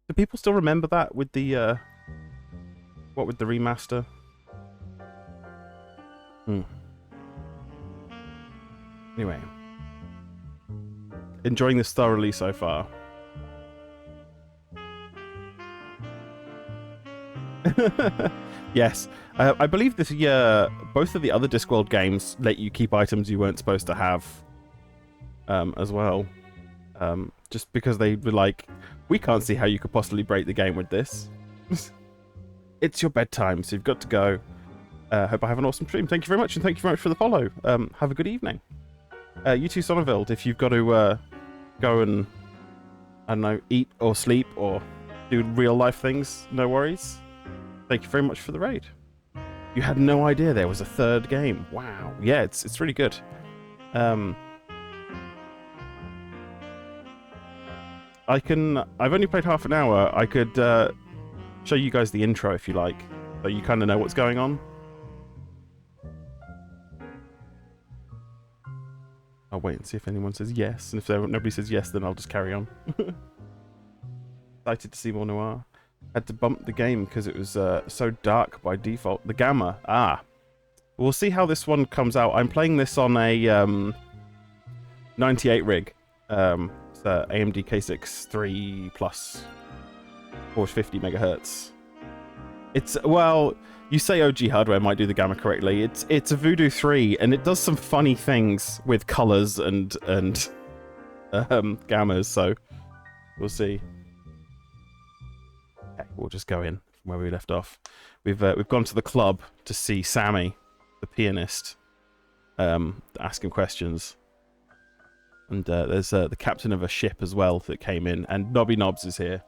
Do people still remember that with the what with the remaster? Anyway, enjoying this thoroughly so far. Yes, I believe this year both of the other Discworld games let you keep items you weren't supposed to have, as well. Just because they were like, we can't see how you could possibly break the game with this. It's your bedtime, so you've got to go. Hope I have an awesome stream. Thank you very much, and thank you very much for the follow. Have a good evening. You too, Sonneville, if you've got to go and, I don't know, eat or sleep or do real life things, no worries. Thank you very much for the raid. You had no idea there was a third game. Wow. Yeah, it's really good. I've only played half an hour. I could show you guys the intro if you like, so you kind of know what's going on. I'll wait and see if anyone says yes, and if nobody says yes, then I'll just carry on. Excited to see more Noir. Had to bump the game because it was so dark by default. The gamma. We'll see how this one comes out. I'm playing this on a 98 rig. It's AMD K6 3 Plus 450 megahertz. It's, well, you say OG hardware might do the gamma correctly. It's a Voodoo 3, and it does some funny things with colors and gammas. So we'll see. Okay, we'll just go in from where we left off. We've gone to the club to see Sammy, the pianist, ask him questions. And there's the captain of a ship as well that came in, and Nobby Knobs is here,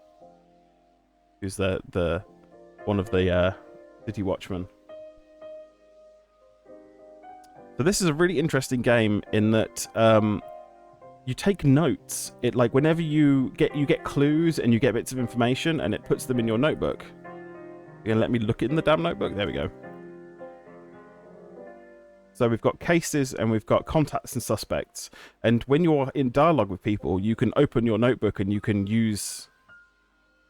who's the one of the city watchmen. So this is a really interesting game in that you take notes. It, like, whenever you get clues and you get bits of information, and it puts them in your notebook. You're gonna let me look in the damn notebook? There we go. So we've got cases and we've got contacts and suspects. And when you're in dialogue with people, you can open your notebook and you can use,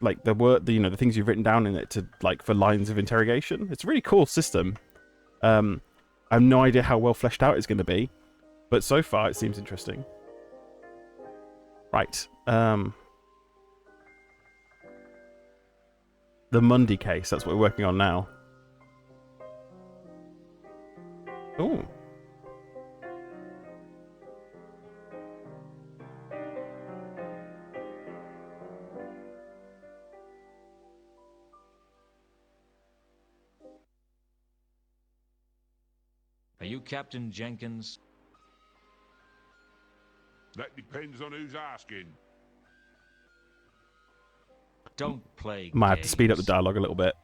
like, the things you've written down in it to, like, for lines of interrogation. It's a really cool system. I have no idea how well fleshed out it's going to be, but so far it seems interesting. Right. The Mundy case, that's what we're working on now. Oh. Are you Captain Jenkins? That depends on who's asking. Don't play Might have to speed up the games. dialogue a little bit.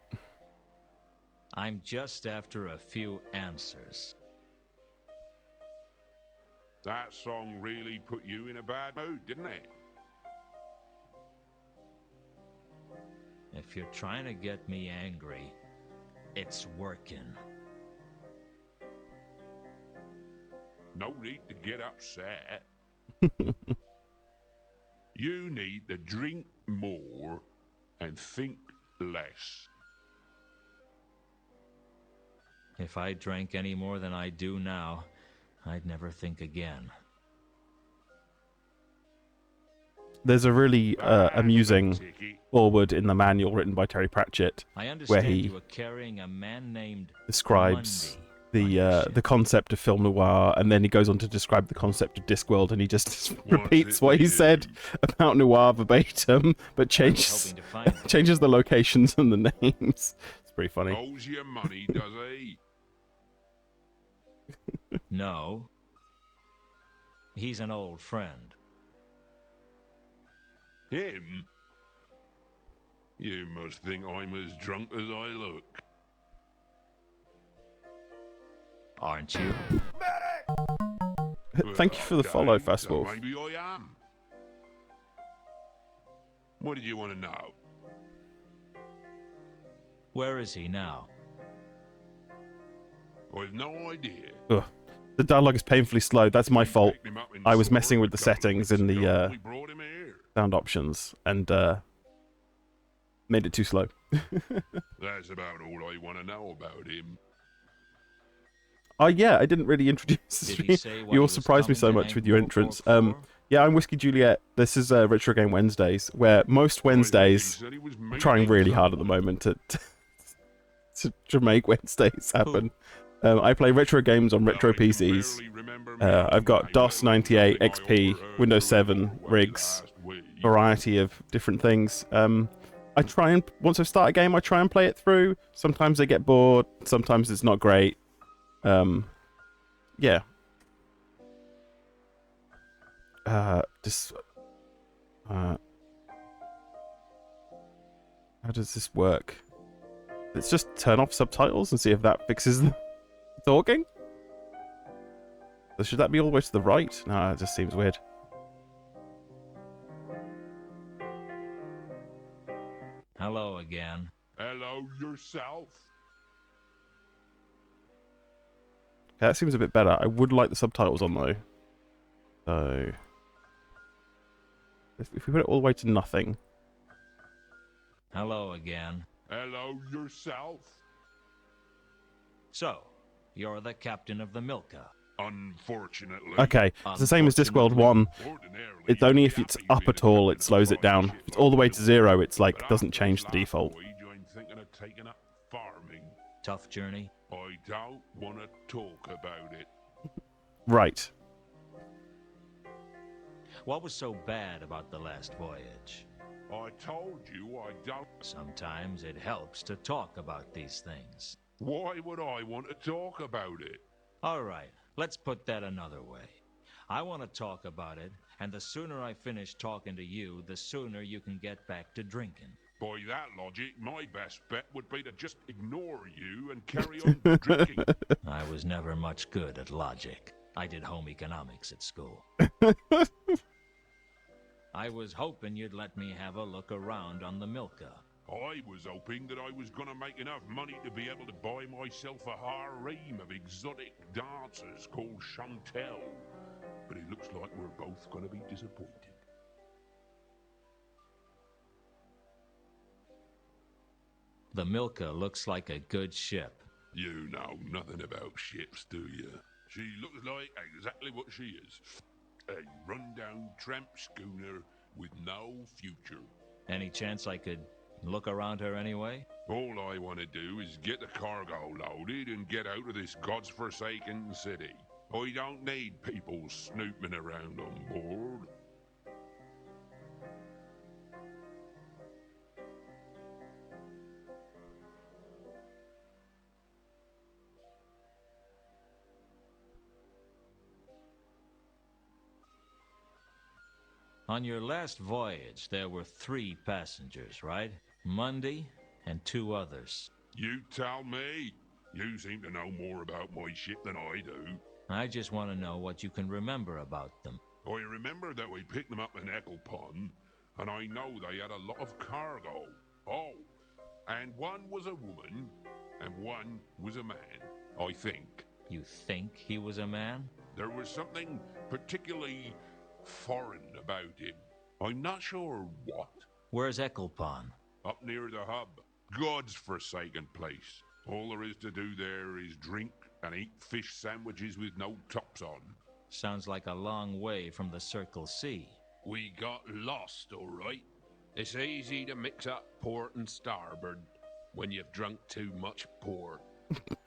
I'm just after a few answers. That song really put you in a bad mood, didn't it? If you're trying to get me angry, it's working. No need to get upset. You need to drink more and think less. If I drank any more than I do now, I'd never think again. There's a really amusing foreword in the manual written by Terry Pratchett, I where understand he you were carrying a man named describes Mundy on your ship. the concept of film noir, and then he goes on to describe the concept of Discworld, and he just repeats it what he you? said about noir verbatim, but changes Hoping to find changes the locations and the names. It's pretty funny. Owes you money, does he? No. He's an old friend. Him? You must think I'm as drunk as I look. Aren't you? Thank you for the Okay, follow, so Fast Wolf. maybe I am. What did you want to know? Where is he now? I've no idea. Ugh. The dialogue is painfully slow. That's my fault. Picked him up in I was Sword messing with the a couple of settings weeks in ago, the and we brought him here. sound options, and Made it too slow. That's about all I want to know about him. Oh yeah, I didn't really introduce Did he me. say what You he all was surprised me so coming to much with your entrance. Ankh-Morpork for? Yeah, I'm Whiskey Juliet. This is Retro Game Wednesdays, where most I think he Wednesdays said he was I'm trying meeting really hard at the someone. moment to make Wednesdays happen. I play retro games on retro I can PCs. barely remember my I've got name, DOS let alone 98, something I XP, overheard Windows through 7 the doorway rigs, last week. variety of different things. I try and once I start a game, I try and play it through. Sometimes I get bored. Sometimes it's not great. Yeah. Just. How does this work? Let's just turn off subtitles and see if that fixes the talking. So should that be all the way to the right? No, it just seems weird. Hello again. Hello yourself. Okay, that seems a bit better. I would like the subtitles on though. So if we put it all the way to nothing. Hello again. Hello yourself. So, you're the captain of the Milka. Unfortunately. Okay, it's the same as Discworld 1. Ordinarily, It's only you'd if be it's happy up being at all, the it slows it captain of a down. fine If it's all the way to ship like 0, yours, it's like, but doesn't after change the last default. voyage, I'm thinking of taking up farming. Tough journey? I don't want to talk about it. Right. What was so bad about the last voyage? I told you I don't. Sometimes it helps to talk about these things. Why would I want to talk about it? All right, let's put that another way. I want to talk about it, and the sooner I finish talking to you, the sooner you can get back to drinking. By that logic, my best bet would be to just ignore you and carry on drinking. I was never much good at logic. I did home economics at school. I was hoping you'd let me have a look around on the Milka. I was hoping that I was going to make enough money to be able to buy myself a harem of exotic dancers called Chantel. But it looks like we're both going to be disappointed. The Milka looks like a good ship. You know nothing about ships, do you? She looks like exactly what she is. A rundown tramp schooner with no future. Any chance I could look around her anyway? All I want to do is get the cargo loaded and get out of this god's-forsaken city. I don't need people snooping around on board. On your last voyage, there were 3 passengers, right? Mundy and 2 others. You tell me. You seem to know more about my ship than I do. I just want to know what you can remember about them. I remember that we picked them up in Ecclepon, and I know they had a lot of cargo. Oh, and one was a woman, and one was a man, I think. You think he was a man? There was something particularly foreign about him. I'm not sure what. Where's Ecclepon? Up near the hub. God's forsaken place. All there is to do there is drink and eat fish sandwiches with no tops on. Sounds like a long way from the Circle C. We got lost, all right. It's easy to mix up port and starboard when you've drunk too much port.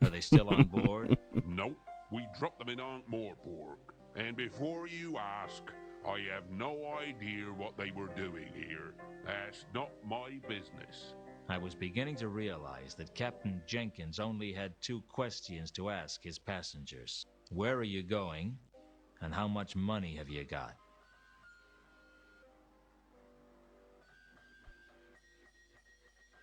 Are they still on board? Nope. We dropped them in Ankh-Morpork. And before you ask, I have no idea what they were doing here. That's not my business. I was beginning to realize that Captain Jenkins only had 2 questions to ask his passengers. Where are you going? And how much money have you got?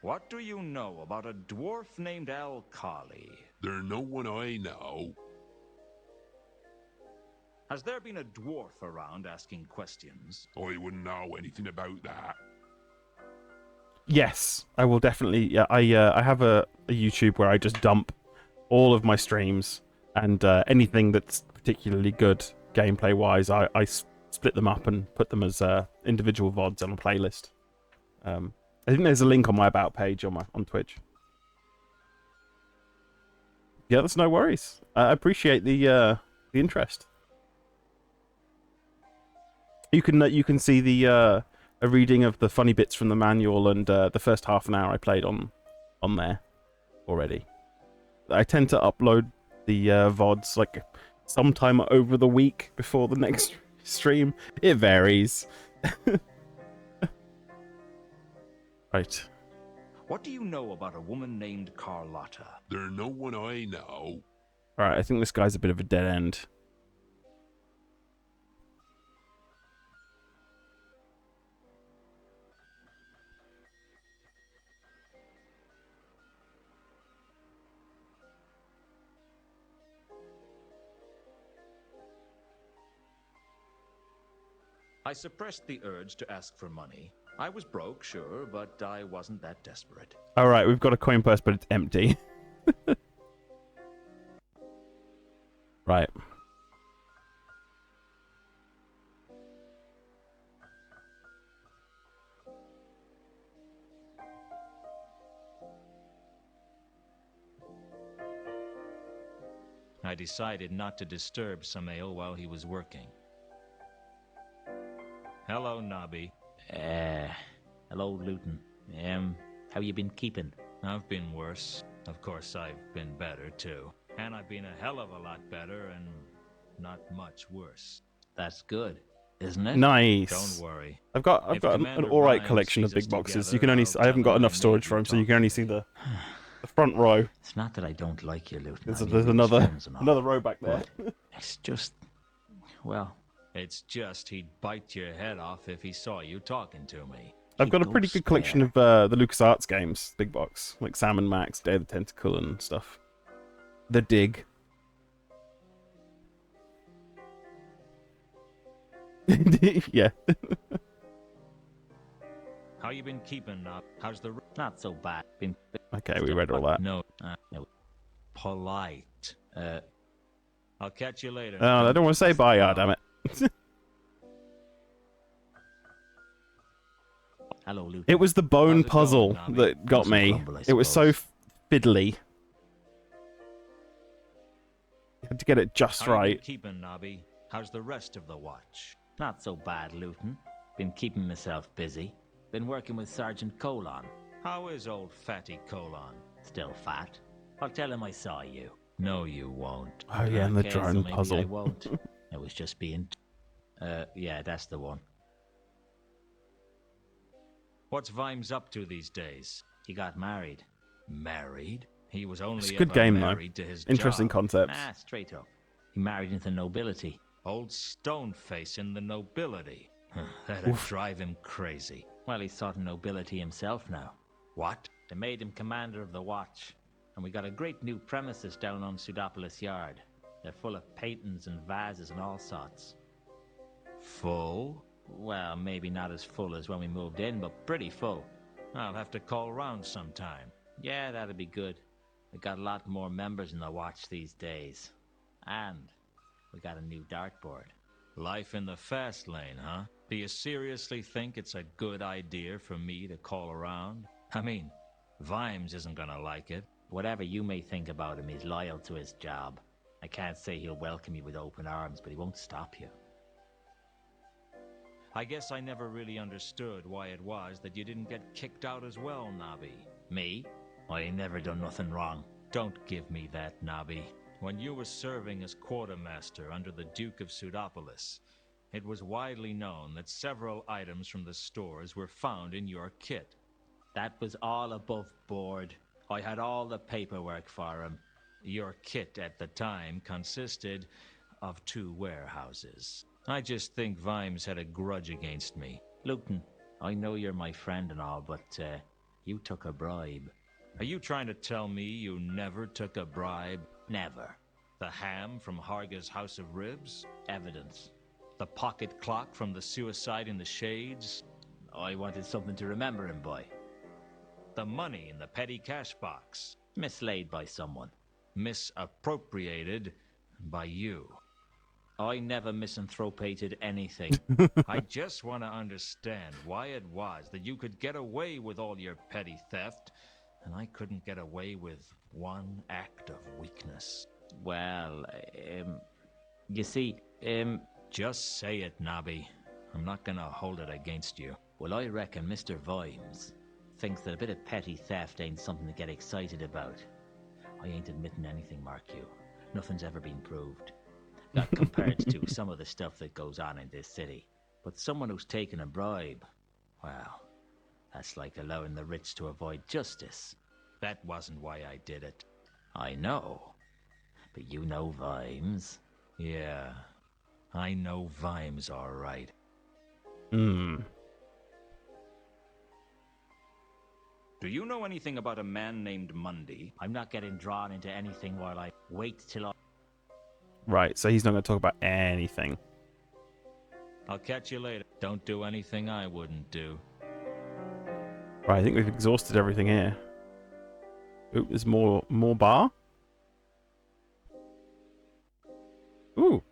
What do you know about a dwarf named Al-Khali? There's no one I know. Has there been a dwarf around asking questions? I wouldn't know anything about that. Yes, I will definitely. Yeah, I have a YouTube where I just dump all of my streams and anything that's particularly good gameplay wise. I split them up and put them as individual VODs on a playlist. I think there's a link on my about page on Twitch. Yeah, that's no worries. I appreciate the interest. You can see the a reading of the funny bits from the manual and the first half an hour I played on there already. I tend to upload the VODs like sometime over the week before the next stream. It varies. Right. What do you know about a woman named Carlotta? There's no one I know. Alright, I think this guy's a bit of a dead end. I suppressed the urge to ask for money. I was broke, sure, but I wasn't that desperate. Alright, we've got a coin purse, but it's empty. Right. I decided not to disturb Samael while he was working. Hello, Nobby. Hello, Lewton. How you been keeping? I've been worse. Of course, I've been better, too. And I've been a hell of a lot better and not much worse. That's good, isn't it? Nice. Don't worry. I've got If an Commander alright Ryan collection of sees us big boxes. together, You can only I'll I haven't tell got him enough I storage made for you him, so you talk can only to see me. the front row. It's not that I don't like you, Lewton. There's, I mean, there's we're another friends and all, another row back there. but it's just, well, It's just he'd bite your head off if he saw you talking to me. I've got a He pretty goes good collection of the LucasArts games, big box, like Sam and Max, Day of the Tentacle, and stuff. The Dig. Yeah. How you been keeping, Nob? How's the... not so bad. Been Okay, we read all that. No, no. polite. I'll catch you later. Oh, I don't want to say bye, damn it. Hello, Lewton. It was the bone How's it puzzle going, Nobby? that got Doesn't me. crumble, I It was so suppose. fiddly. You had to get it just How you been right. keeping, Nobby? How's the rest of the watch? Not so bad, Lewton. Been keeping myself busy. Been working with Sergeant Colon. How is old fatty Colon? Still fat. I'll tell him I saw you. No, you won't. Oh yeah, and the Okay, so drone maybe I puzzle. won't. I was just being... yeah, that's the one. What's Vimes up to these days? He got married. Married? He was only It's a good ever game, though. married to his Interesting job. concept. Ah, straight up. He married into nobility. Old Stoneface in the nobility. That'd Oof. drive him crazy. Well, he's sort of nobility himself now. What? They made him commander of the watch. And we got a great new premises down on Pseudopolis Yard. They're full of paintings and vases and all sorts. Full? Well, maybe not as full as when we moved in, but pretty full. I'll have to call round sometime. Yeah, that'd be good. We got a lot more members in the watch these days. And we got a new dartboard. Life in the fast lane, huh? Do you seriously think it's a good idea for me to call around? I mean, Vimes isn't gonna like it. Whatever you may think about him, he's loyal to his job. I can't say he'll welcome you with open arms, but he won't stop you. I guess I never really understood why it was that you didn't get kicked out as well, Nobby. Me? I ain't never done nothing wrong. Don't give me that, Nobby. When you were serving as quartermaster under the Duke of Pseudopolis, it was widely known that several items from the stores were found in your kit. That was all above board. I had all the paperwork for him. Your kit at the time consisted of 2 warehouses. I just think Vimes had a grudge against me. Lewton, I know you're my friend and all, but you took a bribe. Are you trying to tell me you never took a bribe? Never. The ham from Harga's House of Ribs? Evidence. The pocket clock from the Suicide in the Shades? I wanted something to remember him by. The money in the petty cash box? Mislaid by someone. Misappropriated by you. I never misanthropated anything. I just want to understand why it was that you could get away with all your petty theft, and I couldn't get away with one act of weakness. Well, you see, Just say it, Nobby. I'm not gonna hold it against you. well, I reckon Mr. Vimes thinks that a bit of petty theft ain't something to get excited about. I ain't admitting anything, mark you. Nothing's ever been proved. Not compared to some of the stuff that goes on in this city. But someone who's taken a bribe, well, that's like allowing the rich to avoid justice. That wasn't why I did it. I know. But you know Vimes. Yeah, I know Vimes all right. Hmm. Do you know anything about a man named Mundy? I'm not getting drawn into anything while I wait till I... Right, so he's not going to talk about anything. I'll catch you later. Don't do anything I wouldn't do. Right, I think we've exhausted everything here. Ooh, there's more bar. Ooh,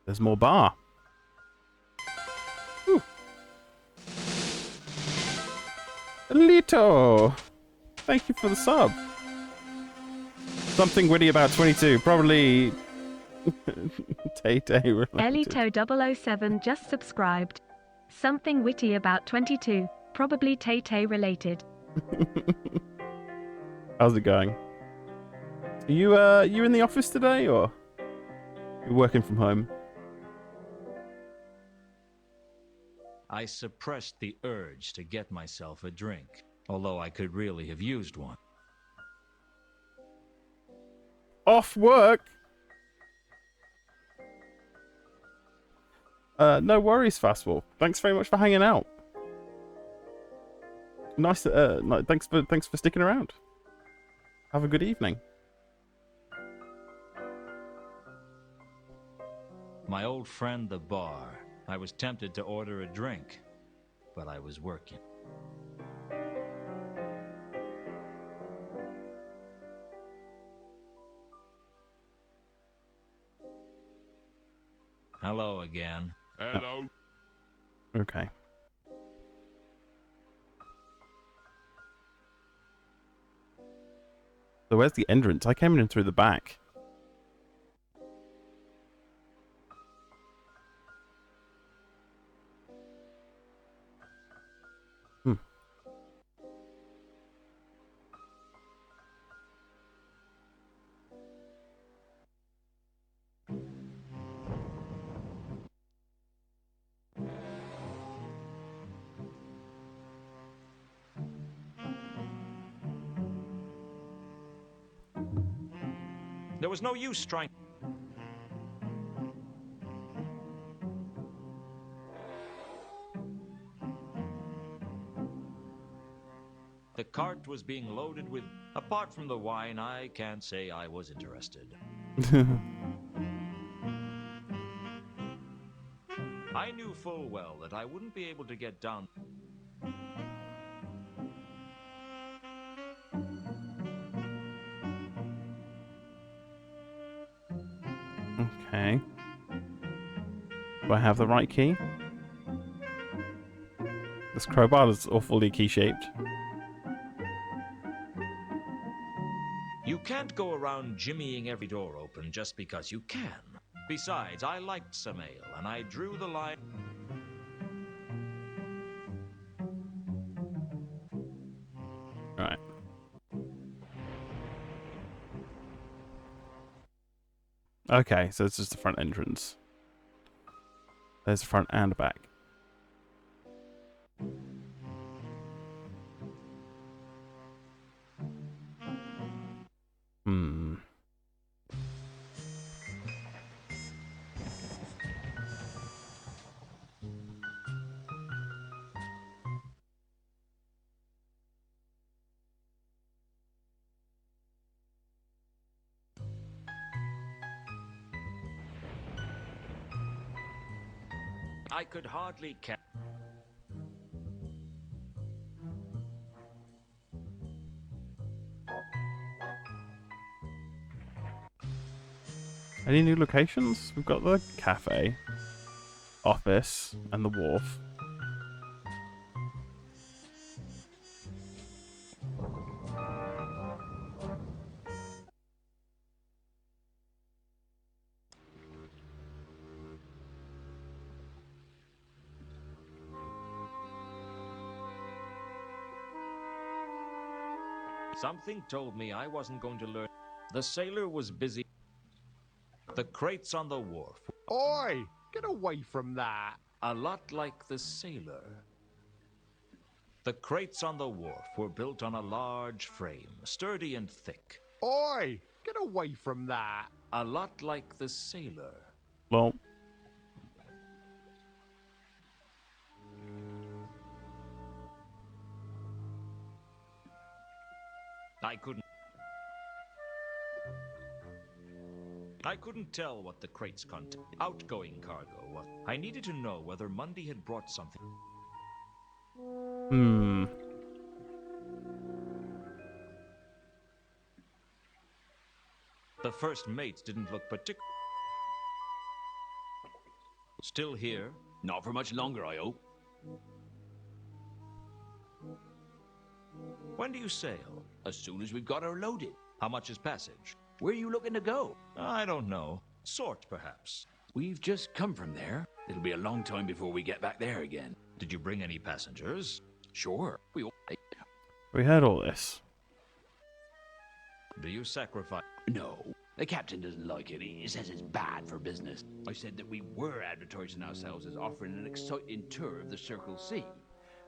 there's more bar. Ooh. Lito! Thank you for the sub. Something witty about 22. Probably Tay-Tay related. Elito007 just subscribed. Something witty about 22. Probably Tay-Tay related. How's it going? Are you in the office today, or you're working from home? I suppressed the urge to get myself a drink, although I could really have used one. Off work? No worries, Fastball. Thanks very much for hanging out. Nice. Thanks for sticking around. Have a good evening. My old friend, the bar. I was tempted to order a drink, but I was working. Hello again. Hello. Okay. So where's the entrance? I came in through the back. There was no use trying. The cart was being loaded with... Apart from the wine, I can't say I was interested. I knew full well that I wouldn't be able to get down... Okay. Do I have the right key? This crowbar is awfully key-shaped. You can't go around jimmying every door open just because you can. Besides, I liked some ale, and I drew the line... Right. Okay, so it's just the front entrance. There's the front and the back. Hmm. I could hardly Any new locations? We've got the cafe, office, and the wharf. Something told me I wasn't going to learn. The sailor was busy. The crates on the wharf. Oi! Get away from that! A lot like the sailor. The crates on the wharf were built on a large frame, sturdy and thick. Oi! Get away from that! A lot like the sailor. Well, I couldn't tell what the crates contained. Outgoing cargo was. I needed to know whether Mundy had brought something. The first mate didn't look particular. Still here? Not for much longer, I hope. When do you sail? As soon as we've got her loaded. How much is passage? Where are you looking to go? I don't know. Sort, perhaps. We've just come from there. It'll be a long time before we get back there again. Did you bring any passengers? Sure. we heard all this. Do you sacrifice? No. The captain doesn't like it. He says it's bad for business. I said that we were advertising ourselves as offering an exciting tour of the Circle C.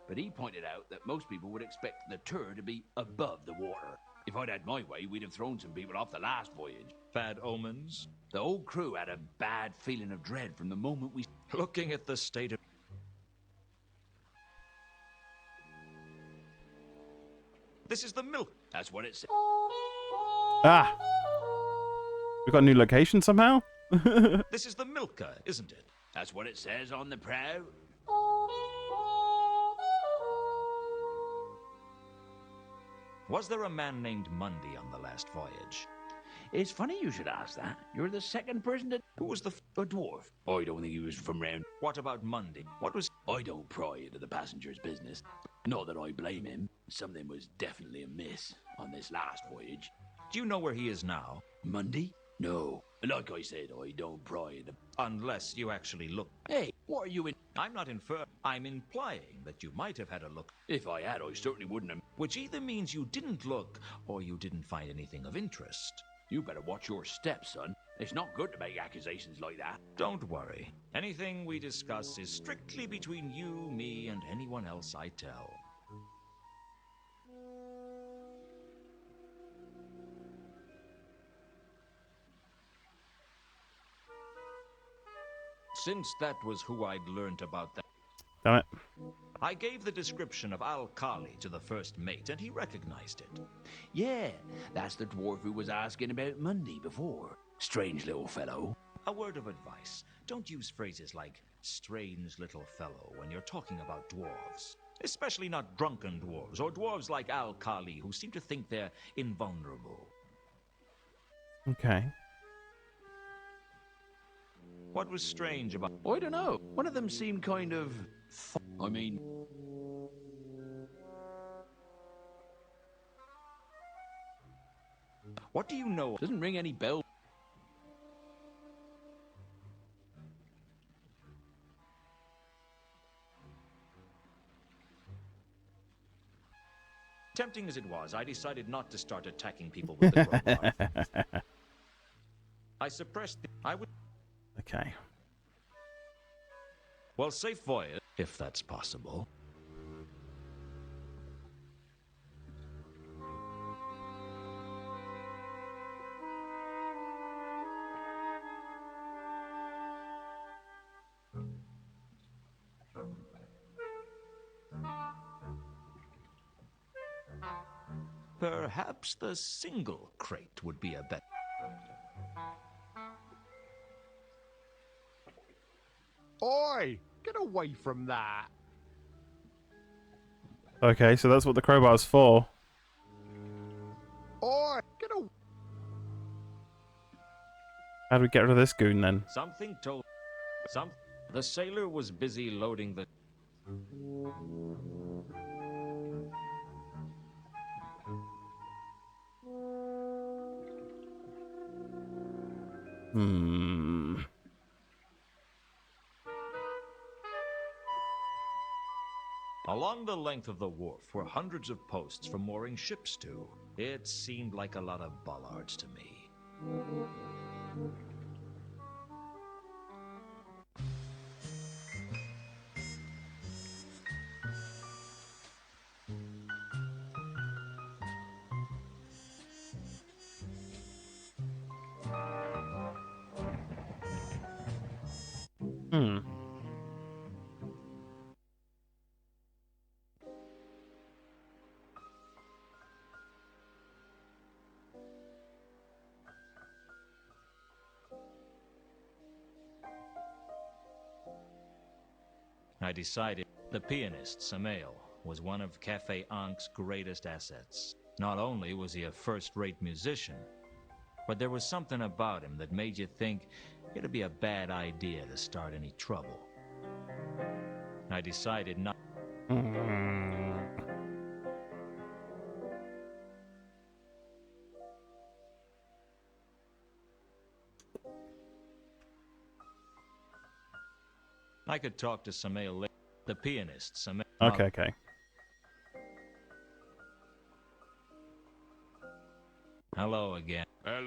But he pointed out that most people would expect the tour to be above the water. If I'd had my way, we'd have thrown some people off the last voyage. Bad omens? The whole crew had a bad feeling of dread from the moment we... Looking at the state of... This is the milk. That's what it said. Ah! We got a new location somehow? This is the Milka, isn't it? That's what it says on the prow. Was there a man named Mundy on the last voyage? It's funny you should ask that. You're the second person to... Who was the... A dwarf. I don't think he was from round... What about Mundy? What was... I don't pry into the passenger's business. Not that I blame him. Something was definitely amiss on this last voyage. Do you know where he is now? Monday? No. Like I said, I don't pry into... Unless you actually look. Hey, what are you in... I'm not inferring. I'm implying that you might have had a look. If I had, I certainly wouldn't have... Which either means you didn't look, or you didn't find anything of interest. You better watch your steps, son. It's not good to make accusations like that. Don't worry. Anything we discuss is strictly between you, me, and anyone else I tell. Since that was who I'd learned about that, Damn it. I gave the description of Al-Khali to the first mate, and he recognized it. Yeah, that's the dwarf who was asking about Monday before. Strange little fellow. A word of advice. Don't use phrases like strange little fellow when you're talking about dwarves. Especially not drunken dwarves, or dwarves like Al-Khali who seem to think they're invulnerable. Okay. What was strange about... I don't know. One of them seemed kind of... I mean... What do you know? Doesn't ring any bell. Tempting as it was, I decided not to start attacking people with the crowbar. I suppressed the... I would... Okay. Well, safe voyage, if that's possible. Perhaps the single crate would be a bet. Oi! Get away from that! Okay, so that's what the crowbar's for. Oi! Get away! How do we get rid of this goon then? Something told... The sailor was busy loading the... Hmm. Along the length of the wharf were hundreds of posts for mooring ships to. It seemed like a lot of bollards to me. Hmm. I decided the pianist, Samael, was one of Cafe Ankh's greatest assets. Not only was he a first-rate musician, but there was something about him that made you think it'd be a bad idea to start any trouble. I decided not... I could talk to Samael later. The pianist, Samael... Okay. Hello again. Hello.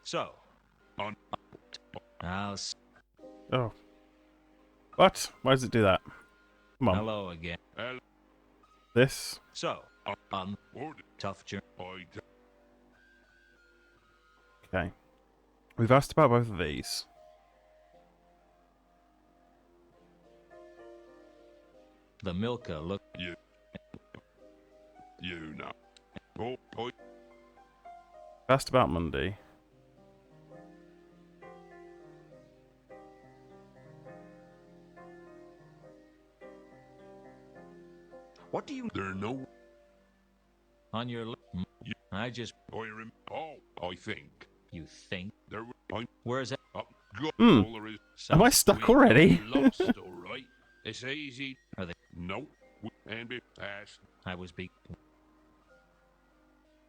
So, I'll... Oh. What? Why does it do that? Come on. Hello again. Hello. This? So, tough journey. Okay. We've asked about both of these. The Milka look... You know. Asked about Monday. What do you... There no... On your lip... I just... I think. You think? There were... Where's it? Am I stuck already? Lost, all right. It's easy. Are they... No. And be asked. I was be...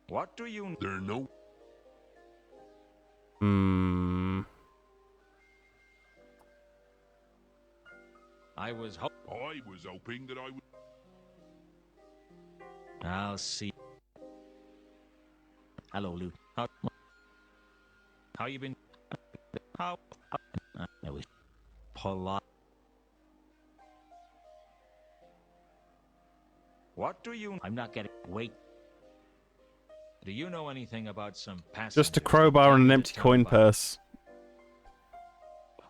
What do you... There no... Hmm. I was hoping that I would... I'll see. Hello, Lewton. How you been? How? I was polite. What do you... I'm not getting... Wait. Do you know anything about some passengers... Just a crowbar and an empty coin purse.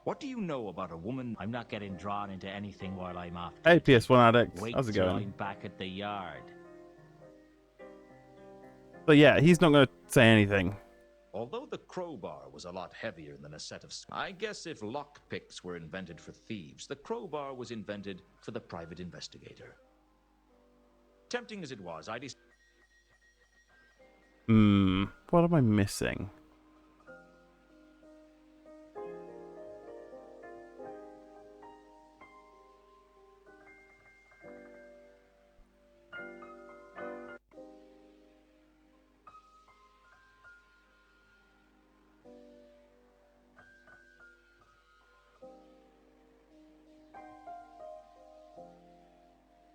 What do you know about a woman... I'm not getting drawn into anything while I'm off. Hey, PS1 Addict. Wait How's it till going? I'm back at the yard. But yeah, he's not going to say anything. Although the crowbar was a lot heavier than a set of... I guess if lockpicks were invented for thieves, the crowbar was invented for the private investigator. Tempting as it was, I decided... What am I missing?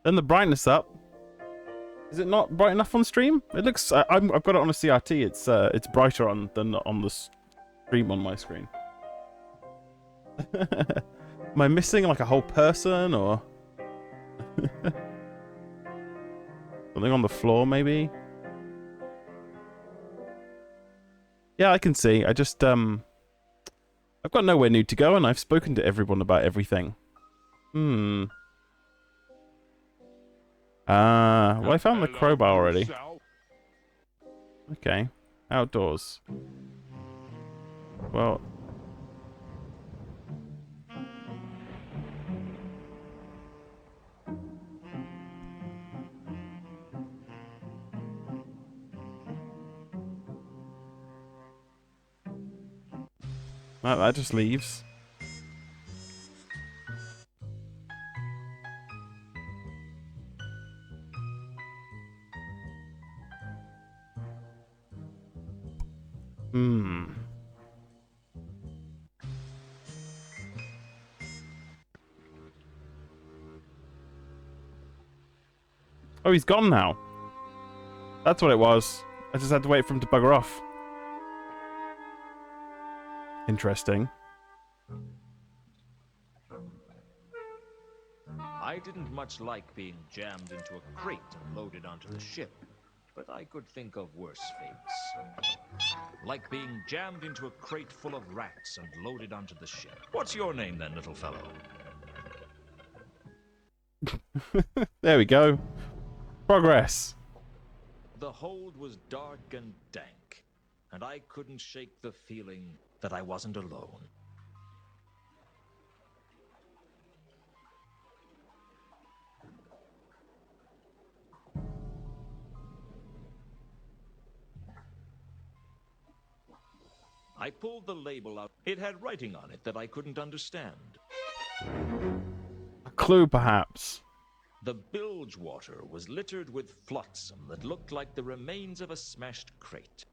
Turn the brightness up. Is it not bright enough on stream? It looks. I've got it on a CRT. It's brighter than on the stream on my screen. Am I missing like a whole person or something on the floor? Maybe. Yeah, I can see. I just I've got nowhere new to go, and I've spoken to everyone about everything. Well, I found the crowbar already. Okay. Outdoors. Well... That just leaves. Hmm. Oh, he's gone now. That's what it was. I just had to wait for him to bugger off. Interesting. I didn't much like being jammed into a crate and loaded onto the ship, but I could think of worse fates. Like being jammed into a crate full of rats and loaded onto the ship. What's your name then, little fellow? There we go. Progress. The hold was dark and dank, and I couldn't shake the feeling that I wasn't alone. I pulled the label out. It had writing on it that I couldn't understand. A clue, perhaps. The bilge water was littered with flotsam that looked like the remains of a smashed crate.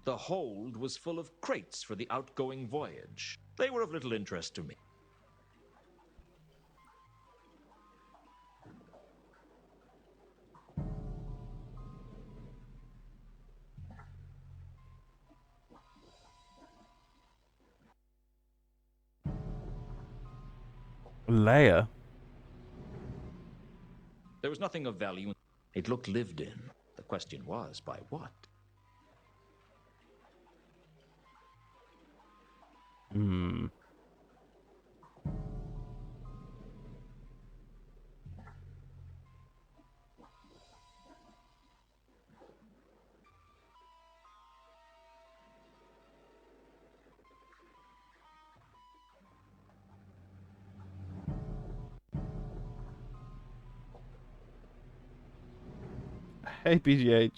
The hold was full of crates for the outgoing voyage. They were of little interest to me. Layer. There was nothing of value. It looked lived in. The question was, by what? Hmm. Hey, BGH.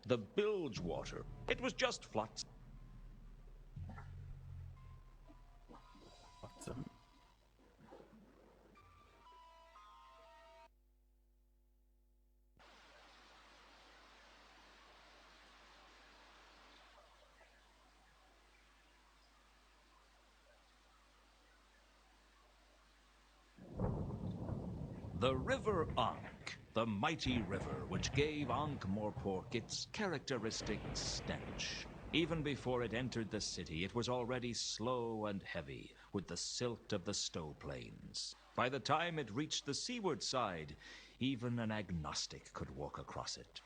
The bilge water. It was just flotsam. The River Ankh, the mighty river which gave Ankh-Morpork its characteristic stench. Even before it entered the city, it was already slow and heavy with the silt of the stow plains. By the time it reached the seaward side, even an agnostic could walk across it.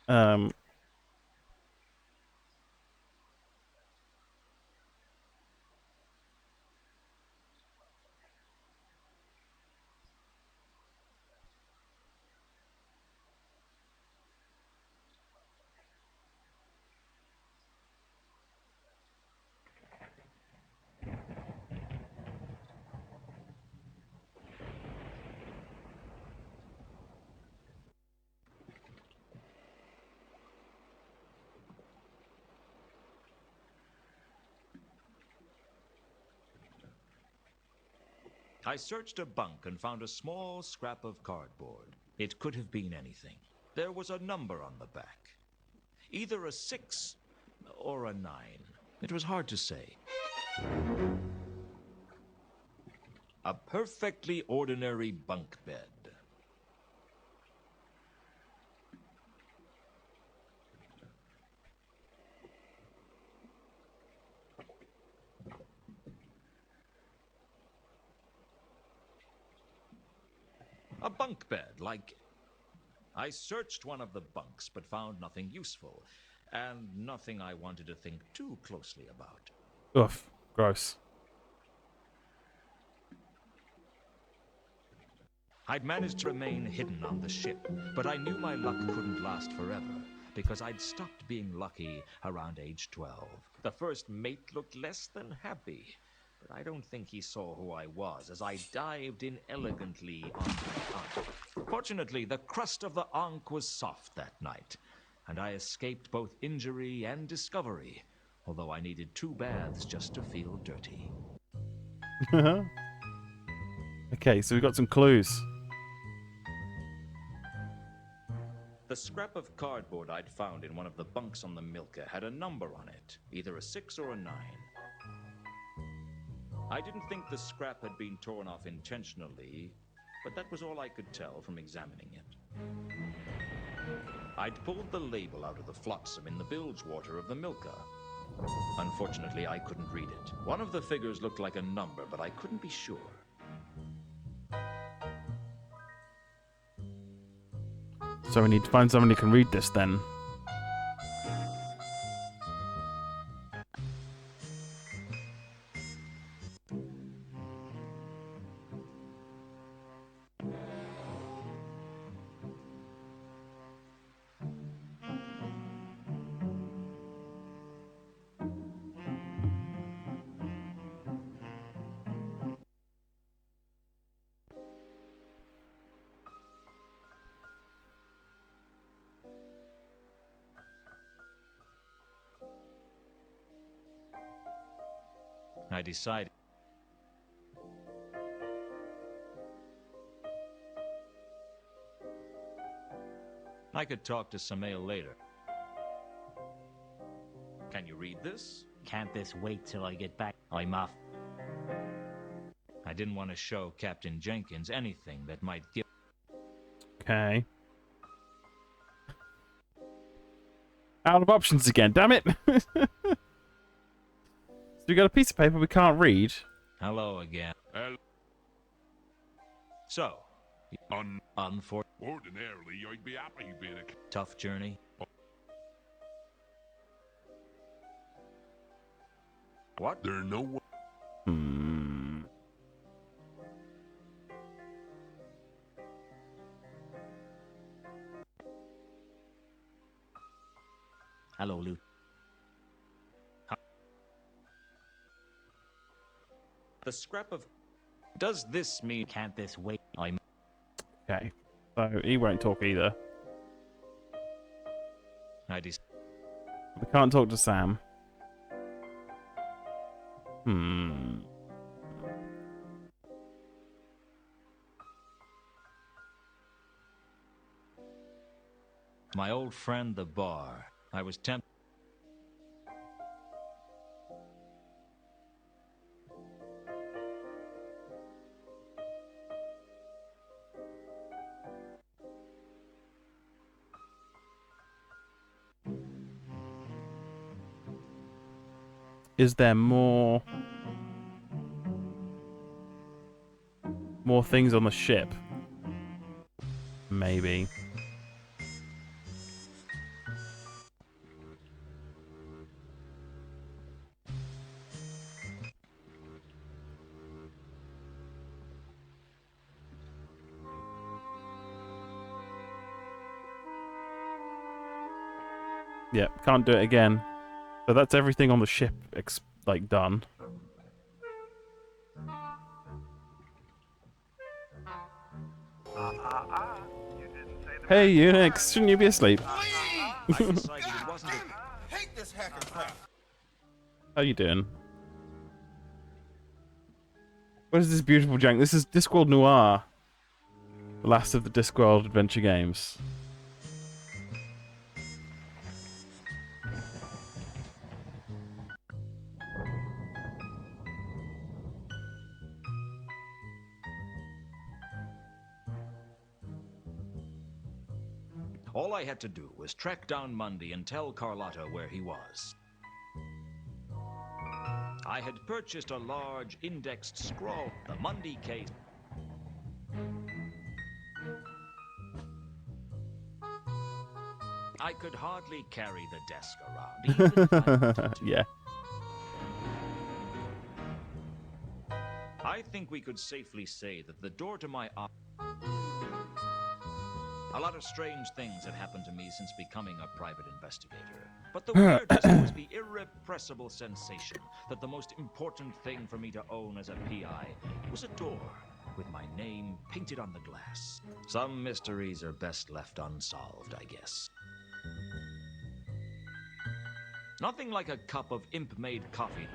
um. I searched a bunk and found a small scrap of cardboard. It could have been anything. There was a number on the back. Either a 6 or a 9. It was hard to say. A perfectly ordinary bunk bed. A bunk bed, like... I searched one of the bunks, but found nothing useful, and nothing I wanted to think too closely about. Oof. Gross. I'd managed to remain hidden on the ship, but I knew my luck couldn't last forever, because I'd stopped being lucky around age 12. The first mate looked less than happy, but I don't think he saw who I was as I dived in elegantly onto the Ankh. Fortunately, the crust of the Ankh was soft that night, and I escaped both injury and discovery, although I needed 2 baths just to feel dirty. Okay, so we've got some clues. The scrap of cardboard I'd found in one of the bunks on the Milka had a number on it, either a 6 or a 9. I didn't think the scrap had been torn off intentionally, but that was all I could tell from examining it. I'd pulled the label out of the flotsam in the bilge water of the Milka. Unfortunately, I couldn't read it. One of the figures looked like a number, but I couldn't be sure. So we need to find someone who can read this then. I decided. I could talk to Samael later. Can you read this? Can't this wait till I get back? I'm off. I didn't want to show Captain Jenkins anything that might give. Okay. Out of options again, damn it! So we got a piece of paper we can't read. Hello again. So, Ordinarily, I'd be happy being a tough journey. What? There no one. Hello, Lewton. The scrap of. Does this mean? Can't this wait? I'm. Okay. So he won't talk either. We can't talk to Sam. My old friend, the bar. I was tempted. Is there more things on the ship? Maybe. Yeah, can't do it again. So that's everything on the ship, like, done. Hey, Unix, shouldn't you be asleep? How you doing? What is this beautiful jank? This is Discworld Noir. The last of the Discworld adventure games. All I had to do was track down Mundy and tell Carlotta where he was. I had purchased a large indexed scroll, the Mundy case. I could hardly carry the desk around, even if I wanted to. Yeah. I think we could safely say that the door to my office. A lot of strange things had happened to me since becoming a private investigator. But the weirdest was the irrepressible sensation that the most important thing for me to own as a PI was a door with my name painted on the glass. Some mysteries are best left unsolved, I guess. Nothing like a cup of imp-made coffee.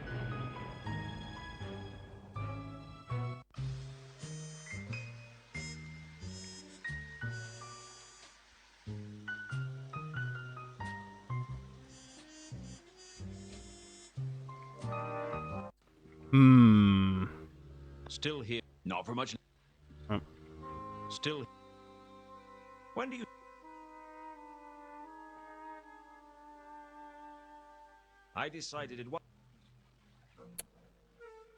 Still here. Not for much. Still. When do you... I decided it was...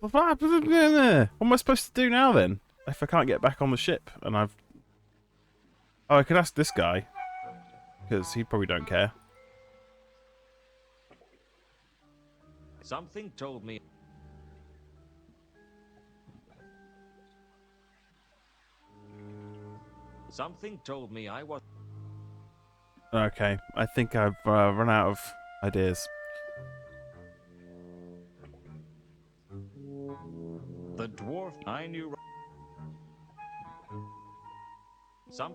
What am I supposed to do now then? If I can't get back on the ship and I've... Oh, I could ask this guy. Because he probably don't care. Something told me... Something told me I was... Okay, I think I've run out of ideas. The dwarf I knew... Some...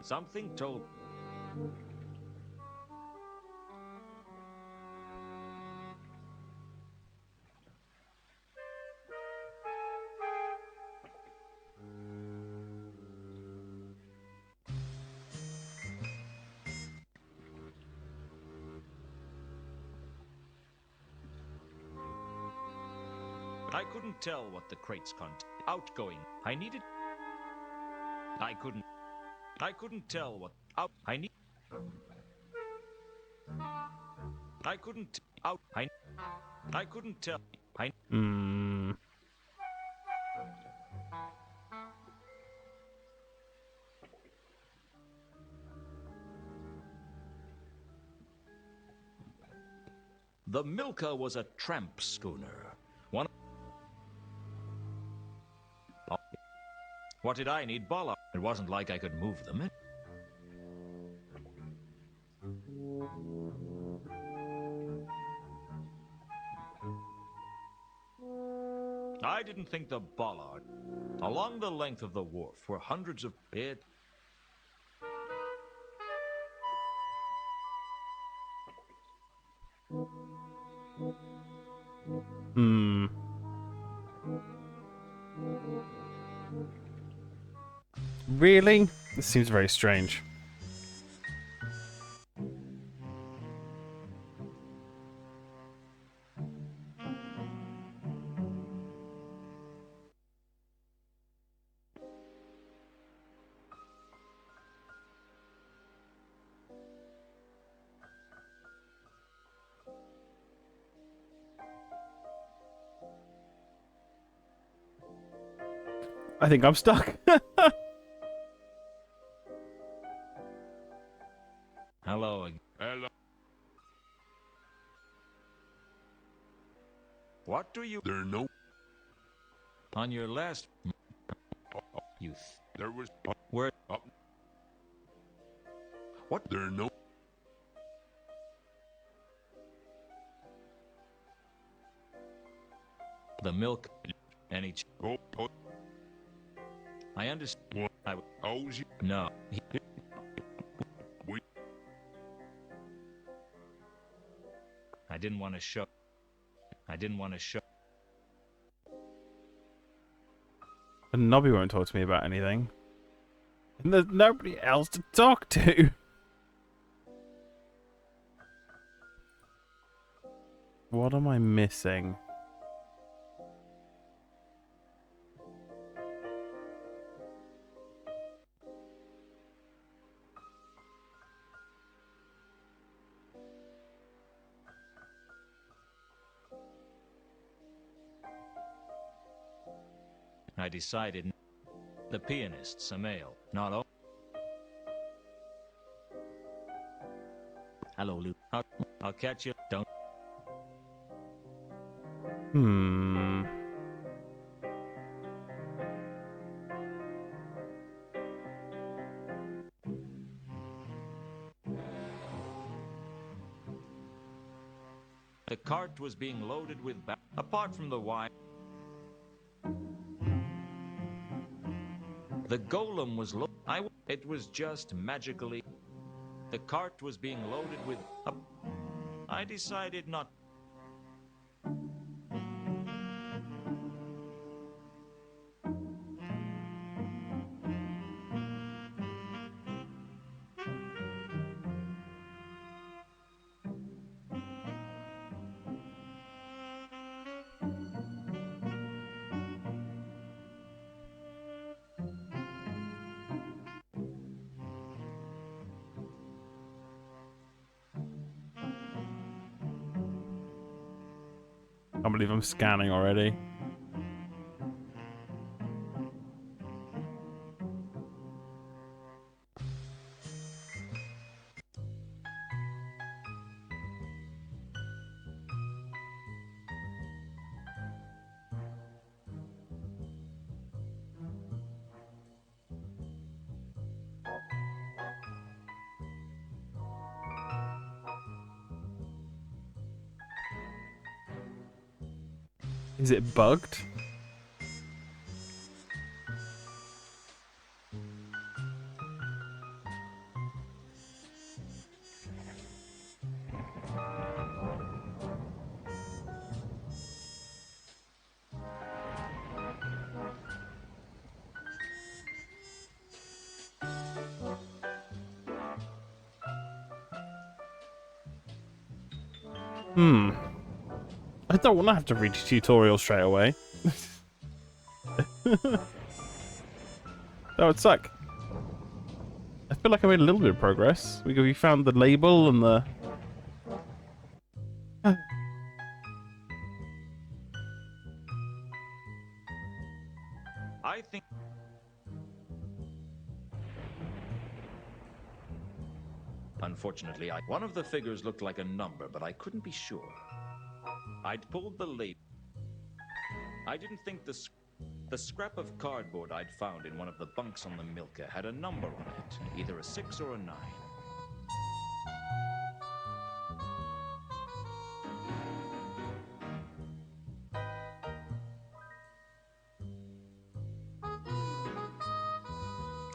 Something told... I couldn't tell what the crates contained. Outgoing. I needed... I couldn't tell what... Out... I need... I couldn't... Out... I couldn't tell... I... The Milka was a tramp schooner. One... What did I need bollocks? It wasn't like I could move them. I didn't think the bollard. Along the length of the wharf were hundreds of it. Really? This seems very strange. I think I'm stuck. Hello. Hello. What do you... There no... On your last... Youth. There was... Where... What? There no... The milk... Any... Oh, I understand. what? I... Owes you... No. We... I didn't want to show... And Nobby won't talk to me about anything. And there's nobody else to talk to. What am I missing? I decided the pianist's a male, not all. Hello, Luke. I'll catch you. Don't. Hmm. The cart was being loaded with apart from the wine. The golem was it was just magically. The cart was being loaded with I decided not. I can't believe I'm scanning already. Is it bugged? Hmm. I don't want to have to read a tutorial straight away. That would suck. I feel like I made a little bit of progress. We found the label and the... I think. Unfortunately, one of the figures looked like a number, but I couldn't be sure. I'd pulled the label. I didn't think the scrap of cardboard I'd found in one of the bunks on the Milka had a number on it, either a 6 or a 9.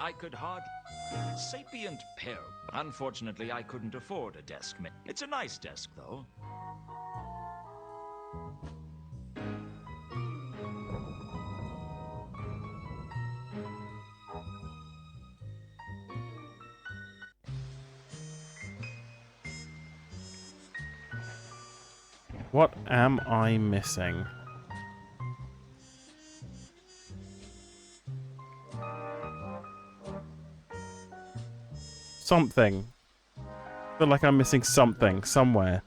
I could hardly... Sapient pair. Unfortunately, I couldn't afford a desk. It's a nice desk, though. What am I missing? Something. I feel like I'm missing something somewhere.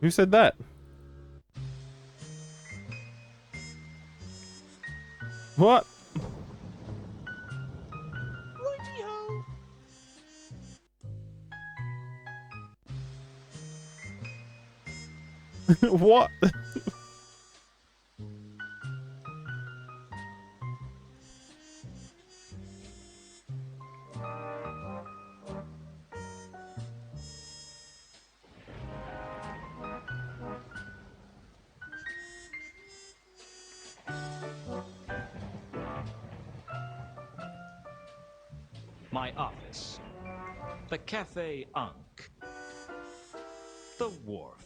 Who said that? What? What? My office. The Cafe Ankh. The wharf.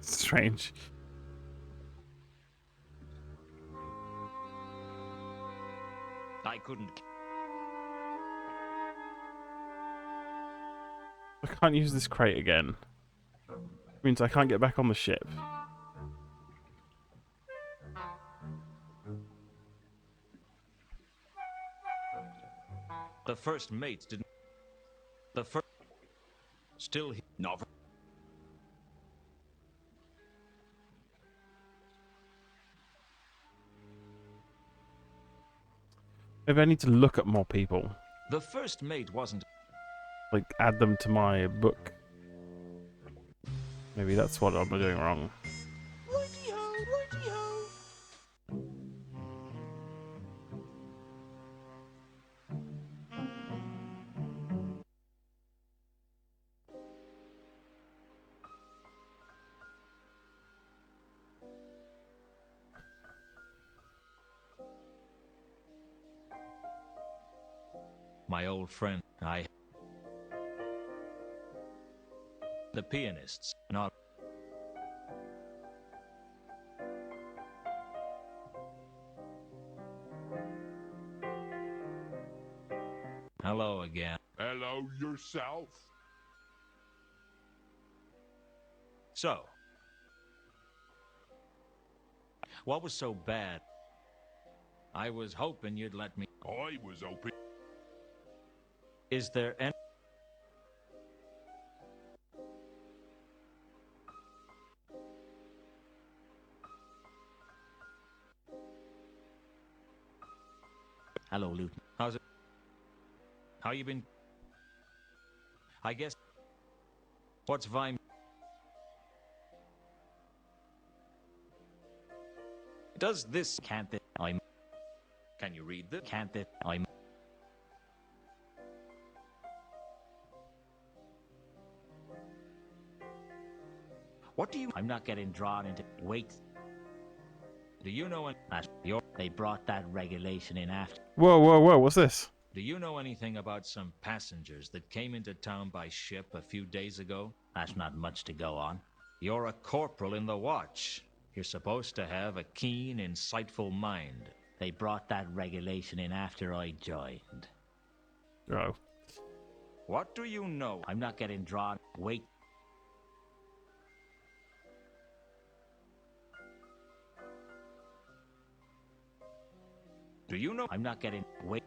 Strange. I couldn't. I can't use this crate again. Means I can't get back on the ship. The first mates didn't. The first. Still he. Not. Maybe I need to look at more people. The first mate wasn't. Like, add them to my book. Maybe that's what I'm doing wrong. Righty-ho, righty-ho. My old friend, the pianists, not. Hello again. Hello yourself. So, what was so bad? I was hoping you'd let me. I was hoping. Is there any? Hello, Lewton. How's it? How you been? I guess. What's Vime? Does this? Can't it? I'm. Can you read this? Can't it? I'm. What do you? I'm not getting drawn into. Wait. Do you know? They brought that regulation in after. Whoa, whoa, whoa, what's this? Do you know anything about some passengers that came into town by ship a few days ago? That's not much to go on. You're a corporal in the watch. You're supposed to have a keen, insightful mind. They brought that regulation in after I joined. Oh. What do you know? I'm not getting drawn. Wait. Do you know? I'm not getting. Wait.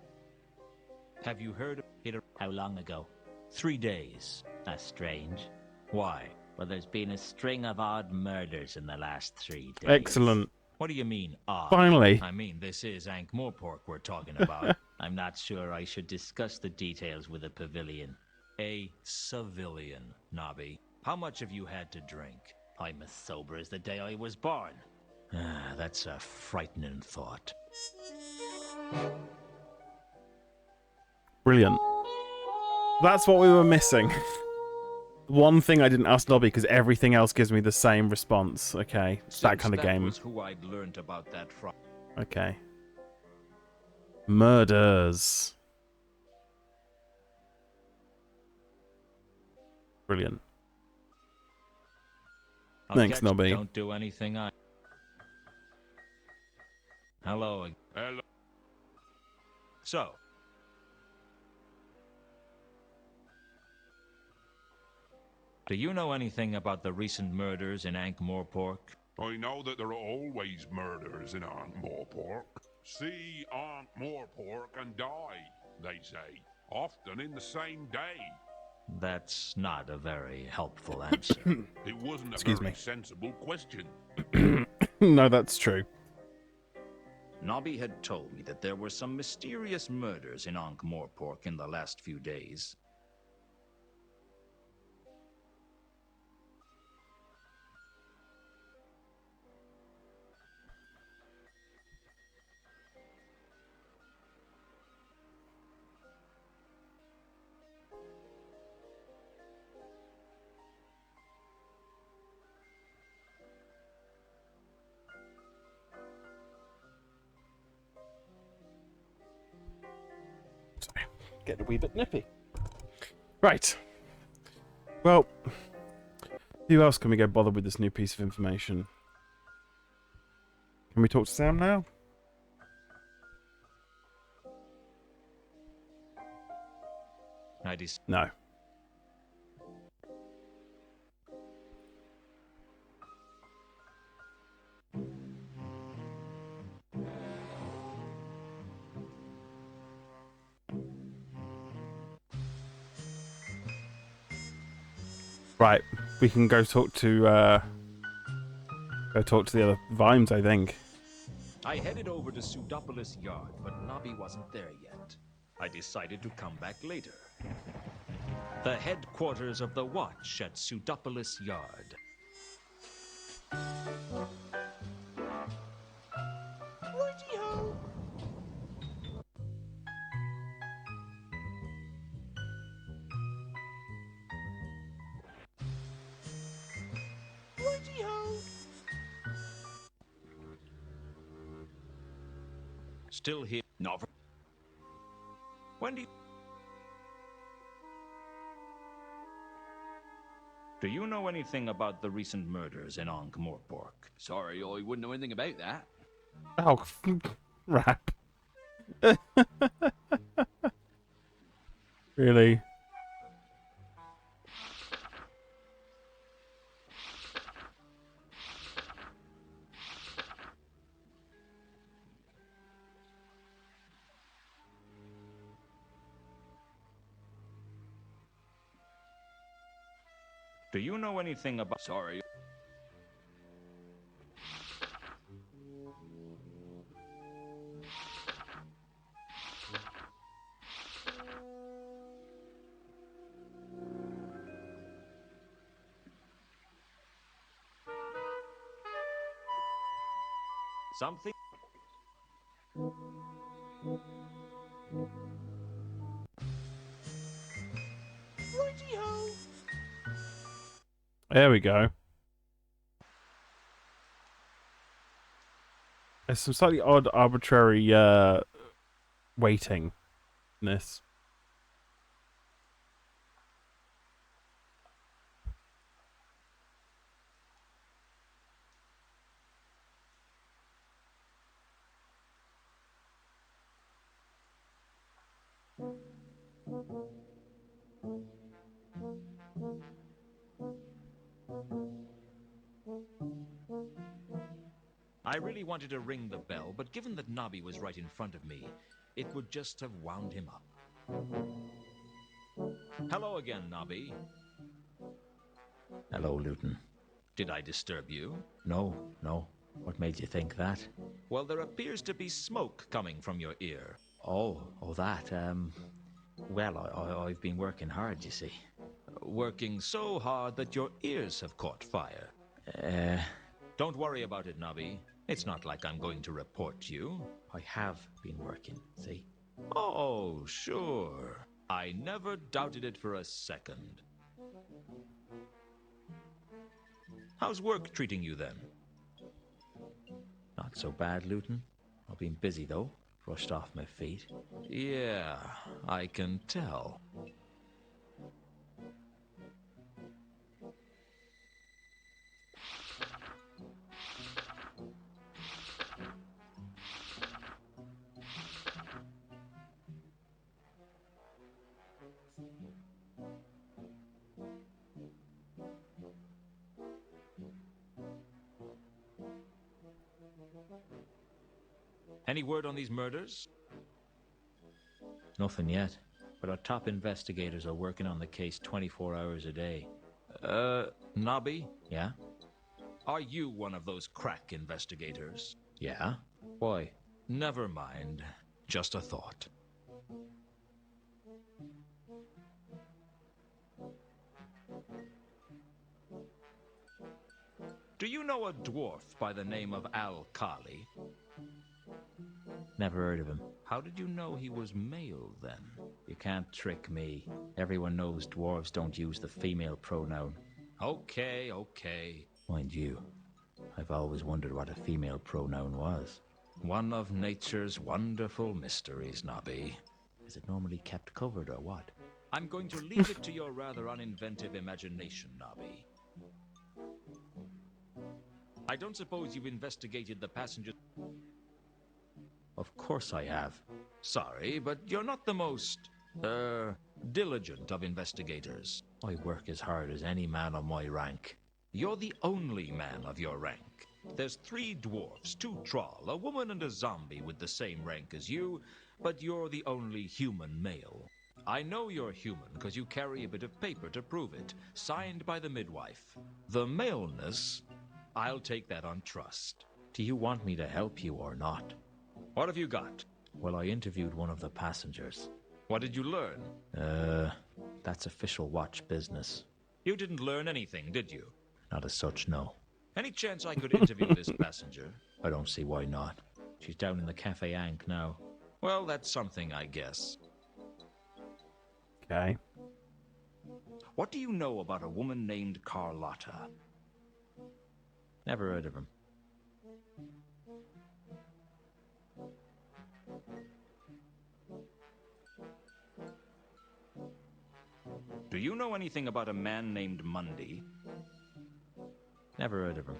Have you heard of it? How long ago? 3 days. That's strange. Why? Well, there's been a string of odd murders in the last 3 days. Excellent. What do you mean, odd? Finally. I mean, this is Ankh-Morpork we're talking about. I'm not sure I should discuss the details with a pavilion. A civilian, Nobby. How much have you had to drink? I'm as sober as the day I was born. Ah, that's a frightening thought. Brilliant. That's what we were missing. One thing I didn't ask Nobby because everything else gives me the same response. Okay, it's that kind of game. Was who I'd learned about that from. Okay. Murders. Brilliant. Thanks, Nobby. Don't do anything I. Hello. Hello. So. Do you know anything about the recent murders in Ankh-Morpork? I know that there are always murders in Ankh-Morpork. See Ankh-Morpork and die, they say. Often in the same day. That's not a very helpful answer. It wasn't a Excuse very me. sensible question. No, that's true. Nobby had told me that there were some mysterious murders in Ankh-Morpork in the last few days. Sorry. Getting a wee bit nippy. Right. Well, who else can we get bothered with this new piece of information? Can we talk to Sam now? I just. No. Right, we can go talk to the other Vimes, I think. I headed over to Pseudopolis Yard, but Nobby wasn't there yet. I decided to come back later. The headquarters of the Watch at Pseudopolis Yard. Righty-ho! Righty-ho! Still here. Not for... When do you know anything about the recent murders in Ankh-Morpork? Sorry, I wouldn't know anything about that. Oh, rap. Really? Do you know anything about... Sorry. Something? Righty-ho! There we go. There's some slightly odd, arbitrary weighting in this. I really wanted to ring the bell, but given that Nobby was right in front of me, it would just have wound him up. Hello again, Nobby. Hello, Lewton. Did I disturb you? No. What made you think that? Well, there appears to be smoke coming from your ear. Oh, that. Well, I've been working hard, you see. Working so hard that your ears have caught fire. Don't worry about it, Nobby. It's not like I'm going to report you. I have been working, see? Oh, sure. I never doubted it for a second. How's work treating you then? Not so bad, Lewton. I've been busy, though. Rushed off my feet. Yeah, I can tell. Any word on these murders? Nothing yet, but our top investigators are working on the case 24 hours a day. Nobby? Yeah? Are you one of those crack investigators? Yeah? Why? Never mind. Just a thought. Do you know a dwarf by the name of Al-Khali? Never heard of him. How did you know he was male, then? You can't trick me. Everyone knows dwarves don't use the female pronoun. Okay. Mind you, I've always wondered what a female pronoun was. One of nature's wonderful mysteries, Nobby. Is it normally kept covered or what? I'm going to leave it to your rather uninventive imagination, Nobby. I don't suppose you've investigated the passenger... Of course I have. Sorry, but you're not the most, diligent of investigators. I work as hard as any man of my rank. You're the only man of your rank. There's 3 dwarfs, 2 troll, a woman and a zombie with the same rank as you, but you're the only human male. I know you're human because you carry a bit of paper to prove it, signed by the midwife. The maleness, I'll take that on trust. Do you want me to help you or not? What have you got? Well, I interviewed one of the passengers. What did you learn? That's official watch business. You didn't learn anything, did you? Not as such, no. Any chance I could interview this passenger? I don't see why not. She's down in the Cafe Ankh now. Well, that's something, I guess. Okay. What do you know about a woman named Carlotta? Never heard of him. Do you know anything about a man named Mundy? Never heard of him.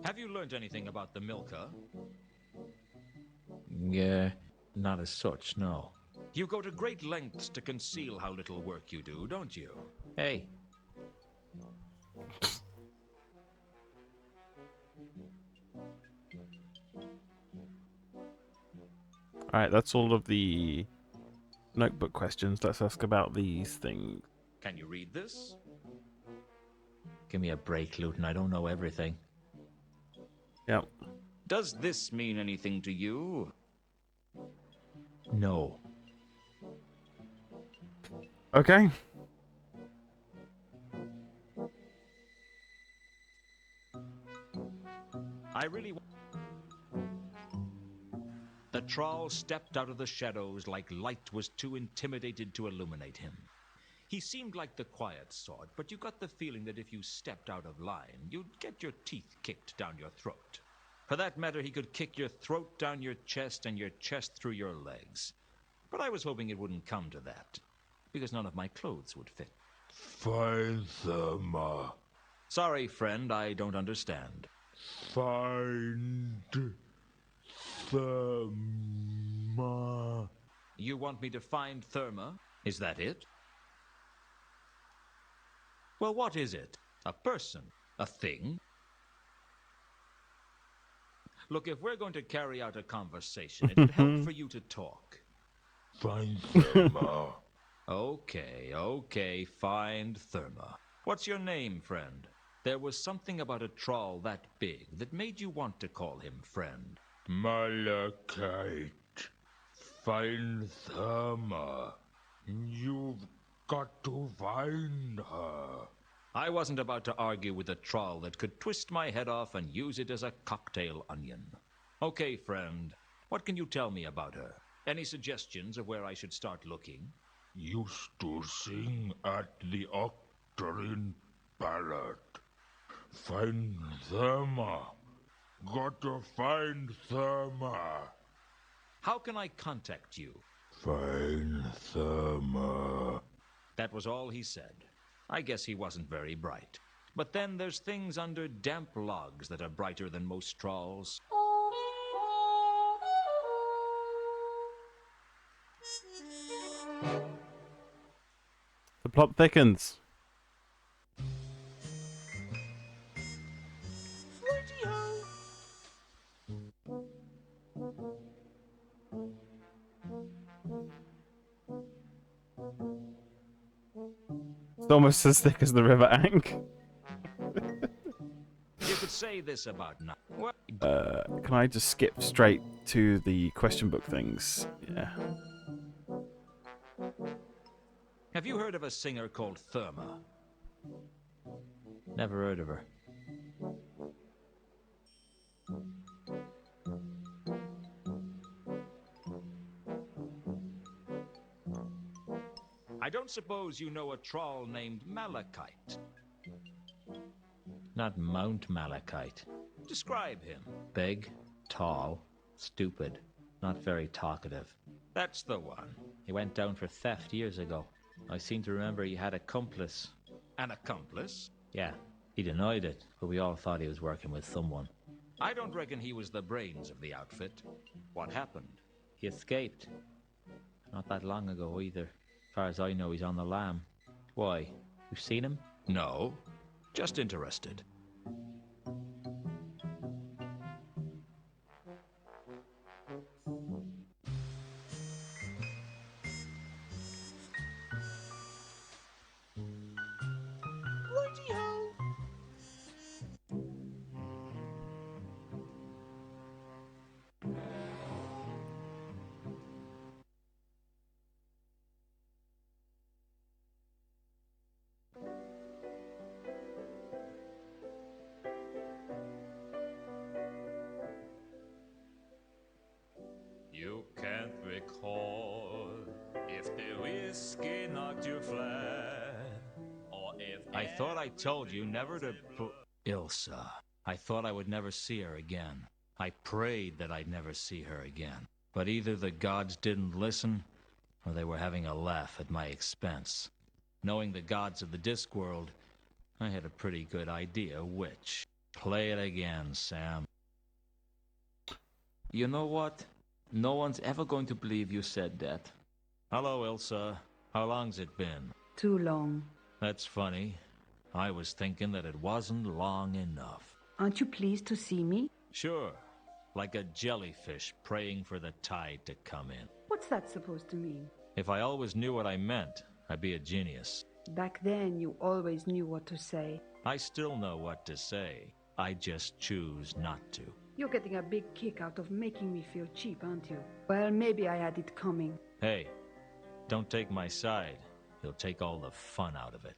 Have you learned anything about the Milka? Yeah, not as such, no. You go to great lengths to conceal how little work you do, don't you? Hey. Alright, that's all of the notebook questions. Let's ask about these things. Can you read this? Give me a break, Lewton. I don't know everything. Yep. Does this mean anything to you? No. Okay. I really... The troll stepped out of the shadows like light was too intimidated to illuminate him. He seemed like the quiet sort, but you got the feeling that if you stepped out of line, you'd get your teeth kicked down your throat. For that matter, he could kick your throat down your chest and your chest through your legs. But I was hoping it wouldn't come to that, because none of my clothes would fit. Find Therma. Sorry, friend, I don't understand. Find Therma. You want me to find Therma? Is that it? Well, what is it? A person? A thing? Look, if we're going to carry out a conversation, it would help for you to talk. Find Therma. Okay, find Therma. What's your name, friend? There was something about a troll that big that made you want to call him friend. Malachite. Find Therma. You've got to find her. I wasn't about to argue with a troll that could twist my head off and use it as a cocktail onion. Okay, friend, what can you tell me about her? Any suggestions of where I should start looking? Used to sing at the Octarine Ballad. Find Therma. Got to find Therma. How can I contact you? Find Therma. That was all he said. I guess he wasn't very bright. But then there's things under damp logs that are brighter than most trolls. The plot thickens. It's almost as thick as the River Ankh. You could say this about now. Well, Can I just skip straight to the question book things? Yeah. have you heard of a singer called Therma? Never heard of her. I don't suppose you know a troll named Malachite. Not Mount Malachite. Describe him. Big, tall, stupid, not very talkative. That's the one. He went down for theft years ago. I seem to remember he had an accomplice. An accomplice? Yeah, he denied it, but we all thought he was working with someone. I don't reckon he was the brains of the outfit. What happened? He escaped. Not that long ago either. As far as I know, he's on the lam. Why? You've seen him? No. Just interested. knocked you flat. Or if I thought I told you never to Ilsa. I thought I would never see her again. I prayed that I'd never see her again. But either the gods didn't listen, or they were having a laugh at my expense. Knowing the gods of the Discworld, I had a pretty good idea which. Play it again, Sam. You know what? No one's ever going to believe you said that. Hello, Ilsa. How long's it been? Too long. That's funny. I was thinking that it wasn't long enough. Aren't you pleased to see me? Sure. Like a jellyfish praying for the tide to come in. What's that supposed to mean? If I always knew what I meant, I'd be a genius. Back then, you always knew what to say. I still know what to say. I just choose not to. You're getting a big kick out of making me feel cheap, aren't you? Well, maybe I had it coming. Hey, don't take my side. You'll take all the fun out of it.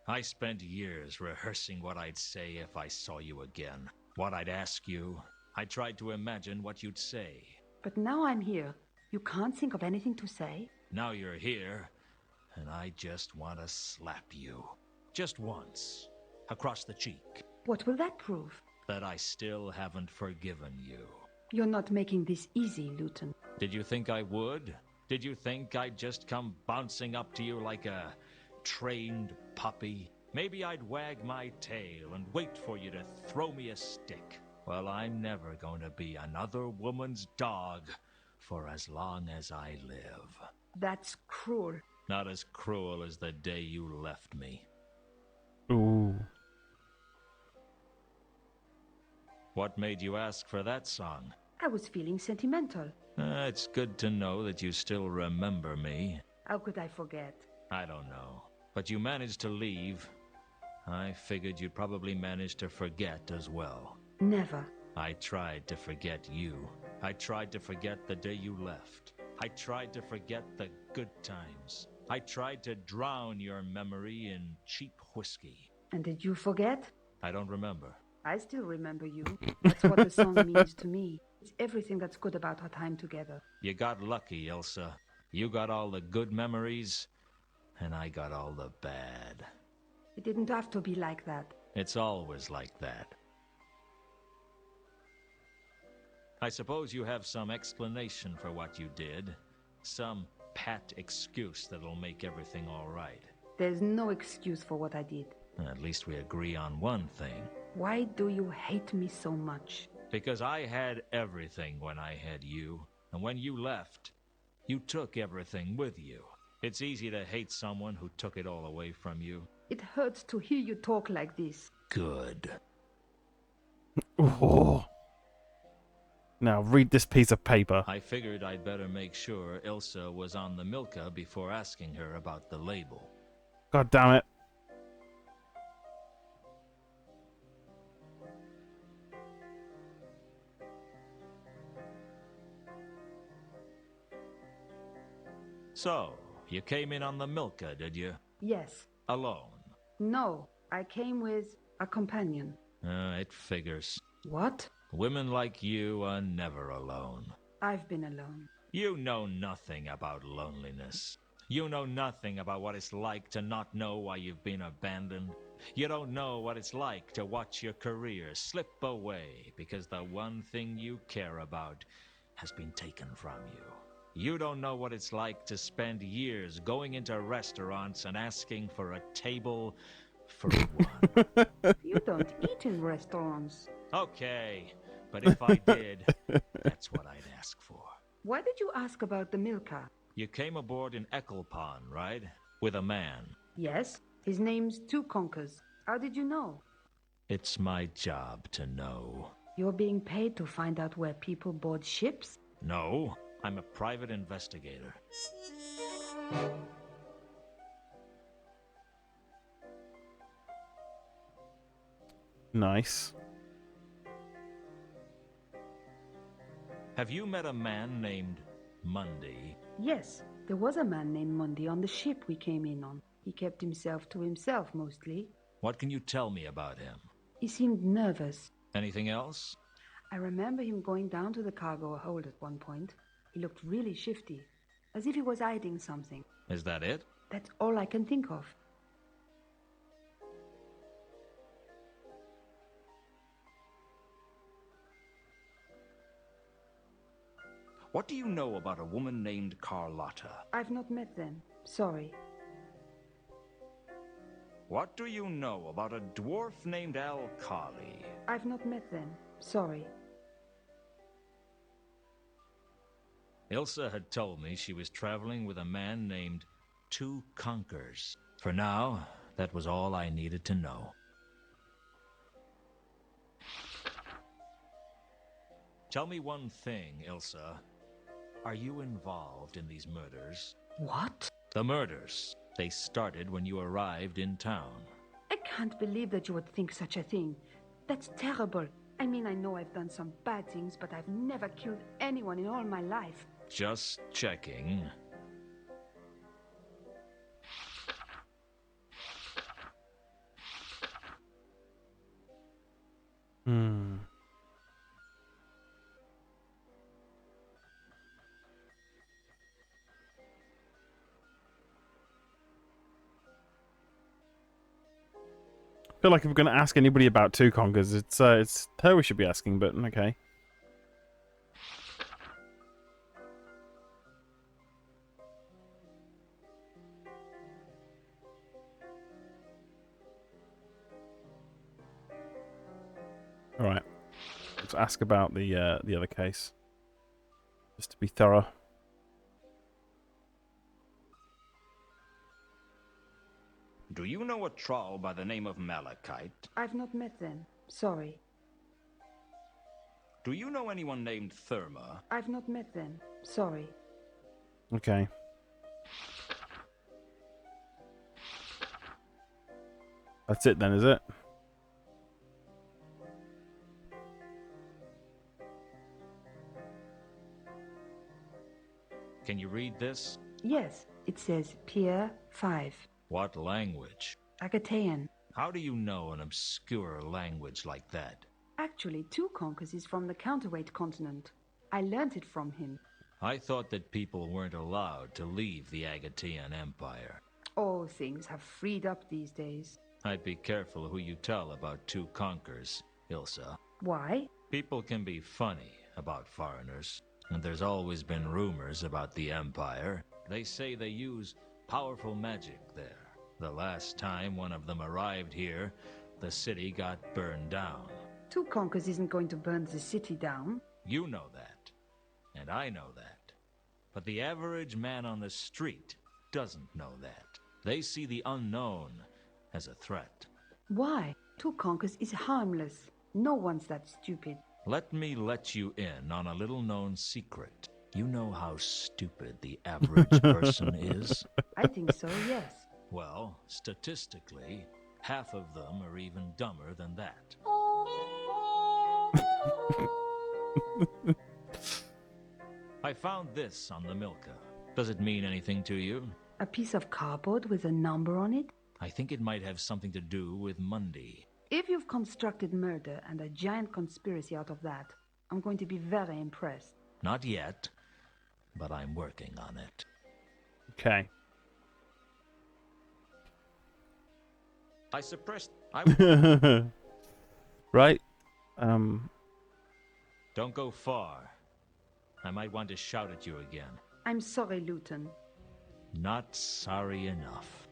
I spent years rehearsing what I'd say if I saw you again. What I'd ask you. I tried to imagine what you'd say. But now I'm here. You can't think of anything to say? Now you're here, and I just want to slap you. Just once. Across the cheek. What will that prove? That I still haven't forgiven you. You're not making this easy, Lewton. Did you think I would? Did you think I'd just come bouncing up to you like a trained puppy? Maybe I'd wag my tail and wait for you to throw me a stick. Well, I'm never going to be another woman's dog for as long as I live. That's cruel. Not as cruel as the day you left me. Ooh. What made you ask for that song? I was feeling sentimental. It's good to know that you still remember me. How could I forget? I don't know. But you managed to leave. I figured you'd probably manage to forget as well. Never. I tried to forget you. I tried to forget the day you left. I tried to forget the good times. I tried to drown your memory in cheap whiskey. And did you forget? I don't remember. I still remember you. That's what the song means to me. It's everything that's good about our time together. You got lucky, Elsa. You got all the good memories, and I got all the bad. It didn't have to be like that. It's always like that. I suppose you have some explanation for what you did. Some pat excuse that'll make everything all right. There's no excuse for what I did. At least we agree on one thing. Why do you hate me so much? Because I had everything when I had you. And when you left, you took everything with you. It's easy to hate someone who took it all away from you. It hurts to hear you talk like this. Good. Oh. Now read this piece of paper. I figured I'd better make sure Ilsa was on the Milka before asking her about the label. God damn it. So, you came in on the Milka, did you? Yes. Alone? No, I came with a companion. It figures. What? Women like you are never alone. I've been alone. You know nothing about loneliness. You know nothing about what it's like to not know why you've been abandoned. You don't know what it's like to watch your career slip away because the one thing you care about has been taken from you. You don't know what it's like to spend years going into restaurants and asking for a table for one. You don't eat in restaurants. Okay, but if I did, that's what I'd ask for. Why did you ask about the Milka? You came aboard in Ecclepon, right? With a man. Yes. His name's Two Conkers. How did you know? It's my job to know. You're being paid to find out where people board ships? No, I'm a private investigator. Nice. Have you met a man named Monday? Yes. There was a man named Monday on the ship we came in on. He kept himself to himself mostly. What can you tell me about him? He seemed nervous. Anything else? I remember him going down to the cargo hold at one point. He looked really shifty. as if he was hiding something. Is that it? That's all I can think of. What do you know about a woman named Carlotta? I've not met them. Sorry. What do you know about a dwarf named Al-Khali? I've not met them. Sorry. Ilsa had told me she was traveling with a man named Two Conkers. For now, that was all I needed to know. Tell me one thing, Ilsa. Are you involved in these murders? What? The murders. They started when you arrived in town. I can't believe that you would think such a thing. That's terrible. I mean, I know I've done some bad things, but I've never killed anyone in all my life. Just checking. I feel like if we're going to ask anybody about Two Conkers, it's her we should be asking, but okay. All right, let's ask about the other case, just to be thorough. Do you know a troll by the name of Malachite? I've not met them. Sorry. Do you know anyone named Therma? I've not met them. Sorry. Okay. That's it then, is it? Can you read this? Yes, it says Pier 5. What language? Agatean. How do you know an obscure language like that? Actually, Two Conkers is from the counterweight continent. I learned it from him. I thought that people weren't allowed to leave the Agatean Empire. Oh, things have freed up these days. I'd be careful who you tell about Two Conkers, Ilsa. Why? People can be funny about foreigners, and there's always been rumors about the Empire. They say they use powerful magic there. The last time one of them arrived here, the city got burned down. Two Conkers isn't going to burn the city down. You know that, and I know that. But the average man on the street doesn't know that. They see the unknown as a threat. Why? Two Conkers is harmless. No one's that stupid. Let me let you in on a little-known secret. You know how stupid the average person is? I think so, yes. Well, statistically, half of them are even dumber than that. I found this on the Milka. Does it mean anything to you? A piece of cardboard with a number on it? I think it might have something to do with Monday. If you've constructed murder and a giant conspiracy out of that, I'm going to be very impressed. Not yet, but I'm working on it. Okay. I suppressed... Right. Don't go far. I might want to shout at you again. I'm sorry, Lewton. Not sorry enough.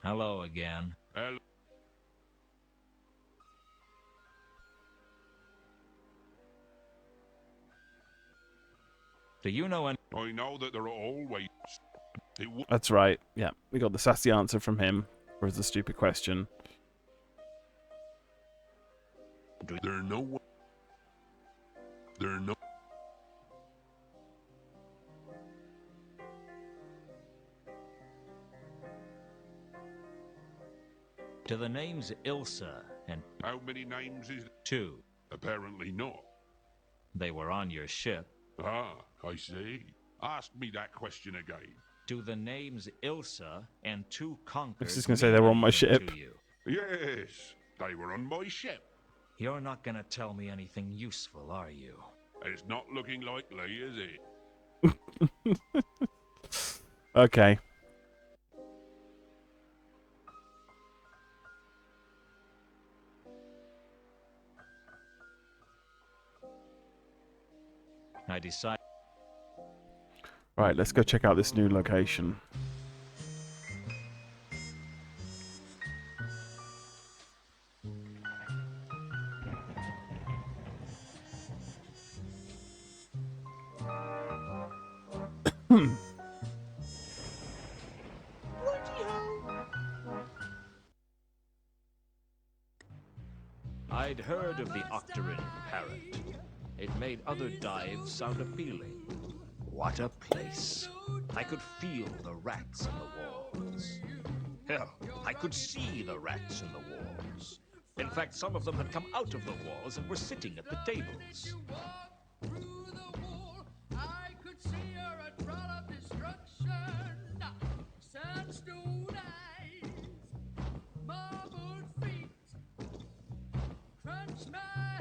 Hello again. Hello. Do you know any... I know that there are always... That's right. Yeah, we got the sassy answer from him. Whereas the stupid question. There are no... There are no... To the names Ilsa and... How many names is... 2. Apparently not. They were on your ship. Ah, I see. Ask me that question again. Do the names Ilsa and 2 Conkers... I was just going to say they were on my ship. to you? Yes, they were on my ship. You're not gonna tell me anything useful, are you? It's not looking likely, is it? Okay. I decide. Right, let's go check out this new location. I'd heard of the Octarine Parrot. It made other dives sound appealing. What a place. I could feel the rats in the walls. Hell, I could see the rats in the walls. In fact, some of them had come out of the walls and were sitting at the tables.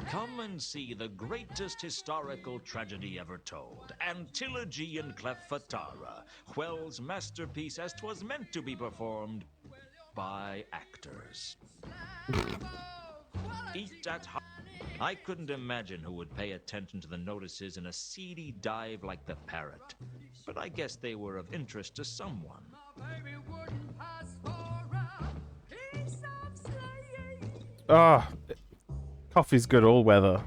Come and see the greatest historical tragedy ever told, Antilogy in Cleffatara, Whell's masterpiece as 'twas meant to be performed by actors. Eat at heart. I couldn't imagine who would pay attention to the notices in a seedy dive like the Parrot, but I guess they were of interest to someone. Ah, coffee's good all weather.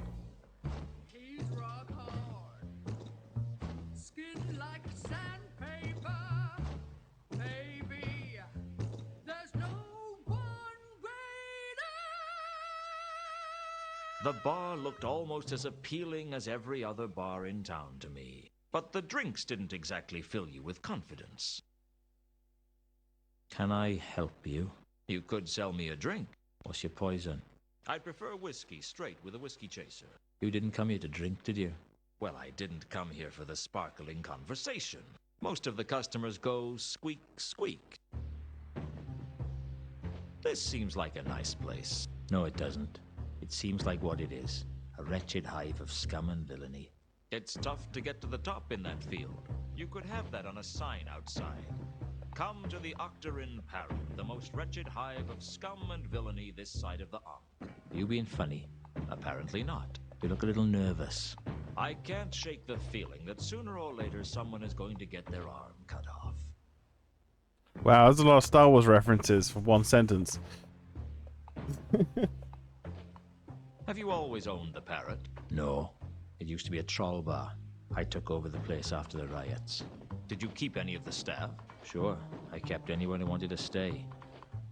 The bar looked almost as appealing as every other bar in town to me, but the drinks didn't exactly fill you with confidence. Can I help you? You could sell me a drink. What's your poison? I'd prefer whiskey, straight with a whiskey chaser. You didn't come here to drink, did you? Well, I didn't come here for the sparkling conversation. Most of the customers go squeak, squeak. This seems like a nice place. No, it doesn't. It seems like what it is. A wretched hive of scum and villainy. It's tough to get to the top in that field. You could have that on a sign outside. Come to the Octarine Parrot, the most wretched hive of scum and villainy this side of the Ankh. You being funny? Apparently not. You look a little nervous. I can't shake the feeling that sooner or later someone is going to get their arm cut off. Wow, there's a lot of Star Wars references for one sentence. Have you always owned the Parrot? No. It used to be a troll bar. I took over the place after the riots. Did you keep any of the staff? Sure. I kept anyone who wanted to stay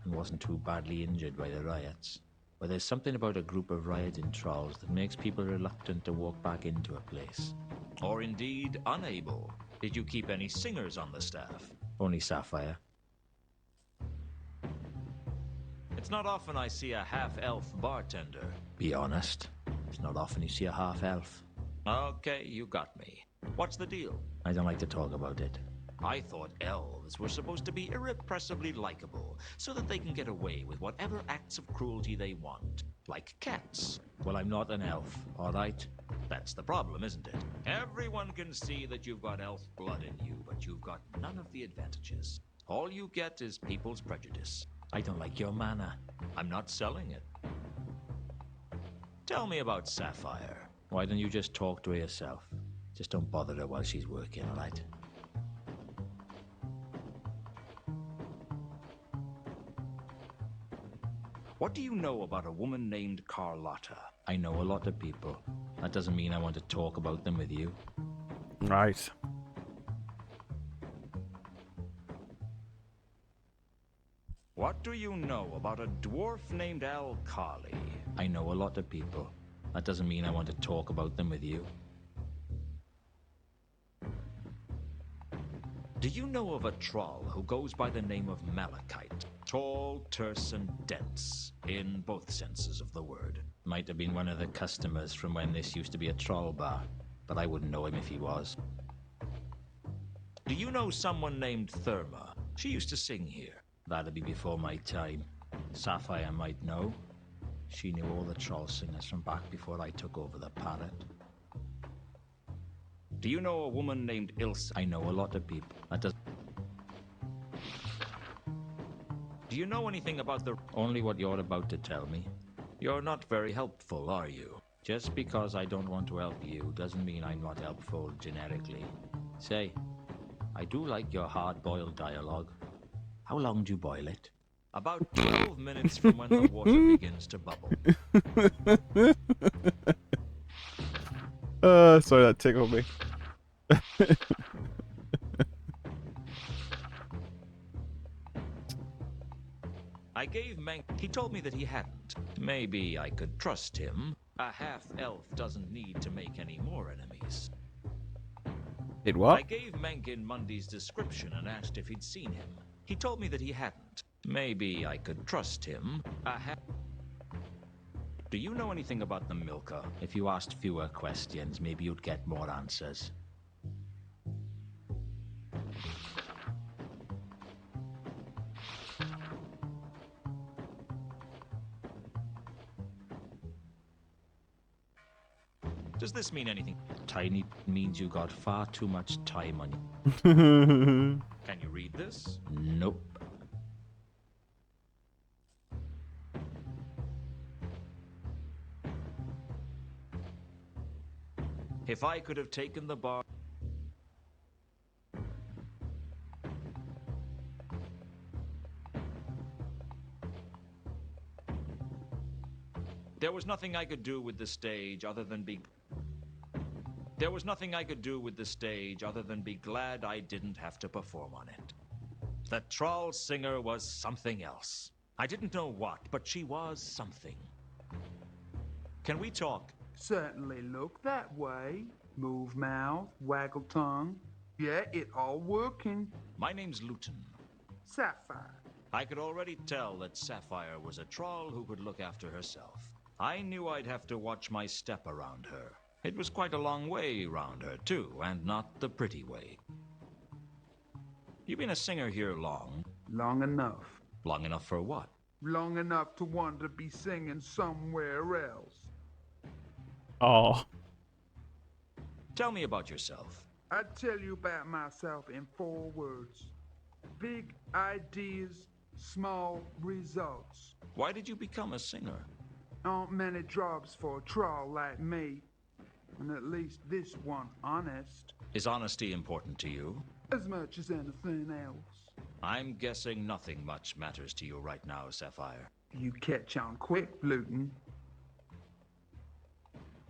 and wasn't too badly injured by the riots. But there's something about a group of rioting trolls that makes people reluctant to walk back into a place. Or indeed unable. Did you keep any singers on the staff? Only Sapphire. It's not often I see a half-elf bartender. Be honest. It's not often you see a half-elf. Okay, you got me. What's the deal? I don't like to talk about it. I thought elves were supposed to be irrepressibly likable, so that they can get away with whatever acts of cruelty they want, like cats. Well, I'm not an elf, all right? That's the problem, isn't it? Everyone can see that you've got elf blood in you, but you've got none of the advantages. All you get is people's prejudice. I don't like your manner. I'm not selling it. Tell me about Sapphire. Why don't you just talk to her yourself? Just don't bother her while she's working, all right? What do you know about a woman named Carlotta? I know a lot of people. That doesn't mean I want to talk about them with you. Right. What do you know about a dwarf named Al-Khali? I know a lot of people. That doesn't mean I want to talk about them with you. Do you know of a troll who goes by the name of Malachite? Tall, terse, and dense, in both senses of the word. Might have been one of the customers from when this used to be a troll bar, but I wouldn't know him if he was. Do you know someone named Therma? She used to sing here. That'd be before my time. Sapphire might know. She knew all the troll singers from back before I took over the parrot. Do you know a woman named Ilse? I know a lot of people. That does Do you know anything about the... only what you're about to tell me. You're not very helpful, are you? Just because I don't want to help you doesn't mean I'm not helpful generically. Say, I do like your hard-boiled dialogue. How long do you boil it? About 12 minutes from when the water begins to bubble. Sorry, that tickled me. I gave Mank... He told me that he hadn't. Maybe I could trust him. A half-elf doesn't need to make any more enemies. Did what? I gave Mencken Mundy's description and asked if he'd seen him. He told me that he hadn't. Maybe I could trust him. Do you know anything about the Milker? If you asked fewer questions, maybe you'd get more answers. Does this mean anything? Tiny means you got far too much time on you. Can you read this? Nope. If I could have taken the bar... There was nothing I could do with the stage other than be... There was nothing I could do with the stage other than be glad I didn't have to perform on it. The troll singer was something else. I didn't know what, but she was something. Can we talk? Certainly look that way. Move mouth, waggle tongue. Yeah, it all working. My name's Lewton. Sapphire. I could already tell that Sapphire was a troll who could look after herself. I knew I'd have to watch my step around her. It was quite a long way around her, too, and not the pretty way. You've been a singer here long. Long enough. Long enough for what? Long enough to want to be singing somewhere else. Oh. Tell me about yourself. I'd tell you about myself in 4 words. Big ideas, small results. Why did you become a singer? Aren't many jobs for a troll like me. And at least this one honest. Is honesty important to you? As much as anything else. I'm guessing nothing much matters to you right now, Sapphire. You catch on quick, Lewton.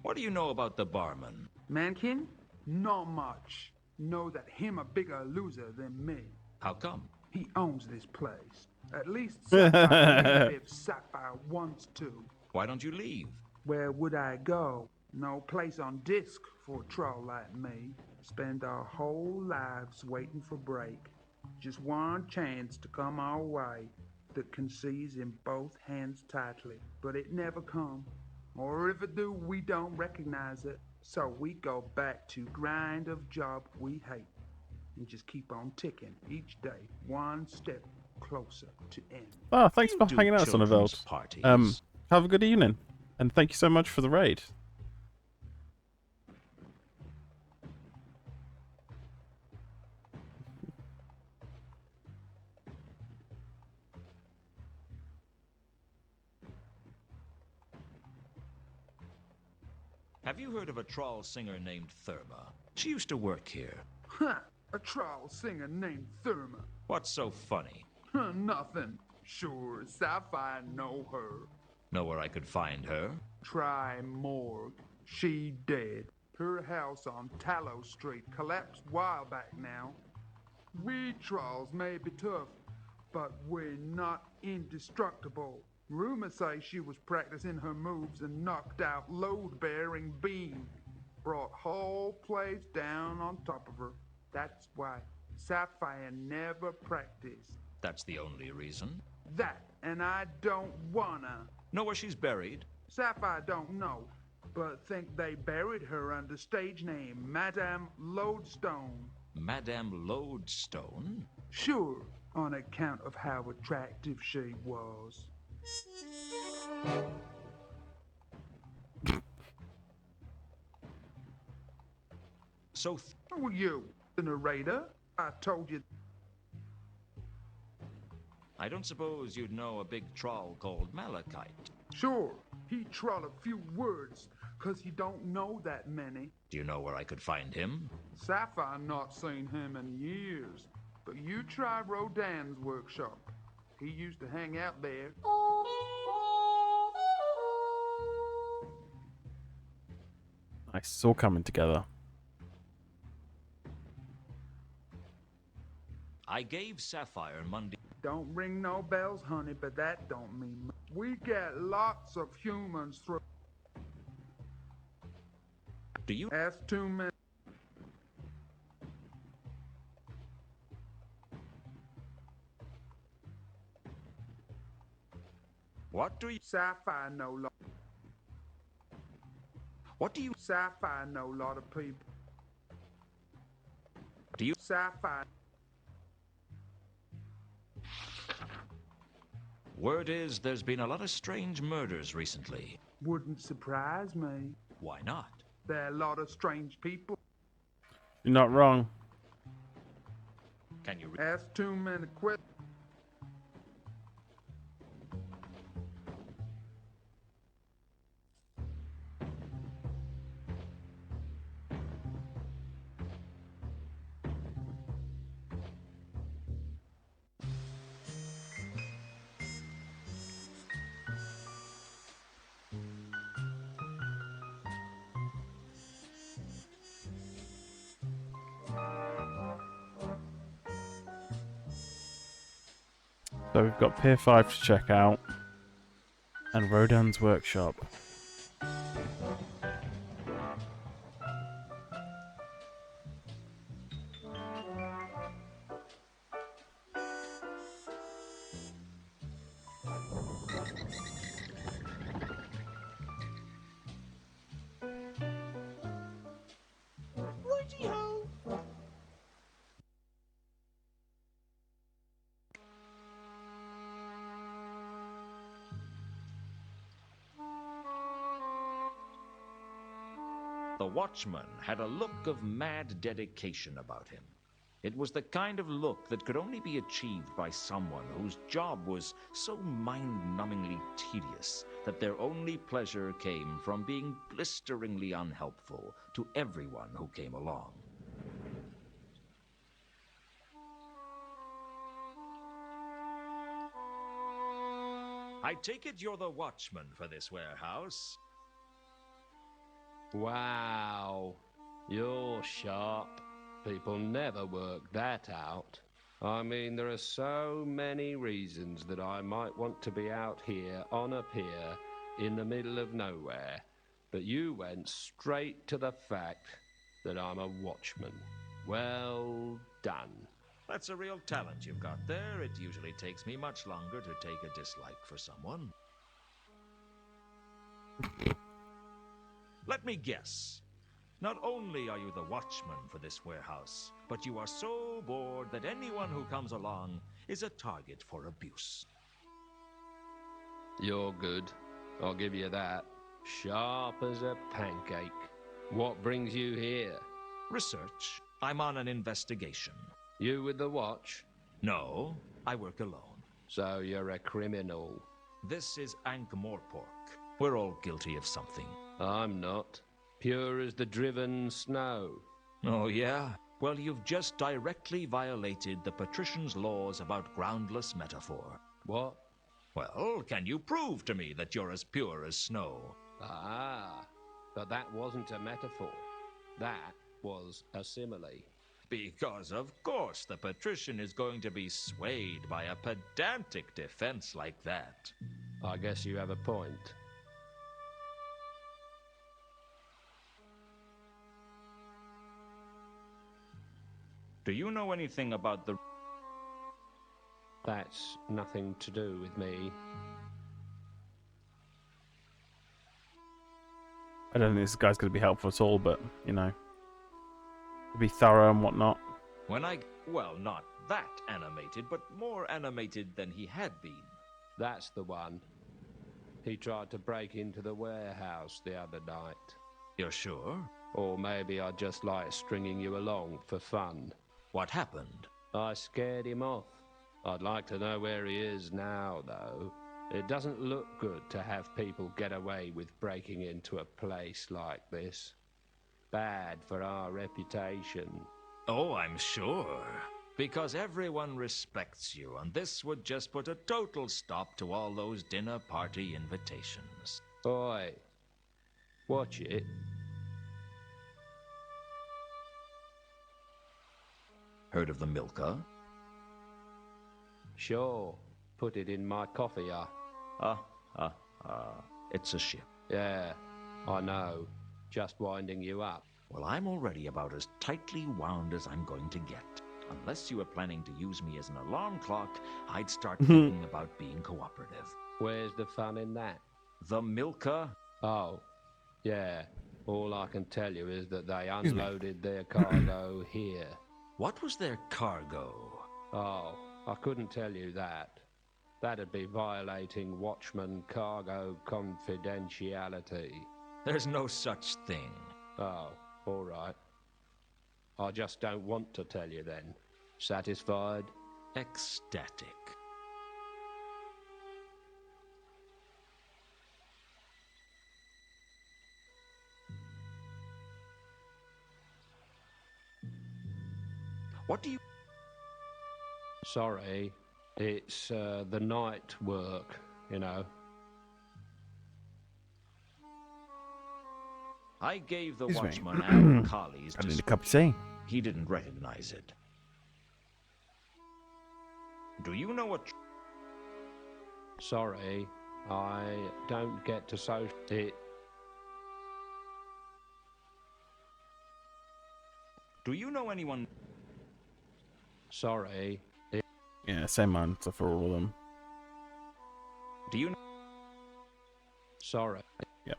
What do you know about the barman? Mankin? Not much. Know that him a bigger loser than me. How come? He owns this place. At least Sapphire if Sapphire wants to. Why don't you leave? Where would I go? No place on disc for a troll like me. Spend our whole lives waiting for break. Just one chance to come our way that can seize in both hands tightly. But it never come. Or if it do, we don't recognize it. So we go back to grind of job we hate. And just keep on ticking each day, one step closer to end. Oh, thanks for Do hanging out, Son of children's Eld. parties. Have a good evening. And thank you so much for the raid. Have you heard of a troll singer named Therma? She used to work here. Huh, a troll singer named Therma. What's so funny? Nothing. Sure, Sapphire know her. Know where I could find her? Try morgue. She dead. Her house on Tallow Street collapsed while back now. We trolls may be tough, but we're not indestructible. Rumors say she was practicing her moves and knocked out load-bearing beam. Brought whole place down on top of her. That's why Sapphire never practiced. That's the only reason. That, and I don't wanna. Know where she's buried? Sapphire don't know, but think they buried her under stage name Madame Lodestone. Madame Lodestone? Sure, on account of how attractive she was. So, Who are you? The narrator? I told you. I don't suppose you'd know a big troll called Malachite. Sure, he troll a few words, 'cause he don't know that many. Do you know where I could find him? Sapphire not seen him in years, but you try Rodin's workshop. He used to hang out there. Nice, it's all coming together. I gave Sapphire Monday. Don't ring no bells, honey, but that don't mean much. We get lots of humans through. Do you? Ask too many. What do you? Sapphire know lot. What do you? Sapphire know lot of people. Do you? Sapphire. Word is there's been a lot of strange murders recently. Wouldn't surprise me. Why not? There are a lot of strange people. You're not wrong. Can you? Ask too many questions. So we've got Pier 5 to check out. And Rodin's workshop. The watchman had a look of mad dedication about him. It was the kind of look that could only be achieved by someone whose job was so mind-numbingly tedious that their only pleasure came from being blisteringly unhelpful to everyone who came along. I take it you're the watchman for this warehouse? Wow, you're sharp. People never work that out. I mean, there are so many reasons that I might want to be out here on a pier in the middle of nowhere, but you went straight to the fact that I'm a watchman. Well done. That's a real talent you've got there. It usually takes me much longer to take a dislike for someone. Let me guess. Not only are you the watchman for this warehouse, but you are so bored that anyone who comes along is a target for abuse. You're good. I'll give you that. Sharp as a pancake. What brings you here? Research. I'm on an investigation. You with the watch? No, I work alone. So you're a criminal. This is Ankh-Morpork. We're all guilty of something. I'm not. Pure as the driven snow. Oh, yeah? Well, you've just directly violated the patrician's laws about groundless metaphor. What? Well, can you prove to me that you're as pure as snow? Ah, but that wasn't a metaphor. That was a simile. Because, of course, the patrician is going to be swayed by a pedantic defense like that. I guess you have a point. Do you know anything about the... That's nothing to do with me. I don't think this guy's going to be helpful at all, but, you know, be thorough and whatnot. Well, not that animated, but more animated than he had been. That's the one. He tried to break into the warehouse the other night. You're sure? Or maybe I just like stringing you along for fun. What happened? I scared him off. I'd like to know where he is now, though. It doesn't look good to have people get away with breaking into a place like this. Bad for our reputation. Oh, I'm sure. Because everyone respects you, and this would just put a total stop to all those dinner party invitations. Oi, watch it. Heard of the Milka? Sure, put it in my coffee, It's a ship. Yeah, I know. Just winding you up. Well, I'm already about as tightly wound as I'm going to get. Unless you were planning to use me as an alarm clock, I'd start thinking about being cooperative. Where's the fun in that? The Milka? Oh, yeah. All I can tell you is that they unloaded their cargo here. What was their cargo? Oh, I couldn't tell you that. That'd be violating Watchman cargo confidentiality. There's no such thing. Oh, all right. I just don't want to tell you then. Satisfied? Ecstatic. What do you... Sorry, it's the night work, you know. I gave the Excuse me. watchman Al Collie's I need a cup of tea. He didn't recognize it. Do you know what... Sorry, I don't get to it. Do you know anyone... Sorry. Yeah, same answer for all of them. Do you... Sorry. Yep.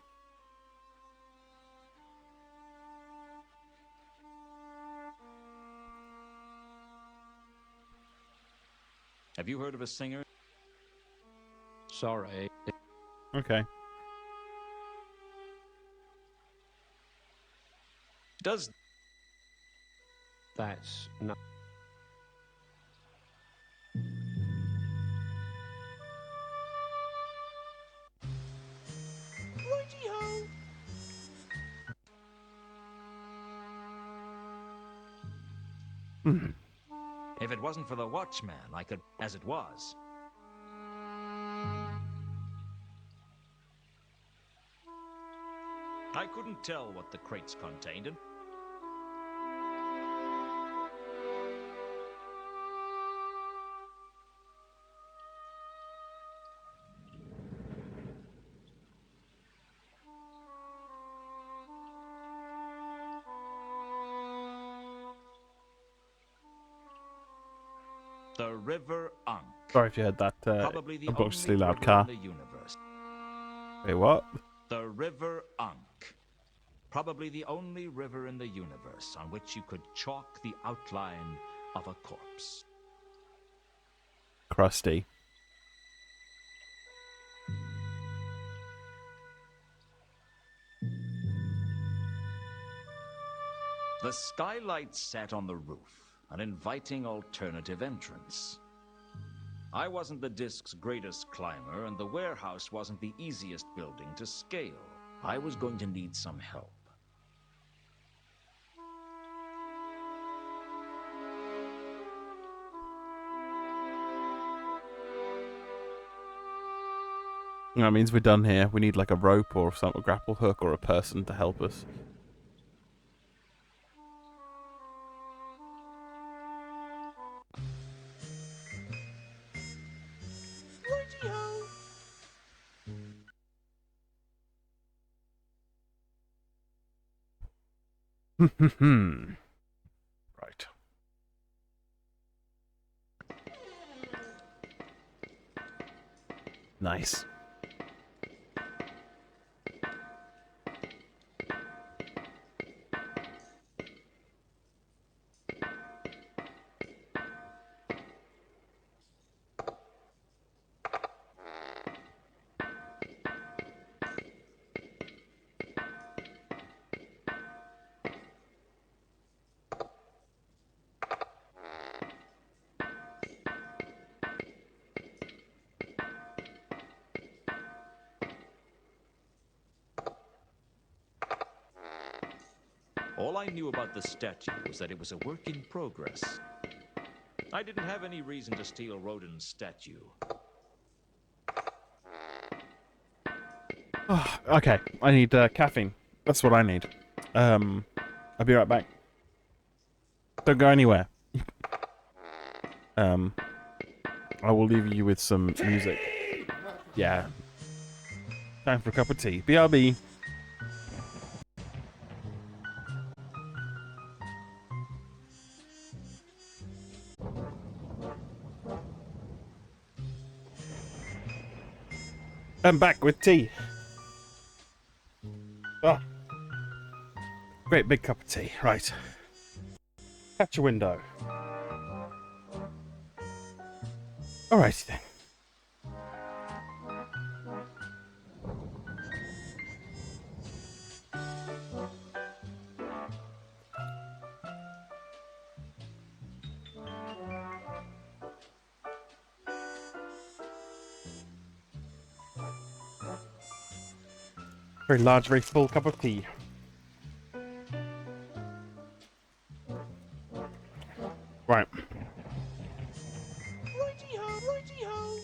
Have you heard of a singer? Sorry. Okay. Does... That's not... Righty-ho! If it wasn't for the watchman, I could... as it was. I couldn't tell what the crates contained. The River Ankh. Sorry if you heard that Probably the obnoxiously only loud river car. in the universe. Wait, what? The River Ankh. Probably the only river in the universe on which you could chalk the outline of a corpse. Crusty. The skylight sat on the roof, an inviting alternative entrance. I wasn't the Disc's greatest climber, and the warehouse wasn't the easiest building to scale. I was going to need some help. That means we're done here. We need like a rope or some a grapple hook or a person to help us. Right. Nice. All I knew about the statue was that it was a work in progress. I didn't have any reason to steal Rodin's statue. Okay, I need caffeine. That's what I need. I'll be right back. Don't go anywhere. I will leave you with some music. Yeah. Time for a cup of tea. BRB. I'm back with tea. Oh. Great big cup of tea. Right. Catch a window. Alrighty then. Very large, very full cup of tea. Right. Righty-ho, righty-ho.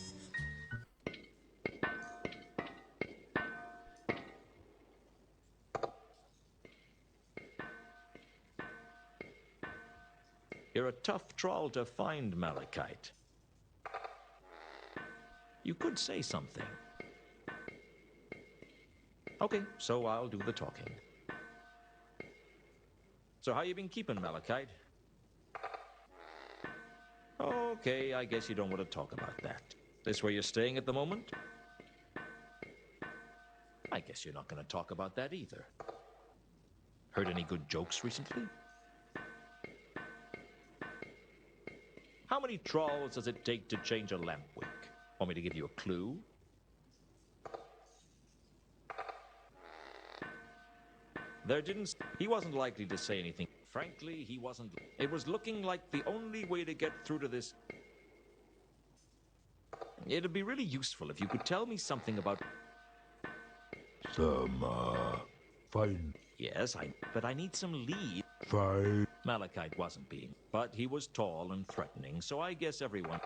You're a tough troll to find, Malachite. You could say something. Okay, so I'll do the talking. So how you been keeping, Malachite? Okay, I guess you don't want to talk about that. This where you're staying at the moment? I guess you're not going to talk about that either. Heard any good jokes recently? How many trawls does it take to change a lamp wick? Want me to give you a clue? He wasn't likely to say anything. Frankly, he wasn't. It was looking like the only way to get through to this. It'd be really useful if you could tell me something about. Fine. Yes, but I need some lead. Fine. Malachite wasn't being, but he was tall and threatening, so I guess everyone.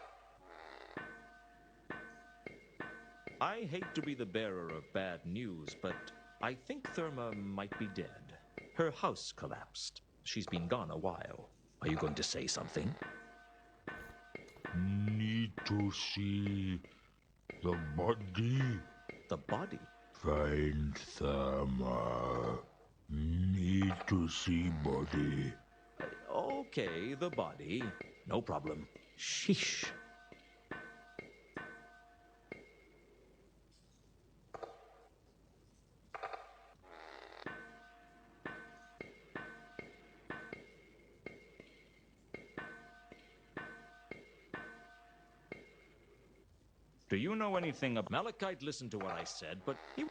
I hate to be the bearer of bad news, but I think Therma might be dead. Her house collapsed. She's been gone a while. Are you going to say something? Need to see the body. The body? Find Therma. Need to see body. Okay, the body. No problem. Sheesh. Do you know anything about Malachite? Listened to what I said, but he.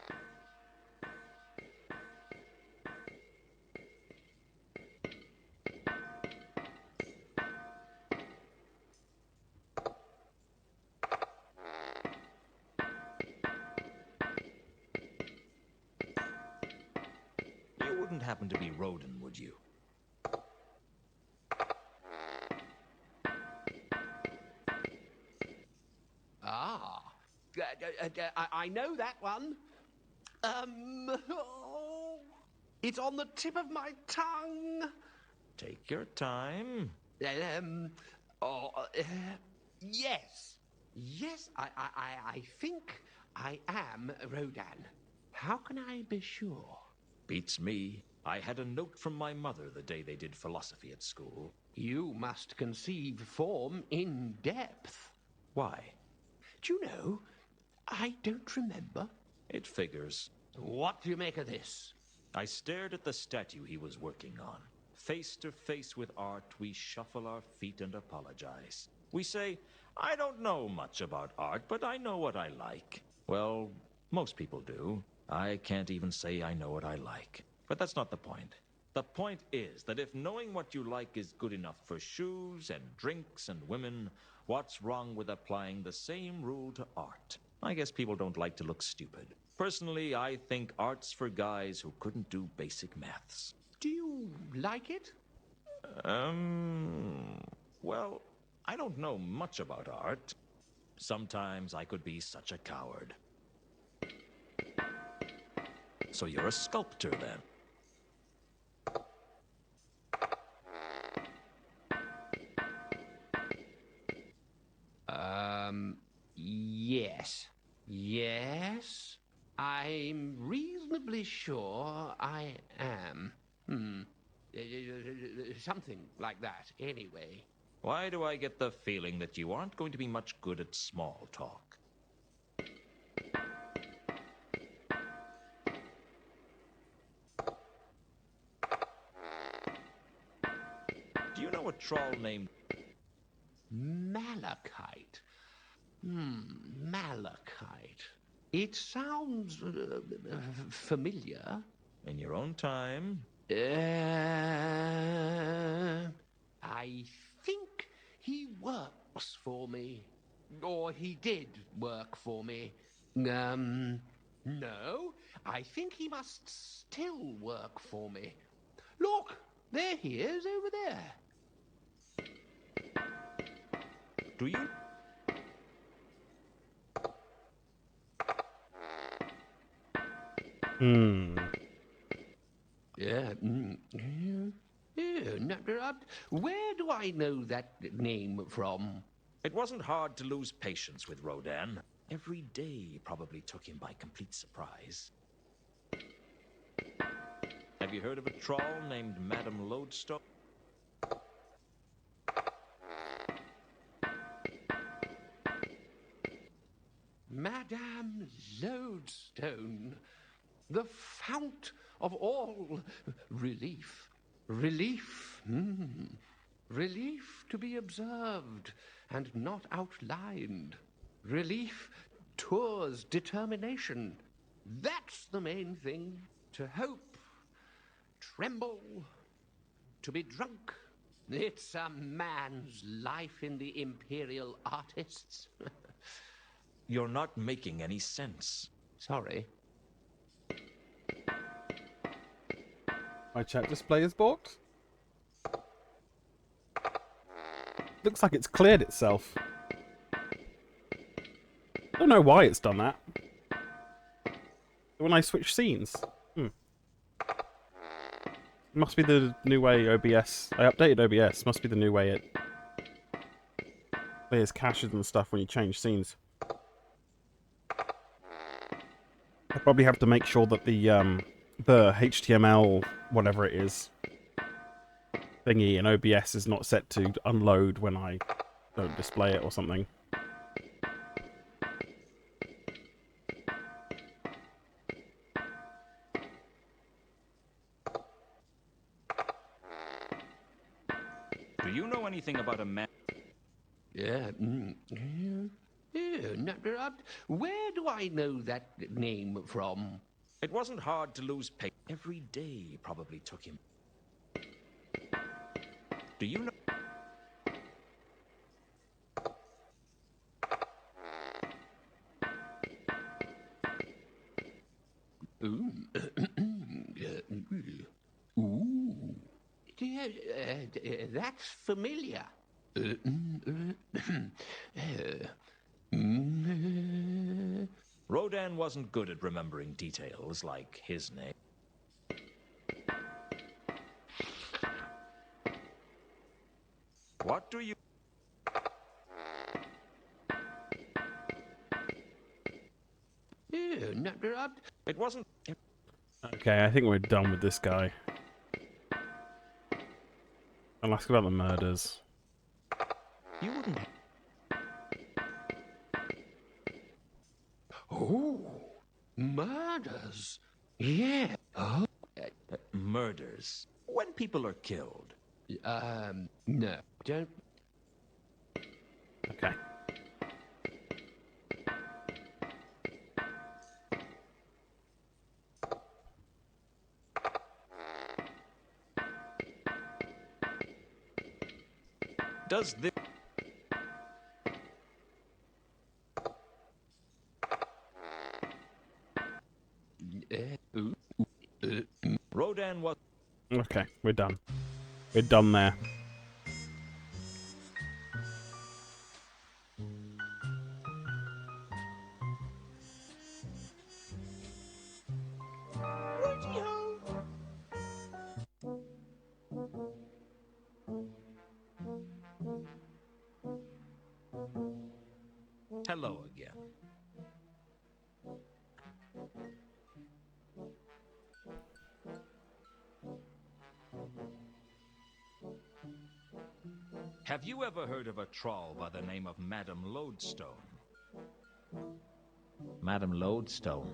You wouldn't happen to be Rodin, would you? I know that one. It's on the tip of my tongue. Take your time. Yes. Yes, I think I am Rodan. How can I be sure? Beats me. I had a note from my mother the day they did philosophy at school. You must conceive form in depth. Why? Do you know, I don't remember. It figures. What do you make of this? I stared at the statue he was working on. Face to face with art, we shuffle our feet and apologize. We say, I don't know much about art, but I know what I like. Well, most people do. I can't even say I know what I like. But that's not the point. The point is that if knowing what you like is good enough for shoes and drinks and women, what's wrong with applying the same rule to art? I guess people don't like to look stupid. Personally, I think art's for guys who couldn't do basic maths. Do you like it? Well, I don't know much about art. Sometimes I could be such a coward. So you're a sculptor then? Yes. Yes, I'm reasonably sure I am. Something like that, anyway. Why do I get the feeling that you aren't going to be much good at small talk? Do you know a troll named... Malachite. Malachite. It sounds familiar. In your own time? I think he works for me. Or he did work for me. No, I think he must still work for me. Look, there he is over there. Do you... Yeah. Where do I know that name from? It wasn't hard to lose patience with Rodan. Every day probably took him by complete surprise. Have you heard of a troll named Madame Lodestone? Madame Lodestone, the fount of all relief. Relief. Relief to be observed and not outlined. Relief tours determination. That's the main thing. To hope, tremble, to be drunk. It's a man's life in the Imperial Artists. You're not making any sense. Sorry. My chat display is blocked. Looks like it's cleared itself. I don't know why it's done that. When I switch scenes. Must be the new way OBS... I updated OBS. Must be the new way it clears caches and stuff when you change scenes. I probably have to make sure that the HTML, whatever it is, thingy in OBS is not set to unload when I don't display it or something. Do you know anything about a man? Yeah. Where do I know that name from? It wasn't hard to lose patience. Every day probably took him. Do you know? Ooh. Ooh. That's familiar. Rodan wasn't good at remembering details like his name. What do you... It wasn't... Okay, I think we're done with this guy. I'll ask about the murders. You wouldn't... Oh, murders. Yeah. Oh. Murders. When people are killed. No, don't. Okay. Does this... Rodan was... Okay, we're done. We're done there. Hello again. Have you ever heard of a troll by the name of Madame Lodestone? Madame Lodestone?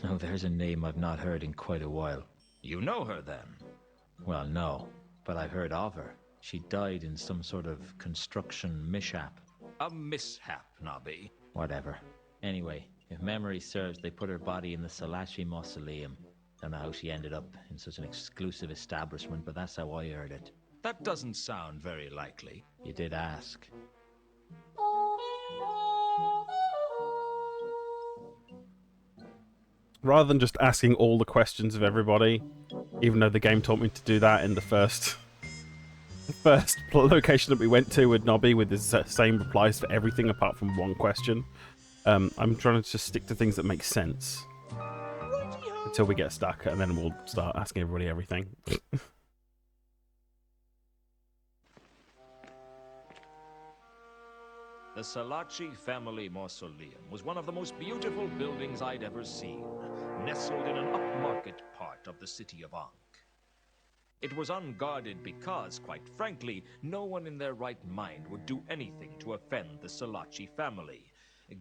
Oh, there's a name I've not heard in quite a while. You know her then? Well, no, but I've heard of her. She died in some sort of construction mishap. A mishap, Nobby. Whatever. Anyway, if memory serves, they put her body in the Salachi Mausoleum. Don't know how she ended up in such an exclusive establishment, but that's how I heard it. That doesn't sound very likely. You did ask. Rather than just asking all the questions of everybody, even though the game taught me to do that in the first location that we went to with Nobby, with the same replies for everything apart from one question. I'm trying to just stick to things that make sense until we get stuck, and then we'll start asking everybody everything. The Salachi family mausoleum was one of the most beautiful buildings I'd ever seen, nestled in an upmarket part of the city of Ankh. It was unguarded because, quite frankly, no one in their right mind would do anything to offend the Salachi family,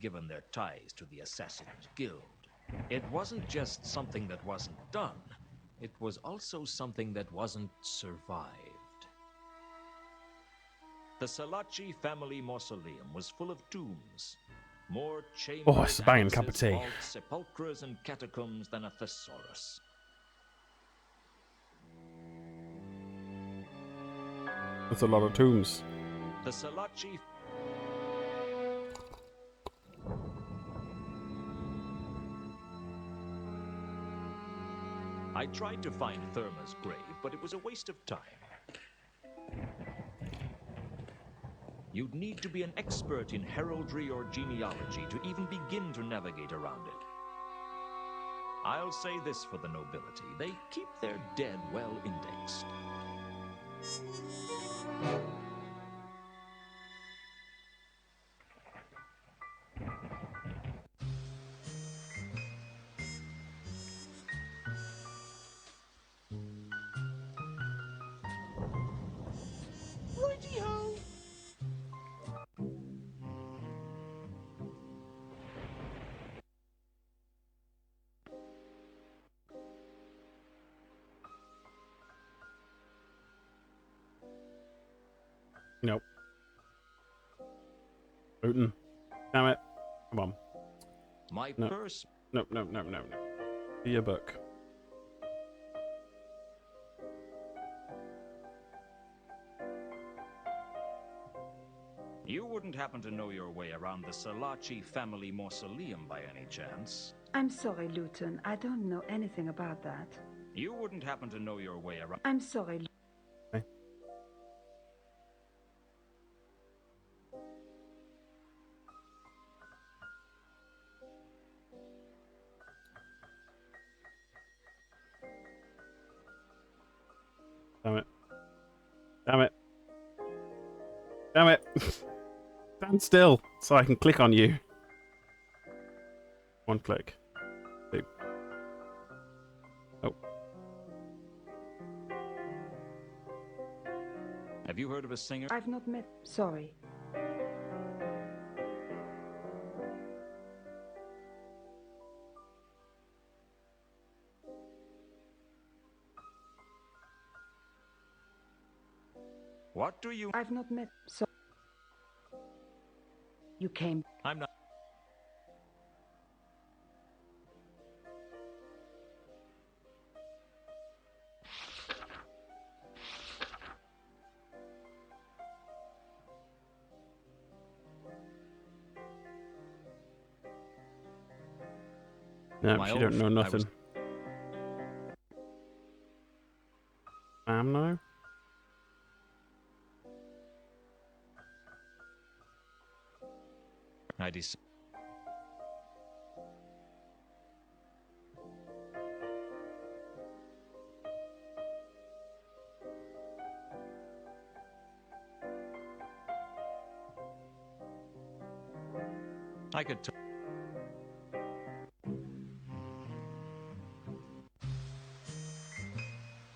given their ties to the Assassin's Guild. It wasn't just something that wasn't done, it was also something that wasn't survived. The Salachi family mausoleum was full of tombs, more chambers, it's a banging cup of annexes, tea. vaults, sepulchres, and catacombs than a thesaurus. That's a lot of tombs. The Salachi... I tried to find Therma's grave, but it was a waste of time. You'd need to be an expert in heraldry or genealogy to even begin to navigate around it. I'll say this for the nobility: they keep their dead well indexed. Nope. Lewton. Damn it. Come on. My No. purse... No. Be a book. You wouldn't happen to know your way around the Salachi family mausoleum by any chance? I'm sorry, Lewton. I don't know anything about that. You wouldn't happen to know your way around... I'm sorry. Okay. Damn it. Damn it. Damn it. Stand still so I can click on you. One click. Two. Oh. Have you heard of a singer? I've not met... Sorry. What do you... I've not met... So... You came... I'm not... No, My she old don't know I nothing. was- Sam know? I decided. I could.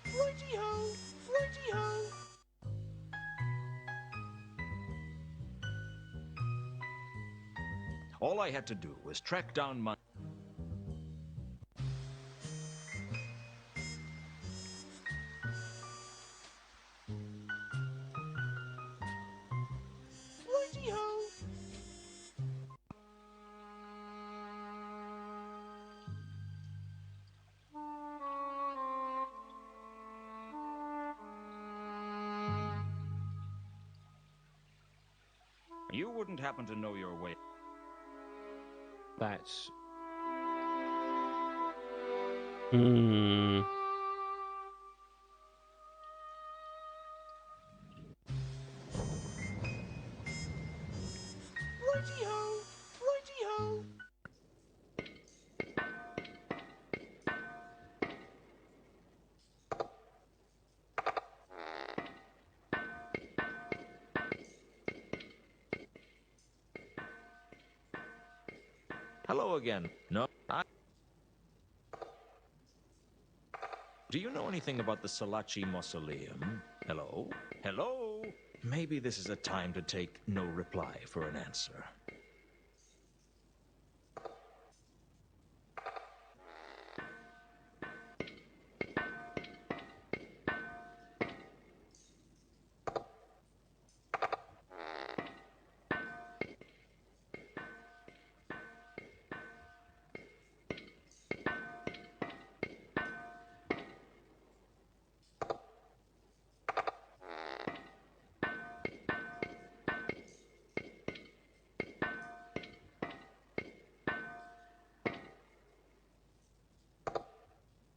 Righty-ho! Righty-ho! All I had to do was track down my. Righty-ho! You wouldn't happen to know your way. That's Hmm. Righty-ho! Righty-ho! Hello again. No, Do you know anything about the Salaci Mausoleum? Hello? Hello? Maybe this is a time to take no reply for an answer.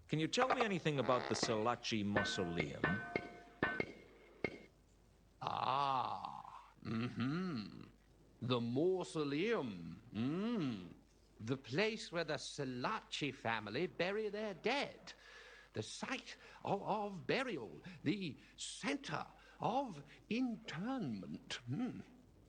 Can you tell me anything about the Salaci Mausoleum? The mausoleum. The place where the Salaci family bury their dead. The site of burial. The center of internment.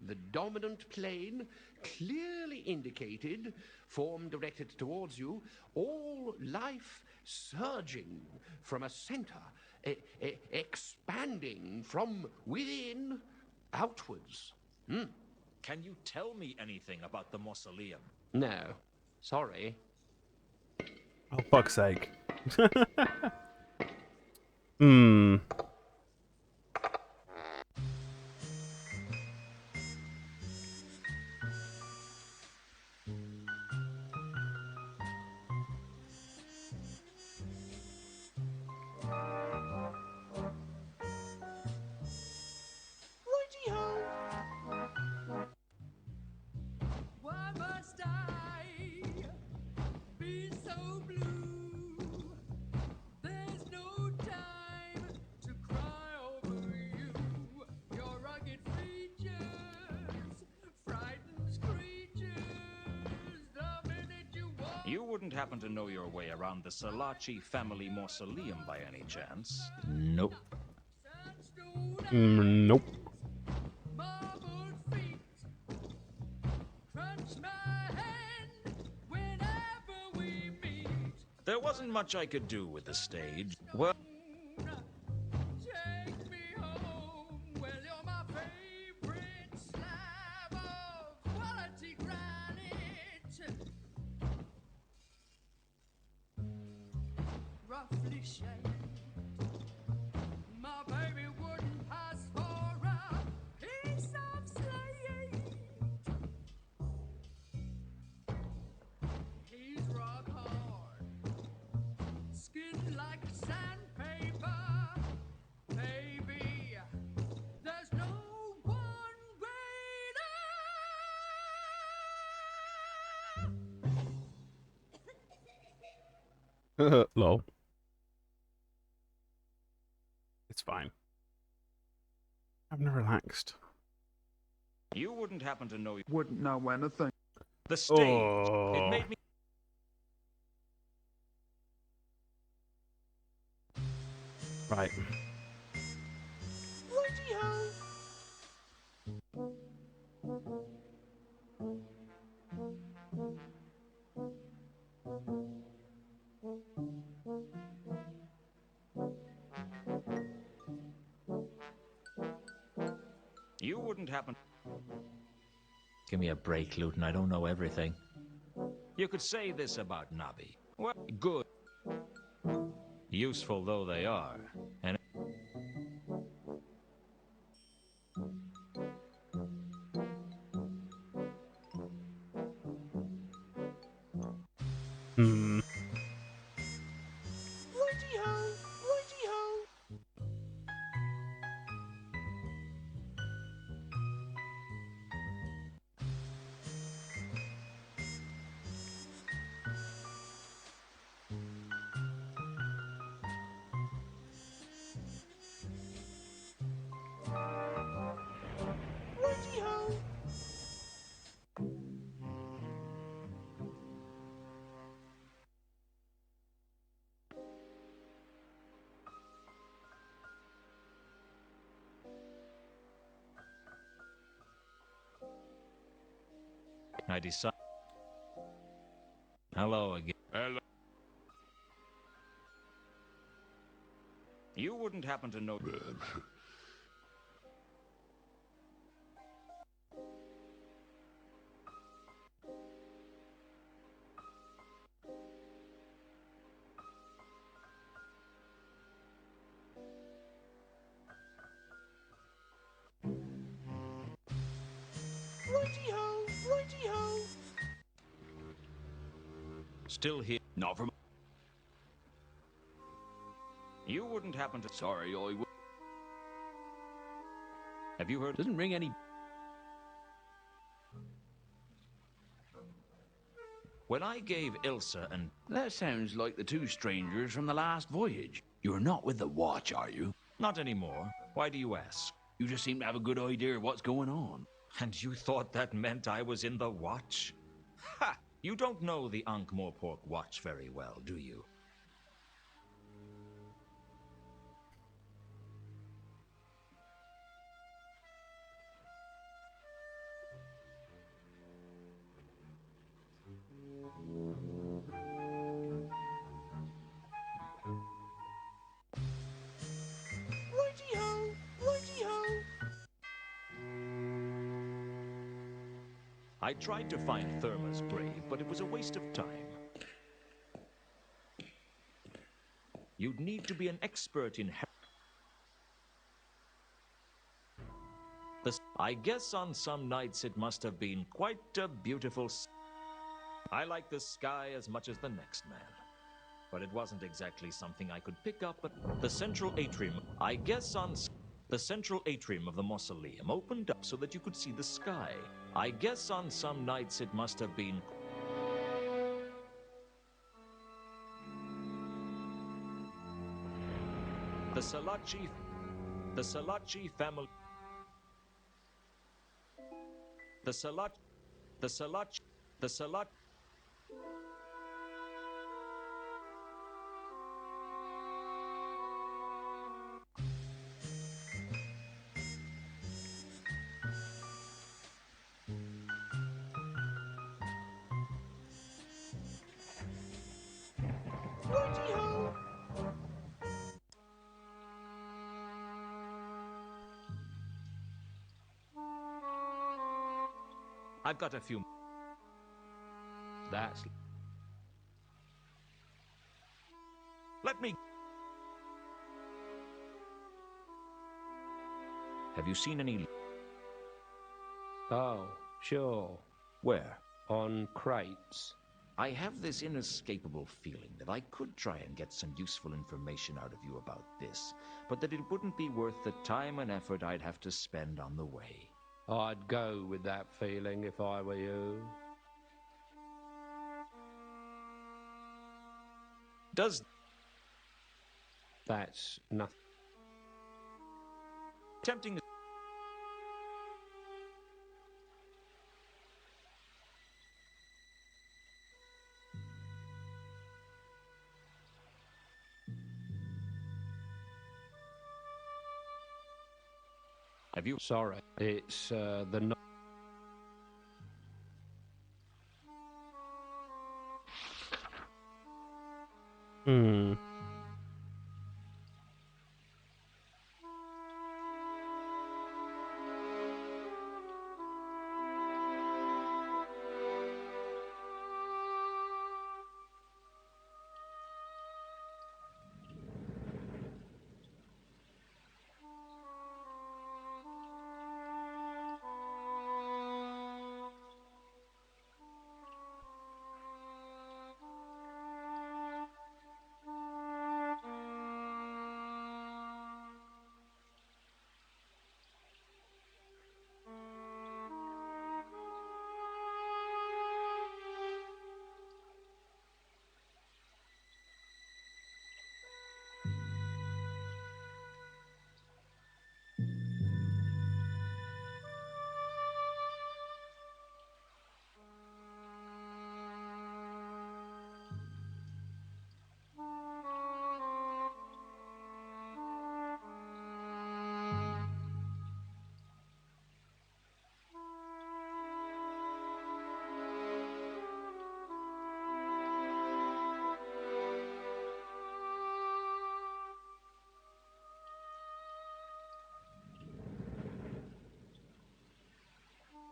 The dominant plane, clearly indicated, form directed towards you, all life surging from a center, expanding from within outwards. Can you tell me anything about the mausoleum? No, sorry. Oh, fuck's sake. Hmm. Righty-ho! Why must I be so blue? There's no time to cry over you. Your rugged features frightens creatures the minute you walk. You wouldn't happen to know your way around the Salaci family mausoleum by any chance? Nope. Nope. Marbled feet crunch my hand whenever we meet. There wasn't much I could do with the stage. Well, Take me home. Well, you're my favorite slab of quality granite. Roughly shaped. My baby wouldn't pass for a piece of slate. He's rock hard, skin like sandpaper. Baby, there's no one greater. Lol. It's fine. I'm relaxed. You wouldn't happen to know Wouldn't know anything. the stage. It Oh. made me. Right. Righty-ho! You wouldn't happen. Give me a break, Lewton. I don't know everything. You could say this about Nabi. Well, good. Useful though they are. And Hmm. Righty-ho! Righty-ho! Righty-ho! I decided. Hello again. Hello. You wouldn't happen to know. Righty-ho! Righty-ho! Still here. Not from. You wouldn't happen to. Sorry, I would. Have you heard? Doesn't ring any. When I gave Ilsa and That sounds like the two strangers from the last voyage. You're not with the watch, are you? not anymore. Why do you ask? You just seem to have a good idea of what's going on. And you thought that meant I was in the watch? Ha! You don't know the Ankh-Morpork watch very well, do you? Righty-ho! Righty-ho! I tried to find Therma's grave, but it was a waste of time. You'd need to be an expert in I guess on some nights it must have been quite a beautiful. I like the sky as much as the next man. But it wasn't exactly something I could pick up at the central atrium. I guess on the central atrium of the mausoleum opened up so that you could see the sky. I guess on some nights it must have been. The Salachi family. The Salat. Righty-ho! I've got a few. That's. Let me. Have you seen any? Oh, sure. Where? On crates. I have this inescapable feeling that I could try and get some useful information out of you about this, but that it wouldn't be worth the time and effort I'd have to spend on the way. I'd go with that feeling if I were you. Does That's nothing. Tempting. Have you? Sorry, it's the. Hmm.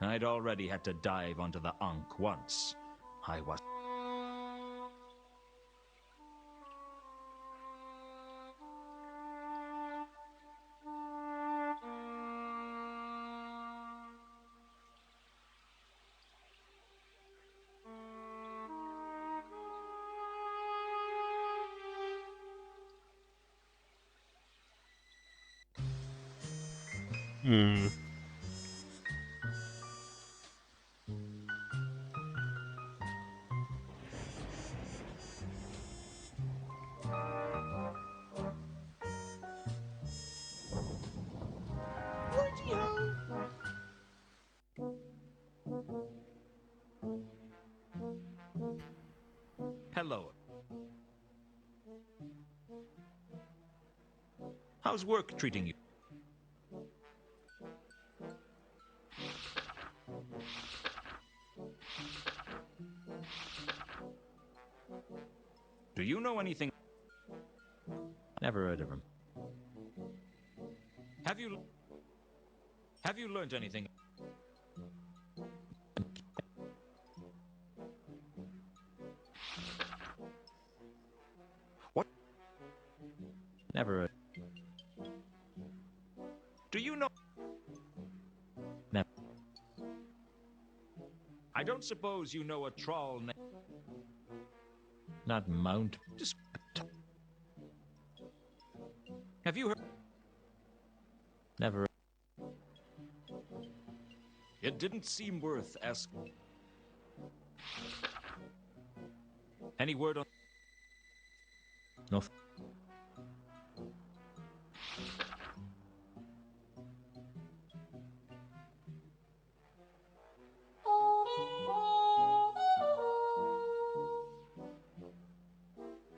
I'd already had to dive onto the Ankh once. I was... Hmm. Righty-ho! Hello. How's work treating you? Do you know anything? Never heard of him. Have you learned anything? What? Never heard. Do you know? Never. I don't suppose you know a troll named... Not Mount. Just... Have you heard? Never heard. It didn't seem worth asking. Any word on... Nothing.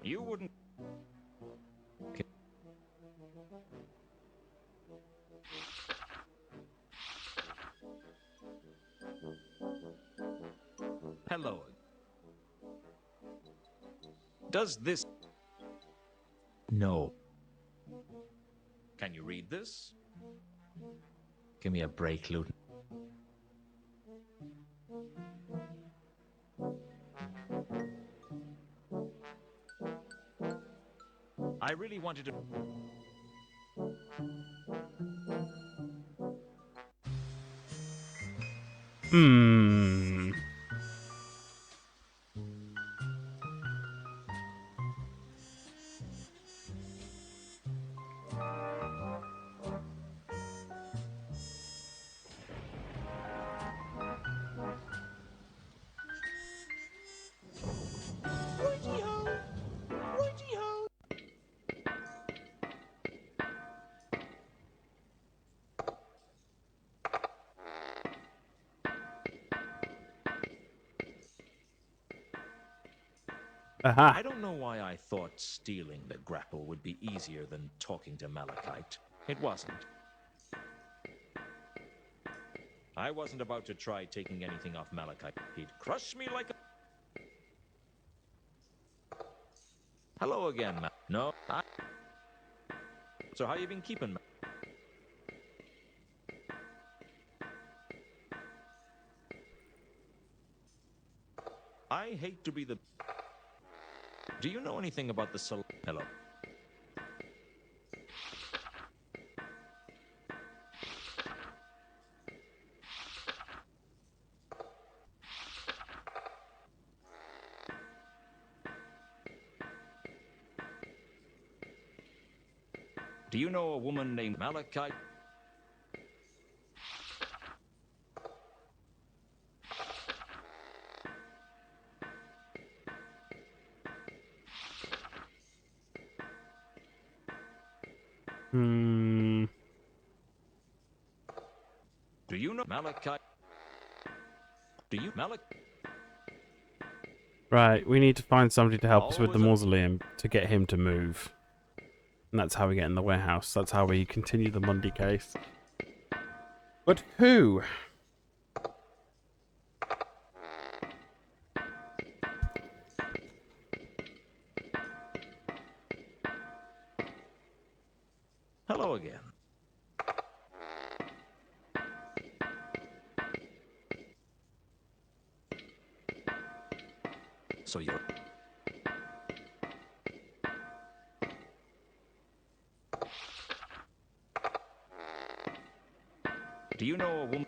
You wouldn't... Okay. Hello. Does this... No. Can you read this? Give me a break, Lewton. I really wanted to... Hmm. Righty-ho! Righty-ho! Aha. I don't know why I thought stealing the grapple would be easier than talking to Malachite. It wasn't. I wasn't about to try taking anything off Malachite. He'd crush me like a... Hello again, No, So how you been keeping, I hate to be the... Do you know anything about the Hello? Do you know a woman named Malachite? Do you know Malachite? Do you Right, we need to find somebody to help us with the mausoleum to get him to move. And that's how we get in the warehouse. That's how we continue the Monday case. But who? Hello again. So you're... Do you know a woman...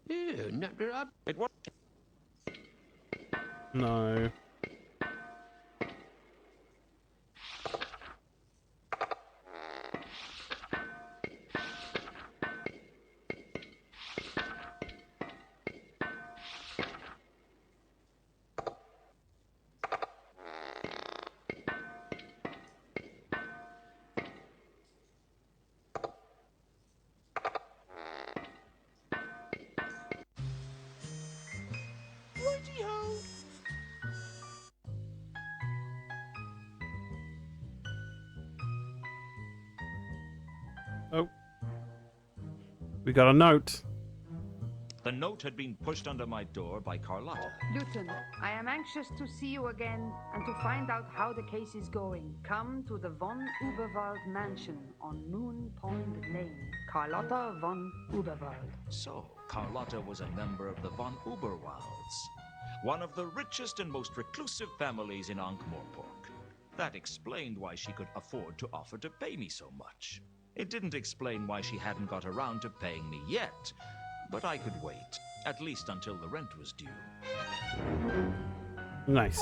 Yeah, not that It what? No. Righty-ho. Oh. We got a note. The note had been pushed under my door by Carlotta. Lewton, I am anxious to see you again and to find out how the case is going. Come to the von Uberwald mansion on Moon Pond Lane. Carlotta von Uberwald. So, Carlotta was a member of the von Uberwalds, one of the richest and most reclusive families in Ankh-Morpork. That explained why she could afford to offer to pay me so much. It didn't explain why she hadn't got around to paying me yet, but I could wait, at least until the rent was due. Nice.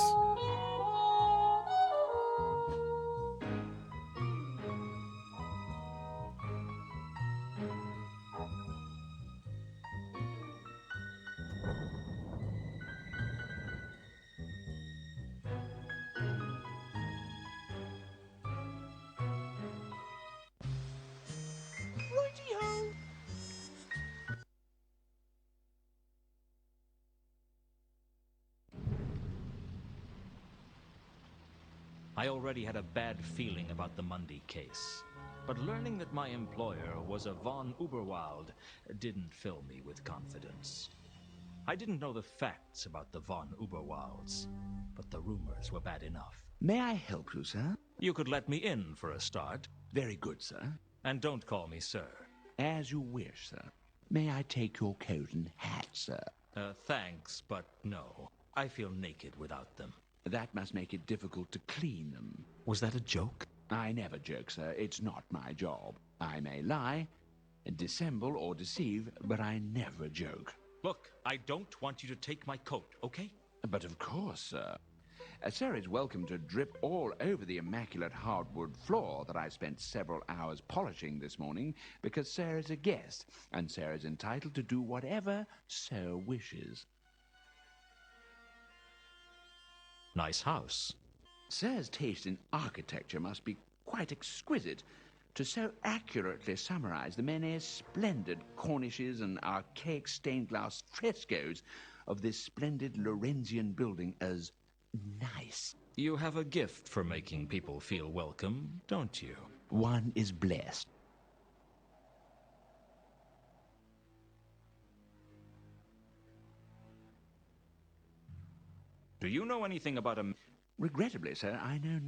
Righty-ho. I already had a bad feeling about the Mundy case, but learning that my employer was a von Uberwald didn't fill me with confidence. I didn't know the facts about the von Uberwalds, but the rumors were bad enough. May I help you, sir? You could let me in for a start. Very good, sir. And don't call me sir. As you wish, sir. May I take your coat and hat, sir? Thanks, but no. I feel naked without them. That must make it difficult to clean them. Was that a joke? I never joke, sir. It's not my job. I may lie, dissemble, or deceive, but I never joke. Look, I don't want you to take my coat, okay? But of course, sir. Sir is welcome to drip all over the immaculate hardwood floor that I spent several hours polishing this morning, because Sir is a guest, and Sir is entitled to do whatever Sir wishes. Nice house. Sir's taste in architecture must be quite exquisite, to so accurately summarize the many splendid cornices and archaic stained glass frescoes of this splendid Lorenzian building as nice. You have a gift for making people feel welcome, don't you? One is blessed. Do you know anything about a... Regrettably, sir, I know...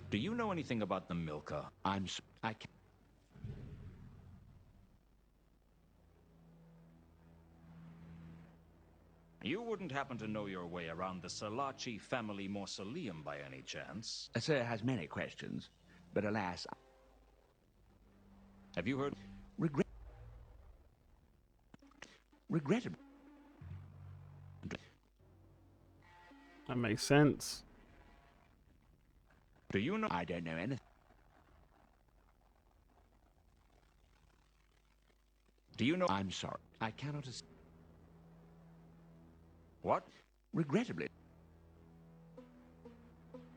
Do you know anything about the Milka? I can't... You wouldn't happen to know your way around the Salaci family mausoleum by any chance? Sir has many questions, but alas... Have you heard... Regrettably... That makes sense. Do you know... I don't know anything. Do you know... I'm sorry. I cannot... What? Regrettably.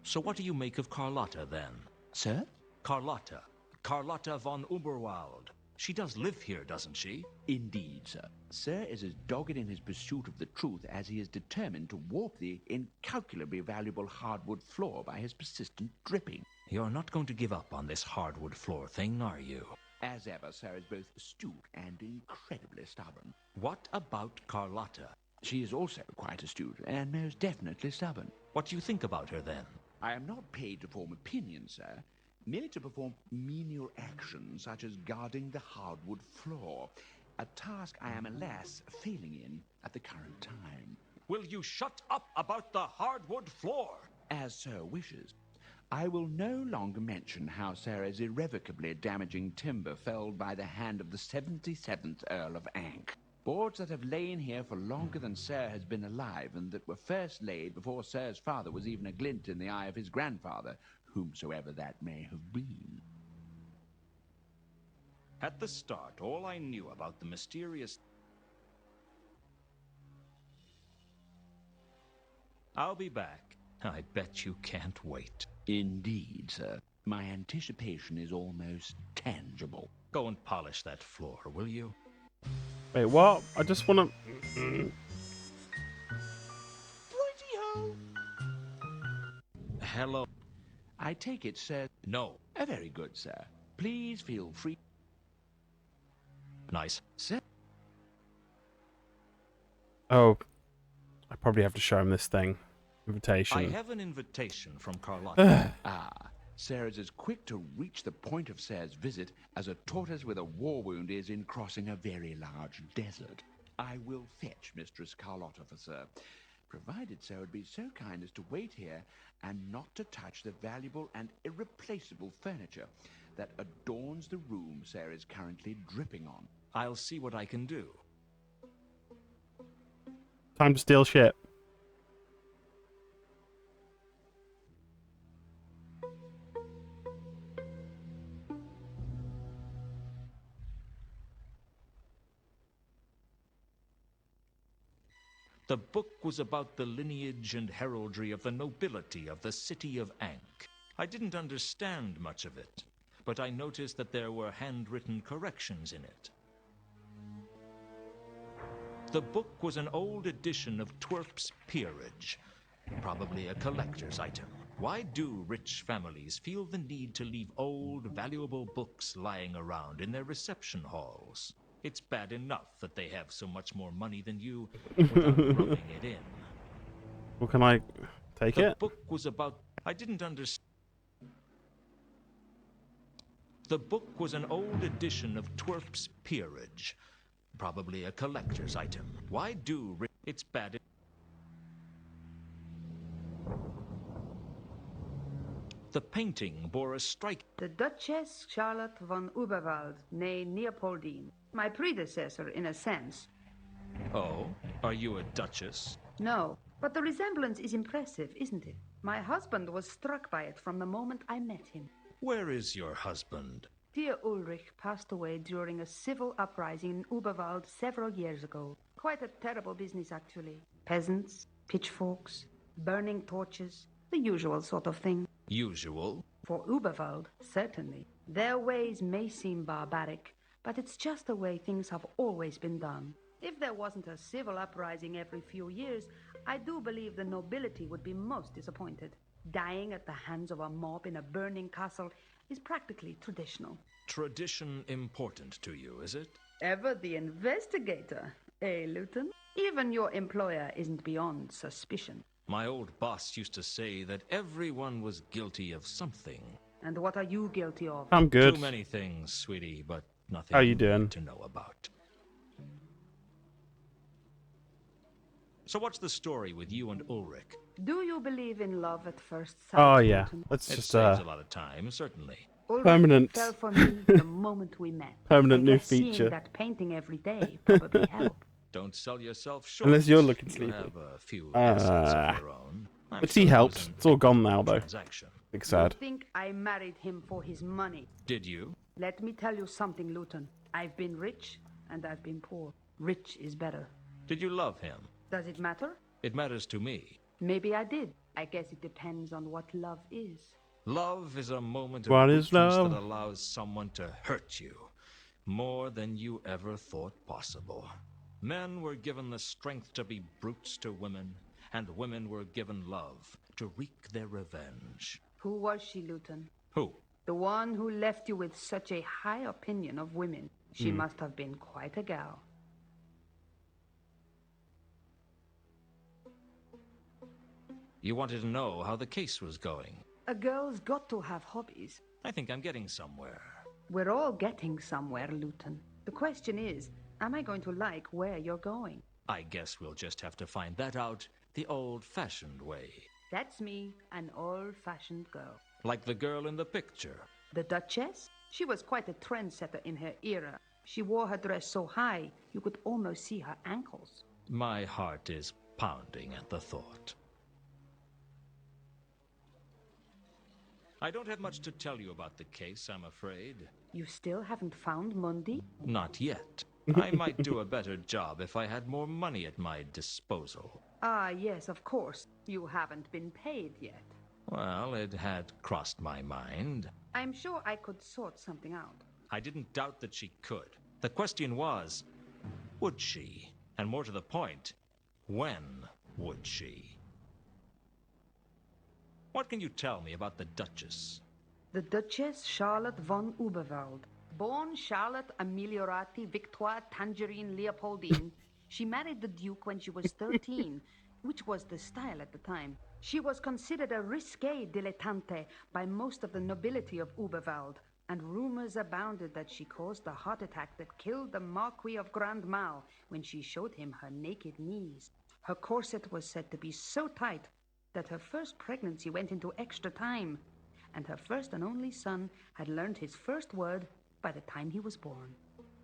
So what do you make of Carlotta, then? Sir? Carlotta. Carlotta von Uberwald. She does live here, doesn't she? Indeed, sir. Sir is as dogged in his pursuit of the truth as he is determined to warp the incalculably valuable hardwood floor by his persistent dripping. You're not going to give up on this hardwood floor thing, are you? As ever, sir is both astute and incredibly stubborn. What about Carlotta? She is also quite astute and most definitely stubborn. What do you think about her, then? I am not paid to form opinions, sir. Merely to perform menial actions such as guarding the hardwood floor. A task I am, alas, failing in at the current time. Will you shut up about the hardwood floor? As sir wishes. I will no longer mention how sir is irrevocably damaging timber felled by the hand of the 77th Earl of Ankh. Boards that have lain here for longer than sir has been alive, and that were first laid before sir's father was even a glint in the eye of his grandfather, whomsoever that may have been. At the start, all I knew about the mysterious... I'll be back. I bet you can't wait. Indeed, sir. My anticipation is almost tangible. Go and polish that floor, will you? Wait, what? I just want to... Righty-ho! Hello. I take it, sir... No. Very good, sir. Please feel free... Nice. Sir? Oh. I probably have to show him this thing. Invitation. I have an invitation from Carlotta. Sir is as quick to reach the point of sir's visit as a tortoise with a war wound is in crossing a very large desert. I will fetch Mistress Carlotta for sir, provided sir would be so kind as to wait here and not to touch the valuable and irreplaceable furniture that adorns the room sir is currently dripping on. I'll see what I can do. Time to steal shit. The book was about the lineage and heraldry of the nobility of the city of Ankh. I didn't understand much of it, but I noticed that there were handwritten corrections in it. The book was an old edition of Twerp's Peerage, probably a collector's item. Why do rich families feel the need to leave old, valuable books lying around in their reception halls? It's bad enough that they have so much more money than you without rubbing it in. Well, can I take it? The book was about... I didn't understand. The book was an old edition of Twerp's Peerage, probably a collector's item. Why do... It's bad... The painting bore a strike... The Duchess Charlotte von Uberwald, née Leopoldine. My predecessor, in a sense. Oh? Are you a duchess? No, but the resemblance is impressive, isn't it? My husband was struck by it from the moment I met him. Where is your husband? Dear Ulrich passed away during a civil uprising in Uberwald several years ago. Quite a terrible business, actually. Peasants, pitchforks, burning torches, the usual sort of thing. Usual? For Uberwald, certainly. Their ways may seem barbaric, but it's just the way things have always been done. If there wasn't a civil uprising every few years, I do believe the nobility would be most disappointed. Dying at the hands of a mob in a burning castle is practically traditional. Tradition important to you, is it? Ever the investigator, eh, Lewton? Even your employer isn't beyond suspicion. My old boss used to say that everyone was guilty of something. And what are you guilty of? I'm good. Too many things, sweetie, but nothing How you doing? to know about. So what's the story with you and Ulrich? Do you believe in love at first sight? Oh yeah, Lewton? let's It just saves a lot of time, certainly. Ulrich Permanent. fell for me the moment we met. Permanent I new guess seeing feature. that painting every day probably helped. Don't sell yourself short. Unless you're looking You sleepy. have a few assets of your own. I'm But sure he it helped. was an It's all gone now though. transaction. Big sad. You think I married him for his money? Did you? Let me tell you something, Lewton. I've been rich and I've been poor. Rich is better. Did you love him? Does it matter? It matters to me. Maybe I did. I guess it depends on what love is. Love is a moment What of is weakness love? that allows someone to hurt you more than you ever thought possible. Men were given the strength to be brutes to women, and women were given love to wreak their revenge. Who was she, Lewton? Who? The one who left you with such a high opinion of women. She must have been quite a gal. You wanted to know how the case was going. A girl's got to have hobbies. I think I'm getting somewhere. We're all getting somewhere, Lewton. The question is, am I going to like where you're going? I guess we'll just have to find that out the old-fashioned way. That's me, an old-fashioned girl. Like the girl in the picture. The Duchess? She was quite a trendsetter in her era. She wore her dress so high, you could almost see her ankles. My heart is pounding at the thought. I don't have much to tell you about the case, I'm afraid. You still haven't found Mundi? Not yet. I might do a better job if I had more money at my disposal. Ah, yes, of course. You haven't been paid yet. Well, it had crossed my mind. I'm sure I could sort something out. I didn't doubt that she could. The question was, would she? And more to the point, when would she? What can you tell me about the Duchess? The Duchess Charlotte von Uberwald. Born Charlotte Ameliorati Victoire Tangerine Leopoldine, she married the Duke when she was 13, which was the style at the time. She was considered a risque dilettante by most of the nobility of Uberwald, and rumors abounded that she caused the heart attack that killed the Marquis of Grand Mal when she showed him her naked knees. Her corset was said to be so tight that her first pregnancy went into extra time, and her first and only son had learned his first word by the time he was born.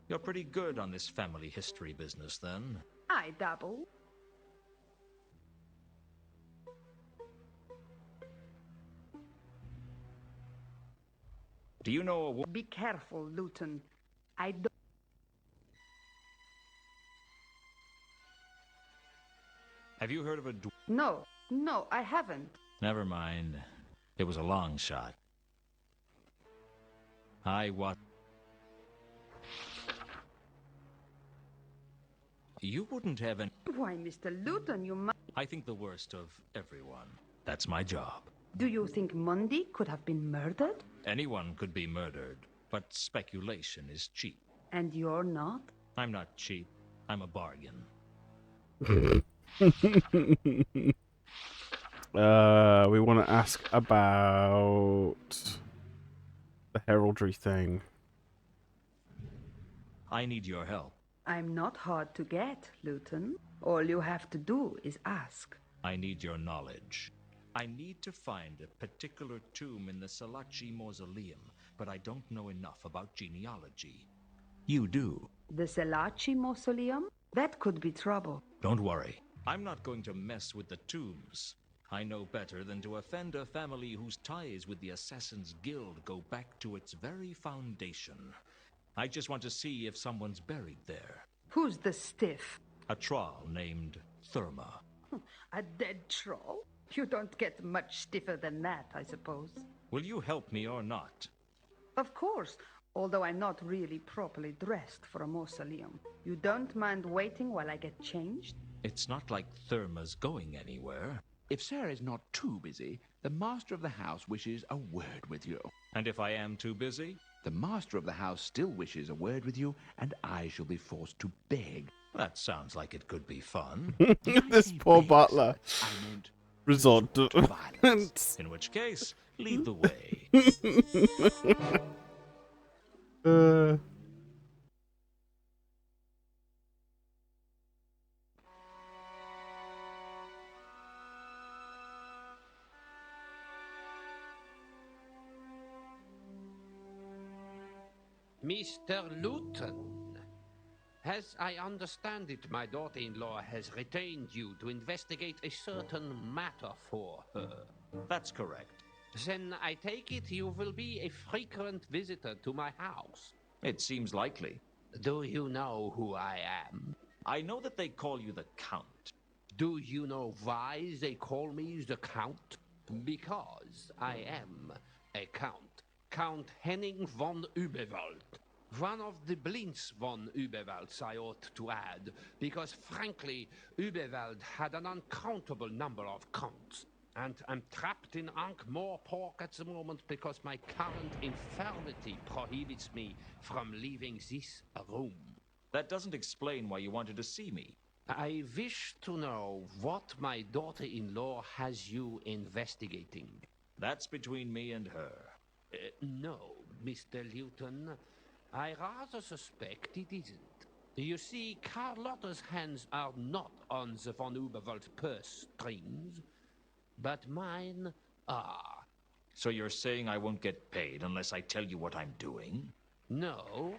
You're pretty good on this family history business, then. I dabble. Do you know a woman? Be careful, Lewton. I don't... Have you heard of a No, I haven't. Never mind. It was a long shot. You wouldn't have any... Why, Mr. Lewton, you must... I think the worst of everyone. That's my job. Do you think Mundi could have been murdered? Anyone could be murdered, but speculation is cheap. And you're not? I'm not cheap. I'm a bargain. We want to ask about the heraldry thing. I need your help. I'm not hard to get, Lewton. All you have to do is ask. I need your knowledge. I need to find a particular tomb in the Salaci Mausoleum, but I don't know enough about genealogy. You do. The Salaci Mausoleum? That could be trouble. Don't worry. I'm not going to mess with the tombs. I know better than to offend a family whose ties with the Assassin's Guild go back to its very foundation. I just want to see if someone's buried there. Who's the stiff? A troll named Therma. A dead troll? You don't get much stiffer than that, I suppose. Will you help me or not? Of course, although I'm not really properly dressed for a mausoleum. You don't mind waiting while I get changed? It's not like Therma's going anywhere. If Sarah's not too busy, the master of the house wishes a word with you. And if I am too busy? The master of the house still wishes a word with you, and I shall be forced to beg. That sounds like it could be fun. This poor butler. I meant Resort to violence. In which case, lead the way. Mr. Lewton, as I understand it, my daughter-in-law has retained you to investigate a certain matter for her. That's correct. Then I take it you will be a frequent visitor to my house. It seems likely. Do you know who I am? I know that they call you the Count. Do you know why they call me the Count? Because I am a Count. Count Henning von Überwald. One of the Blints von Überwalds, I ought to add, because frankly, Überwald had an uncountable number of counts. And I'm trapped in Ankh-Morpork at the moment because my current infirmity prohibits me from leaving this room. That doesn't explain why you wanted to see me. I wish to know what my daughter-in-law has you investigating. That's between me and her. No, Mr. Lewton. I rather suspect it isn't. You see, Carlotta's hands are not on the von Überwald purse strings, but mine are. So you're saying I won't get paid unless I tell you what I'm doing? No,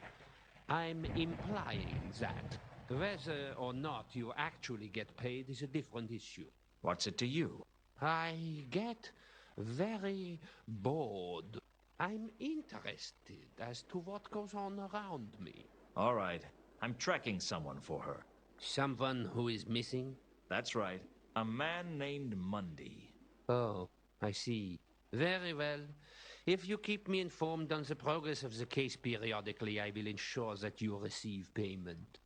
I'm implying that. Whether or not you actually get paid is a different issue. What's it to you? I get very bored. I'm interested as to what goes on around me. All right. I'm tracking someone for her. Someone who is missing? That's right. A man named Mundy. Oh, I see. Very well. If you keep me informed on the progress of the case periodically, I will ensure that you receive payment.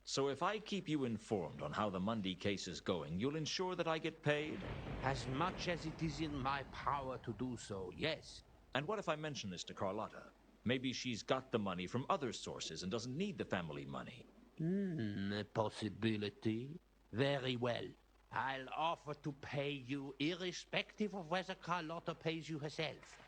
So if I keep you informed on how the Mundy case is going, you'll ensure that I get paid? As much as it is in my power to do so, yes. And what if I mention this to Carlotta? Maybe she's got the money from other sources and doesn't need the family money. A possibility. Very well. I'll offer to pay you irrespective of whether Carlotta pays you herself.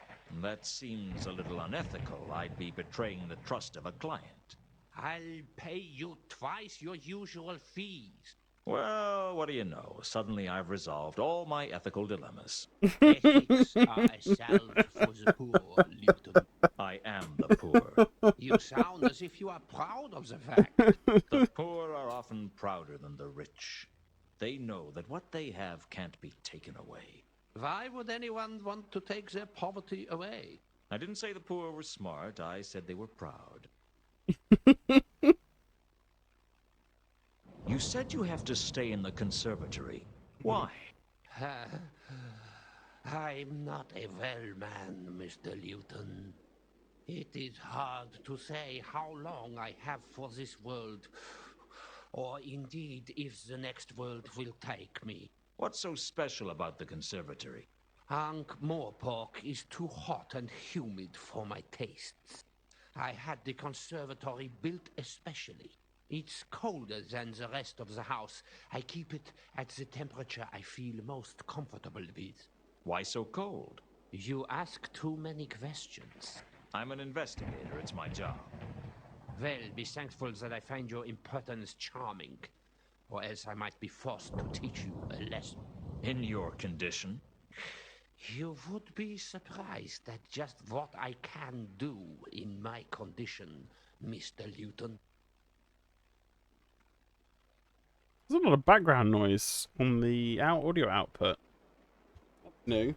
That seems a little unethical. I'd be betraying the trust of a client. I'll pay you twice your usual fees. Well, what do you know? Suddenly I've resolved all my ethical dilemmas. Ethics are a salve for the poor, Lewton. I am the poor. You sound as if you are proud of the fact. The poor are often prouder than the rich. They know that what they have can't be taken away. Why would anyone want to take their poverty away? I didn't say the poor were smart. I said they were proud. You said you have to stay in the conservatory. Why? I'm not a well man, Mr. Lewton. It is hard to say how long I have for this world, or indeed if the next world will take me. What's so special about the conservatory? Ankh-Morpork is too hot and humid for my tastes. I had the conservatory built especially. It's colder than the rest of the house. I keep it at the temperature I feel most comfortable with. Why so cold? You ask too many questions. I'm an investigator. It's my job. Well, be thankful that I find your impertinence charming, or else I might be forced to teach you a lesson. In your condition? You would be surprised at just what I can do in my condition, Mr. Lewton. There's a lot of background noise on the audio output. No.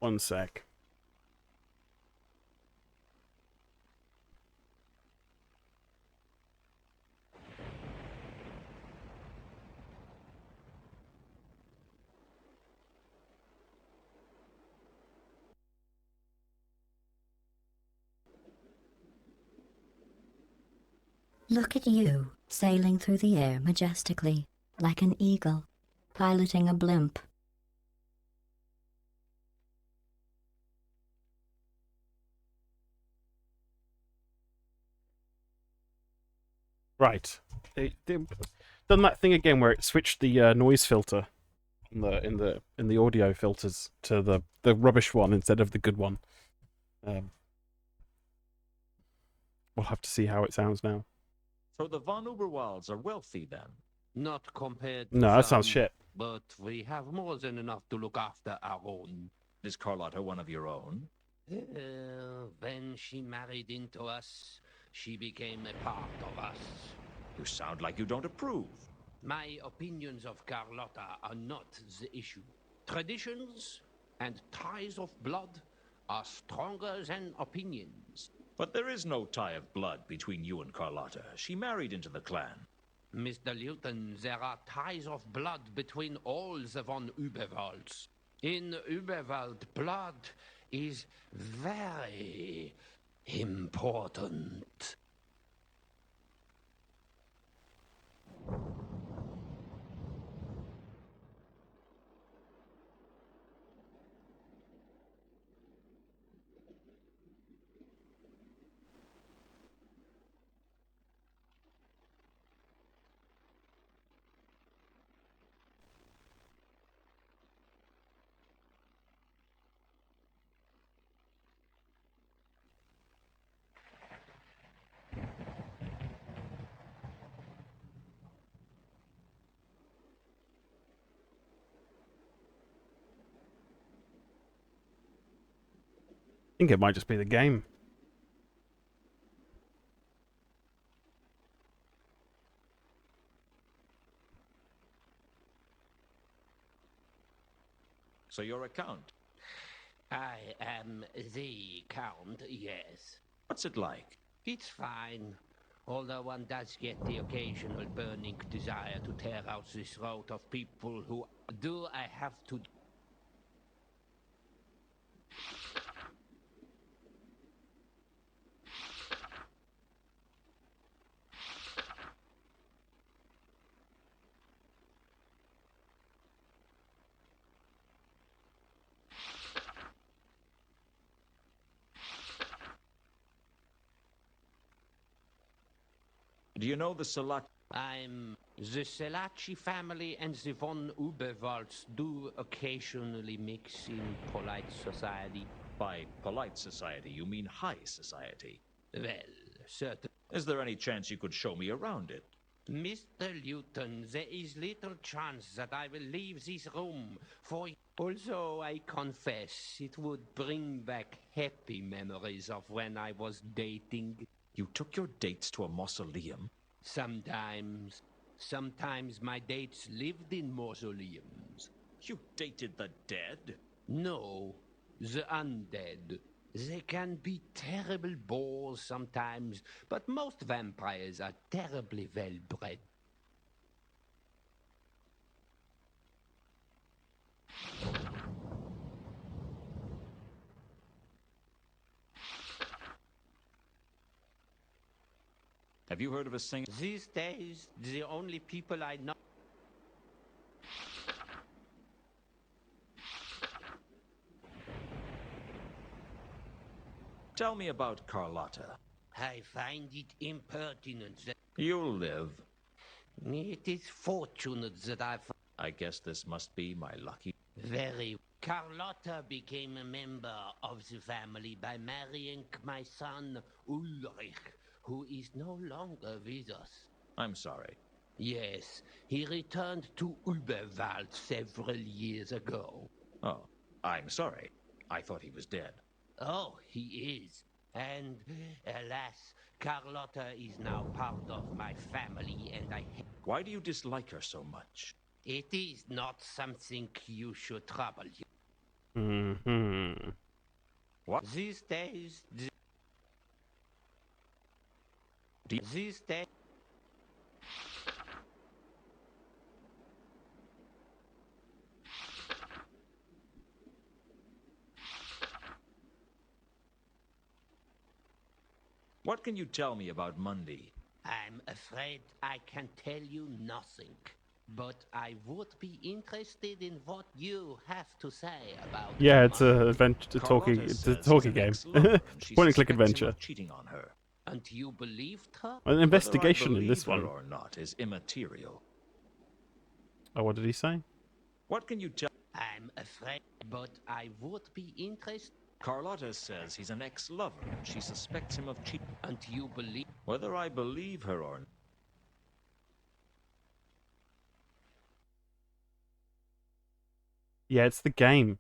One sec. Look at you, sailing through the air majestically, like an eagle, piloting a blimp. Right. They done that thing again where it switched the noise filter in the audio filters to the rubbish one instead of the good one. We'll have to see how it sounds now. So the von Uberwalds are wealthy then? Not compared to No, that sounds some, shit. But we have more than enough to look after our own. Is Carlotta one of your own? When she married into us, she became a part of us. You sound like you don't approve. My opinions of Carlotta are not the issue. Traditions and ties of blood are stronger than opinions. But there is no tie of blood between you and Carlotta. She married into the clan. Mr. Lewton, there are ties of blood between all the von Uberwalds. In Uberwald, blood is very important. I think it might just be the game. So you're a count. I am the Count, yes. What's it like? It's fine. Although one does get the occasional burning desire to tear out the throat of people who do I have to... Do you know the Salat? The Selaci family and the von Uberwalds do occasionally mix in polite society. By polite society, you mean high society? Well, certain. Is there any chance you could show me around it? Mr. Lewton, there is little chance that I will leave this room for... Also, I confess, it would bring back happy memories of when I was dating. You took your dates to a mausoleum? Sometimes. Sometimes my dates lived in mausoleums. You dated the dead? No, the undead. They can be terrible bores sometimes, but most vampires are terribly well-bred. Have you heard of a singer? These days, the only people I know... Tell me about Carlotta. I find it impertinent that... You'll live. It is fortunate that I guess this must be my lucky... Very... Carlotta became a member of the family by marrying my son, Ulrich, who is no longer with us. I'm sorry. Yes, he returned to Uberwald several years ago. Oh, I'm sorry. I thought he was dead. Oh, he is. And, alas, Carlotta is now part of my family, and I... Why do you dislike her so much? It is not something you should trouble you. Mm-hmm. What? These days... These days... What can you tell me about Monday? I'm afraid I can tell you nothing. But I would be interested in what you have to say about Yeah, it's Monday. a adventure, Carlotta it's a says he's talkie an game. ex-lover, and she Point and click suspects him adventure. of cheating on her. And you believed her? An investigation in this Whether I one. believe her or not is immaterial. Oh, what did he say? What can you tell? I'm afraid, but I would be interested. Carlotta says he's an ex-lover, and she suspects him of cheating. And you believe... Whether I believe her or not. Yeah, it's the game.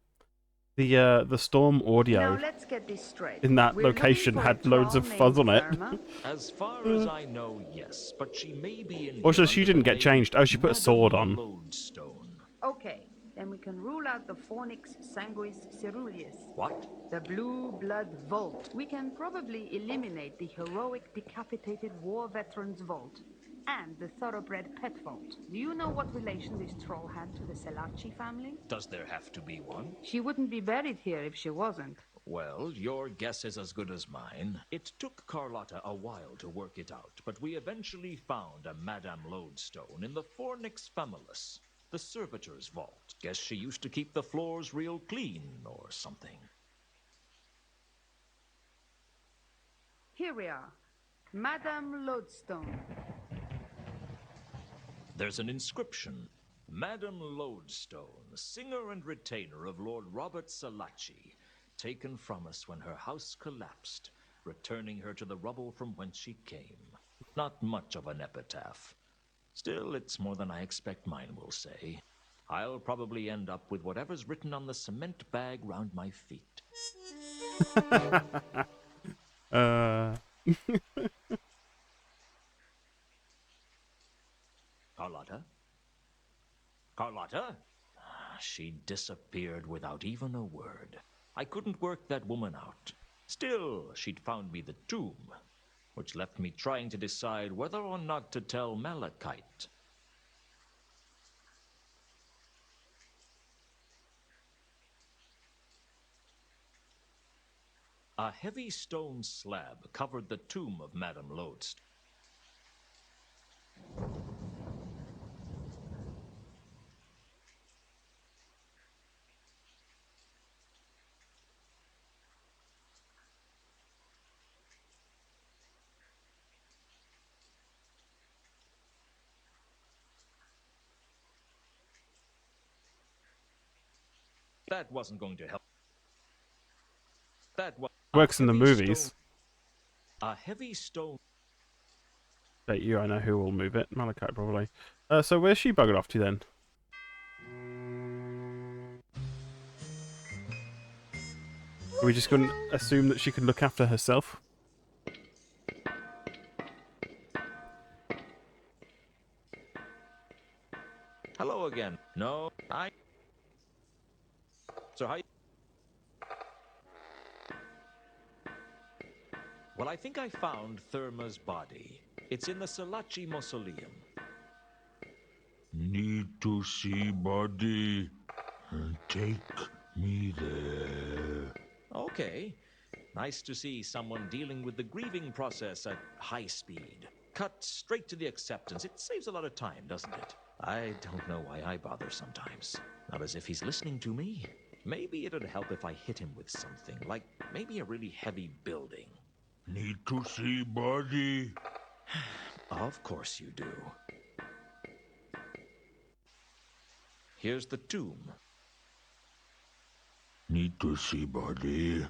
The Storm audio Now let's get this straight. in that We're looking location for a had loads of troll fuzz on named it. Therma. As far as I know, yes, but she may be in. Also, here she under didn't the get name changed. Oh, she put a sword Madame on. Lodestone. Okay, then we can rule out the Fornix Sanguis Ceruleus. What? The Blue Blood Vault. We can probably eliminate the heroic decapitated war veterans vault and the thoroughbred pet vault. Do you know what relation this troll had to the Selaci family? Does there have to be one? She wouldn't be buried here if she wasn't. Well, your guess is as good as mine. It took Carlotta a while to work it out, but we eventually found a Madame Lodestone in the Fornix Familis, the servitor's vault. Guess she used to keep the floors real clean or something. Here we are. Madame Lodestone. There's an inscription. Madame Lodestone, singer and retainer of Lord Robert Selaci, taken from us when her house collapsed, returning her to the rubble from whence she came. Not much of an epitaph. Still, it's more than I expect mine will say. I'll probably end up with whatever's written on the cement bag round my feet. Carlotta? Carlotta? She disappeared without even a word. I couldn't work that woman out. Still, she'd found me the tomb, which left me trying to decide whether or not to tell Malachite. A heavy stone slab covered the tomb of Madame Lodestone. That wasn't going to help. That was Works in the movies. A heavy stone. Bet you I know who will move it. Malachite, probably. So where's she buggered off to then? Are we just going to assume that she can look after herself? Hello again. No, So how? Well, I think I found Therma's body. It's in the Selaci mausoleum. Need to see body. Take me there. Okay. Nice to see someone dealing with the grieving process at high speed. Cut straight to the acceptance. It saves a lot of time, doesn't it? I don't know why I bother sometimes. Not as if he's listening to me. Maybe it'd help if I hit him with something, like maybe a really heavy building. Need to see body. Of course you do. Here's the tomb. Need to see body.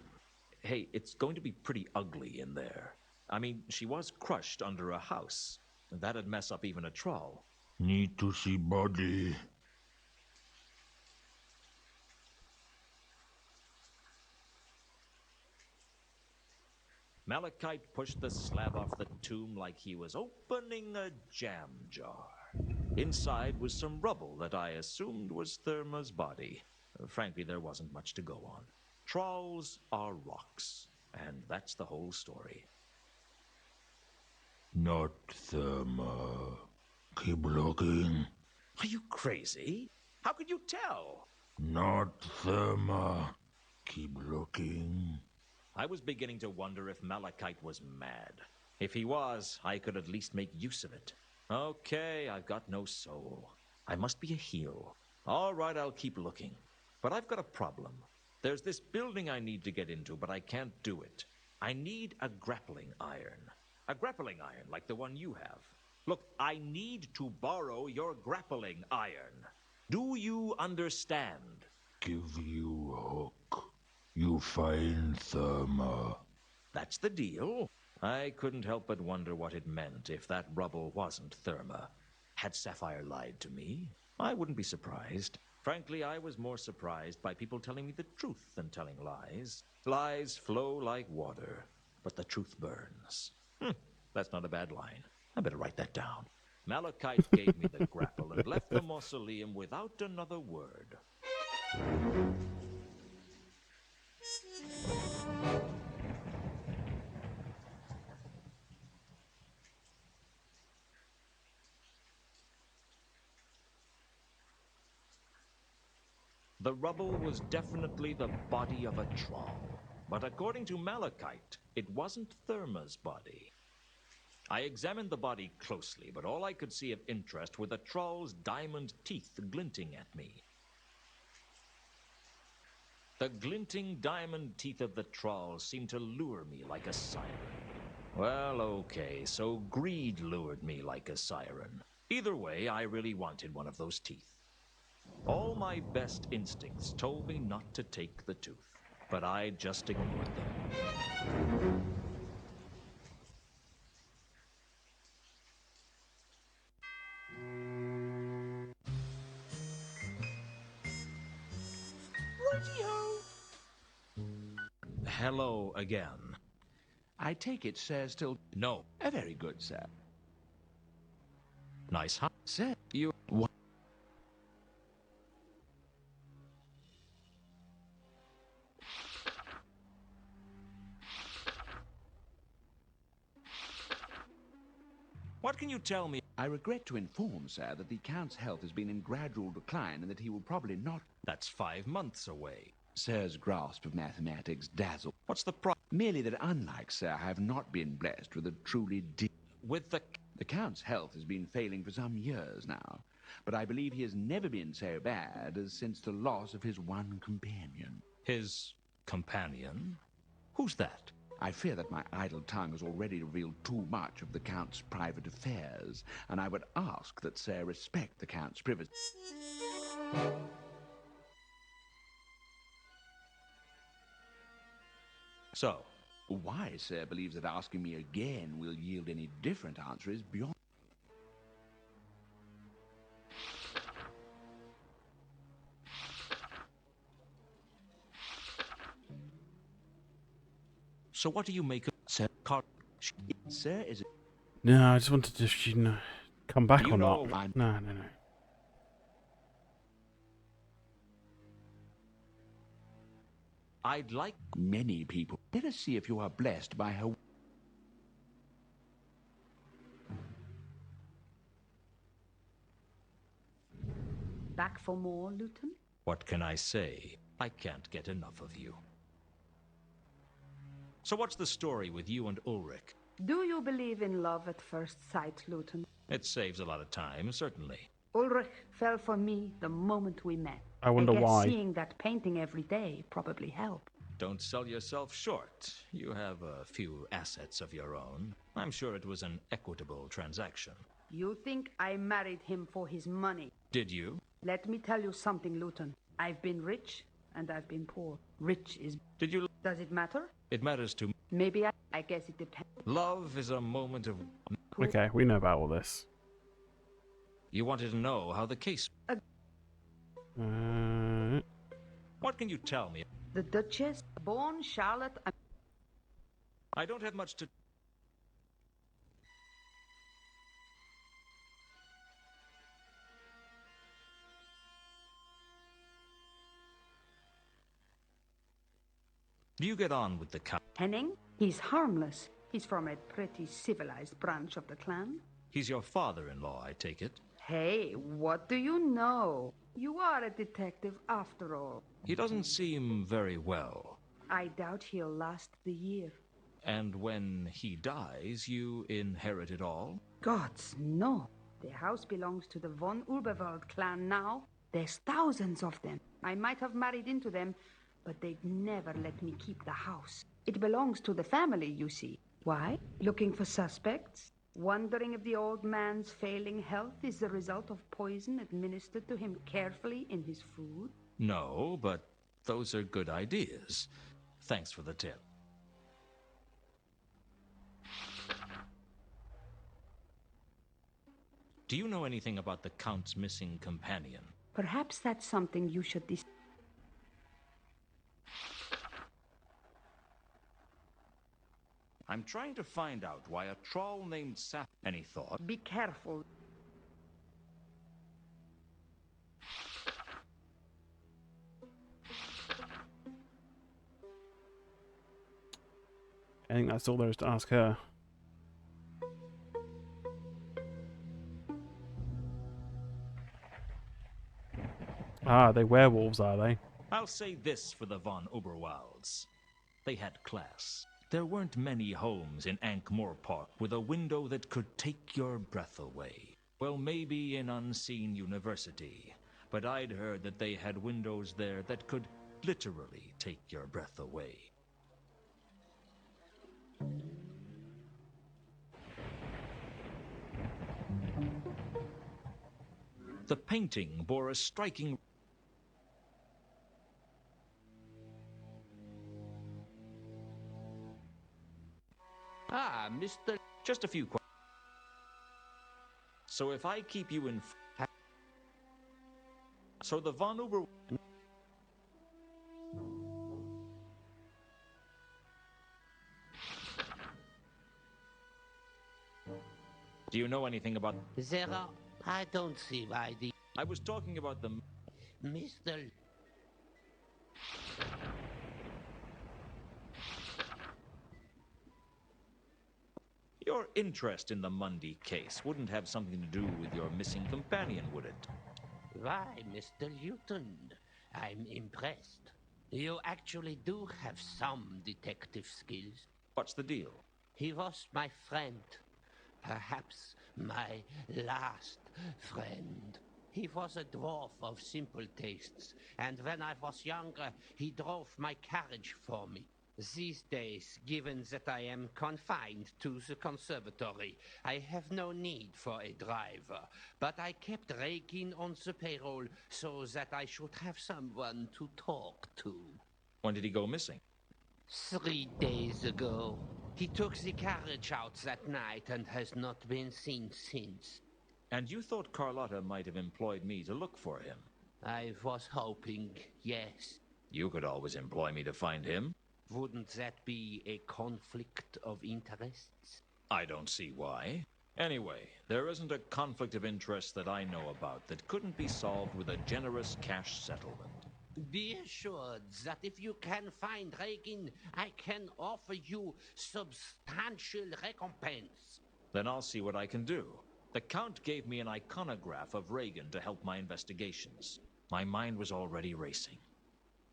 Hey, it's going to be pretty ugly in there. I mean, she was crushed under a house. That'd mess up even a troll. Need to see body. Malachite pushed the slab off the tomb like he was opening a jam jar. Inside was some rubble that I assumed was Therma's body. Frankly, there wasn't much to go on. Trolls are rocks, and that's the whole story. Not Therma. Keep looking. Are you crazy? How could you tell? Not Therma. Keep looking. I was beginning to wonder if Malachite was mad. If he was, I could at least make use of it. Okay, I've got no soul. I must be a heel. All right, I'll keep looking. But I've got a problem. There's this building I need to get into, but I can't do it. I need a grappling iron. A grappling iron like the one you have. Look, I need to borrow your grappling iron. Do you understand? Give you hook. You find Therma. That's the deal. I couldn't help but wonder what it meant if that rubble wasn't Therma. Had Sapphire lied to me? I wouldn't be surprised. Frankly, I was more surprised by people telling me the truth than telling lies. Lies flow like water, but the truth burns. That's not a bad line. I better write that down. Malachite gave me the grapple and left the mausoleum without another word. The rubble was definitely the body of a troll. But according to Malachite, it wasn't Therma's body. I examined the body closely, but all I could see of interest were the troll's diamond teeth glinting at me. The glinting diamond teeth of the troll seemed to lure me like a siren. Well, okay, so greed lured me like a siren. Either way, I really wanted one of those teeth. All my best instincts told me not to take the tooth, but I just ignored them. Righty-ho! Hello again. I take it, sir, still... No. Very good, sir. Nice, huh? Sir, you... What? What can you tell me? I regret to inform, sir, that the Count's health has been in gradual decline and that he will probably not... That's 5 months away. Sir's grasp of mathematics dazzles. What's the problem? Merely that, unlike sir, I have not been blessed with a truly With the... The Count's health has been failing for some years now, but I believe he has never been so bad as since the loss of his one companion. His companion? Who's that? I fear that my idle tongue has already revealed too much of the Count's private affairs, and I would ask that sir respect the Count's privacy. So, why sir believes that asking me again will yield any different answer is beyond... So what do you make of Sir? Sir is... No, I just wanted to, come back You or know not. I'm- No. I'd like... Many people. Let us see if you are blessed by her... Back for more, Lewton? What can I say? I can't get enough of you. So what's the story with you and Ulrich? Do you believe in love at first sight, Lewton? It saves a lot of time, certainly. Ulrich fell for me the moment we met. I wonder guess why. Seeing that painting every day probably helped. Don't sell yourself short. You have a few assets of your own. I'm sure it was an equitable transaction. You think I married him for his money? Did you? Let me tell you something, Lewton. I've been rich and I've been poor. Rich is... Did you... Does it matter? It matters to me. Maybe I guess it depends. Love is a moment of... Okay, we know about all this. You wanted to know how the case... What can you tell me? The Duchess, born Charlotte... I don't have much to... Do you get on with the Count? Henning? He's harmless. He's from a pretty civilized branch of the clan. He's your father-in-law, I take it. Hey, what do you know? You are a detective after all. He doesn't seem very well. I doubt he'll last the year. And when he dies, you inherit it all? Gods, no. The house belongs to the von Uberwald clan now. There's thousands of them. I might have married into them, but they'd never let me keep the house. It belongs to the family, you see. Why? Looking for suspects? Wondering if the old man's failing health is the result of poison administered to him carefully in his food? No, but those are good ideas. Thanks for the tip. Do you know anything about the Count's missing companion? Perhaps that's something you should I'm trying to find out why a troll named Sap... Any thought? Be careful. I think that's all there is to ask her. Ah, they werewolves, are they? I'll say this for the von Uberwalds. They had class. There weren't many homes in Ankh-Morpork with a window that could take your breath away. Well, maybe an unseen university, but I'd heard that they had windows there that could literally take your breath away. The painting bore a striking... Ah, Mr. Just a few questions. So if I keep you in... So the von Uber... Do you know anything about... Zera, I don't see why the... I was talking about the... Mr. Your interest in the Mundy case wouldn't have something to do with your missing companion, would it? Why, Mr. Lewton, I'm impressed. You actually do have some detective skills. What's the deal? He was my friend. Perhaps my last friend. He was a dwarf of simple tastes, and when I was younger, he drove my carriage for me. These days, given that I am confined to the conservatory, I have no need for a driver, but I kept Rekin on the payroll so that I should have someone to talk to. When did he go missing? 3 days ago. He took the carriage out that night and has not been seen since. And you thought Carlotta might have employed me to look for him? I was hoping, yes. You could always employ me to find him. Wouldn't that be a conflict of interests? I don't see why. Anyway, there isn't a conflict of interest that I know about that couldn't be solved with a generous cash settlement. Be assured that if you can find Reagan, I can offer you substantial recompense. Then I'll see what I can do. The Count gave me an iconograph of Reagan to help my investigations. My mind was already racing.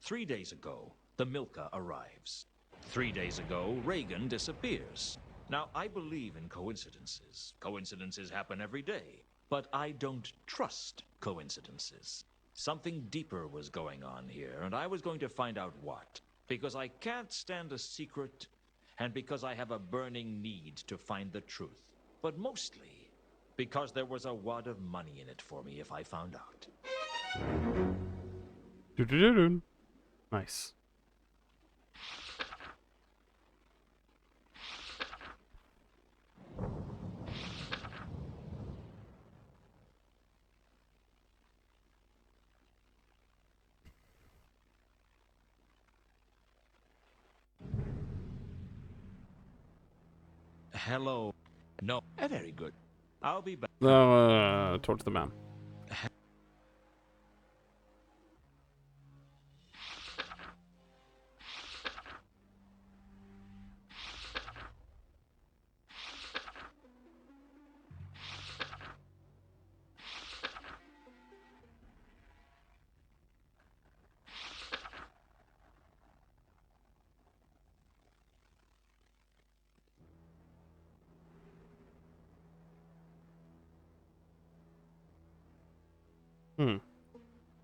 3 days ago, the Milka arrives. 3 days ago, Reagan disappears. Now, I believe in coincidences. Coincidences happen every day. But I don't trust coincidences. Something deeper was going on here, and I was going to find out what. Because I can't stand a secret, and because I have a burning need to find the truth. But mostly, because there was a wad of money in it for me if I found out. Do-do-do-do. Nice. Hello. No. Very good. I'll be back. Talk to the man.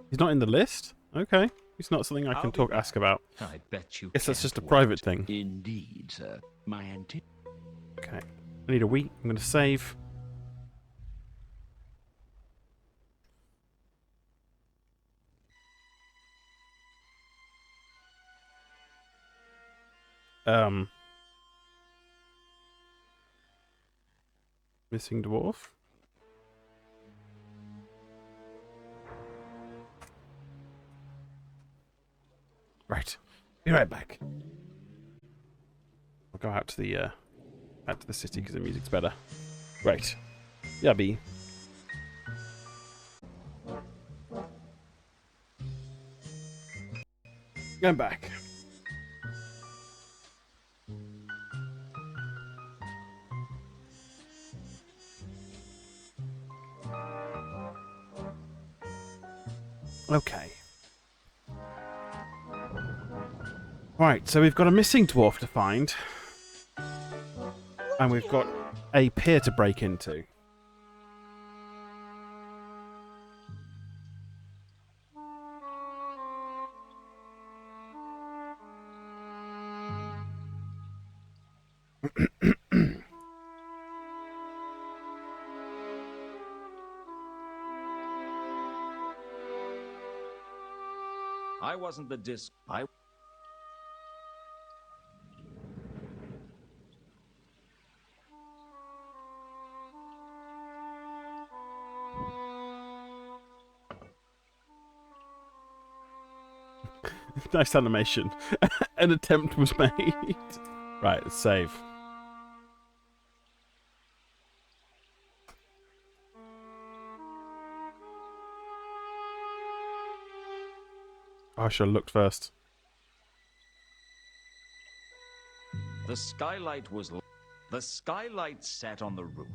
He's not in the list? Okay. He's not something I can ask about. I bet you Guess that's can't just a wait. private thing. Indeed, sir. My anti... Okay. I need a wheat. I'm going to save. Missing dwarf. Right. Be right back. I'll go out to the city because the music's better. Right. Yubby. Going back. Okay. Right, so we've got a missing dwarf to find. And we've got a pier to break into. I wasn't the disc. Nice animation. An attempt was made. Right, let's save. I should have looked first. The skylight was... The skylight sat on the roof.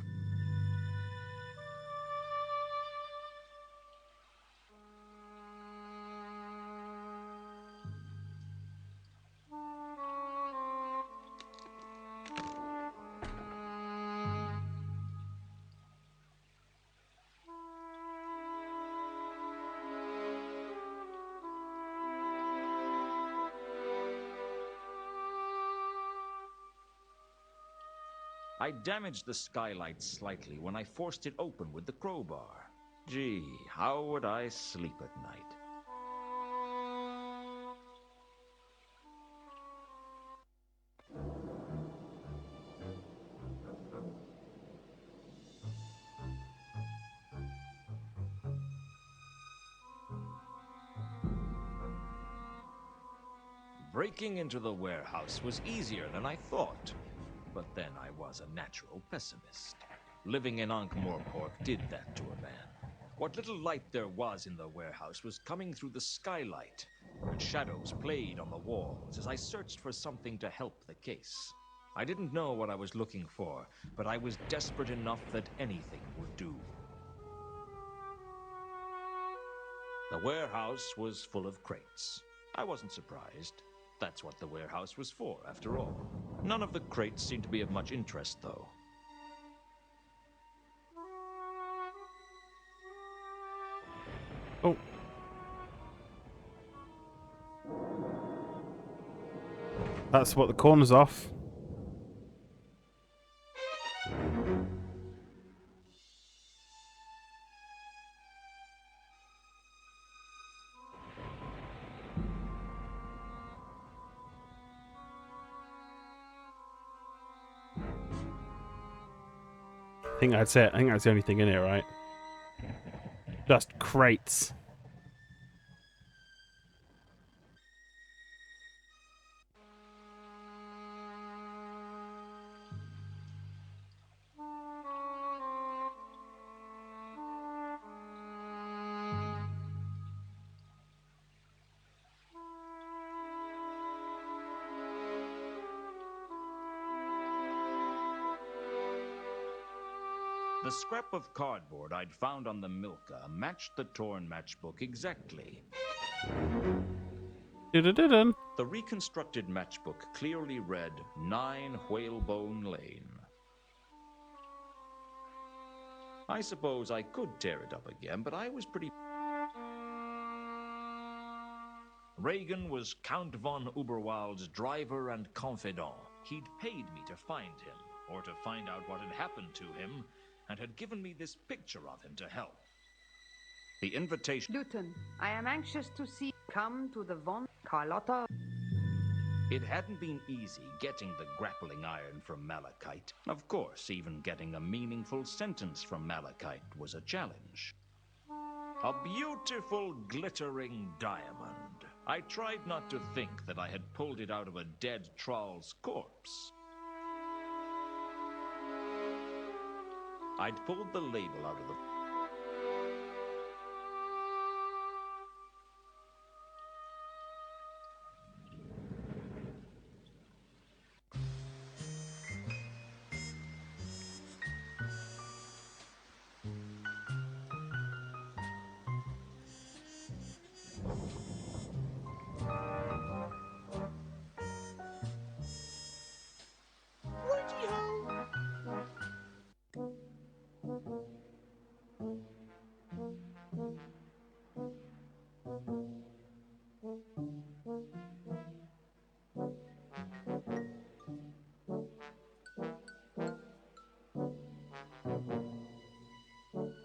I damaged the skylight slightly when I forced it open with the crowbar. Gee, how would I sleep at night? Breaking into the warehouse was easier than I thought. But then I was a natural pessimist. Living in Ankh-Morpork did that to a man. What little light there was in the warehouse was coming through the skylight, and shadows played on the walls as I searched for something to help the case. I didn't know what I was looking for, but I was desperate enough that anything would do. The warehouse was full of crates. I wasn't surprised. That's what the warehouse was for, after all. None of the crates seemed to be of much interest, though. Oh. That's what the corner's off. I think that's it. I think that's the only thing in here, right? Just crates. The scrap of cardboard I'd found on the Milka matched the torn matchbook exactly. Dun-dun-dun-dun. The reconstructed matchbook clearly read 9 Whalebone Lane. I suppose I could tear it up again, but I was pretty... Reagan was Count von Uberwald's driver and confidant. He'd paid me to find him, or to find out what had happened to him, and had given me this picture of him to help. The invitation... Lewton, I am anxious to see. Come to the von Carlotta. It hadn't been easy getting the grappling iron from Malachite. Of course, even getting a meaningful sentence from Malachite was a challenge. A beautiful, glittering diamond. I tried not to think that I had pulled it out of a dead troll's corpse. I'd pulled the label out of the...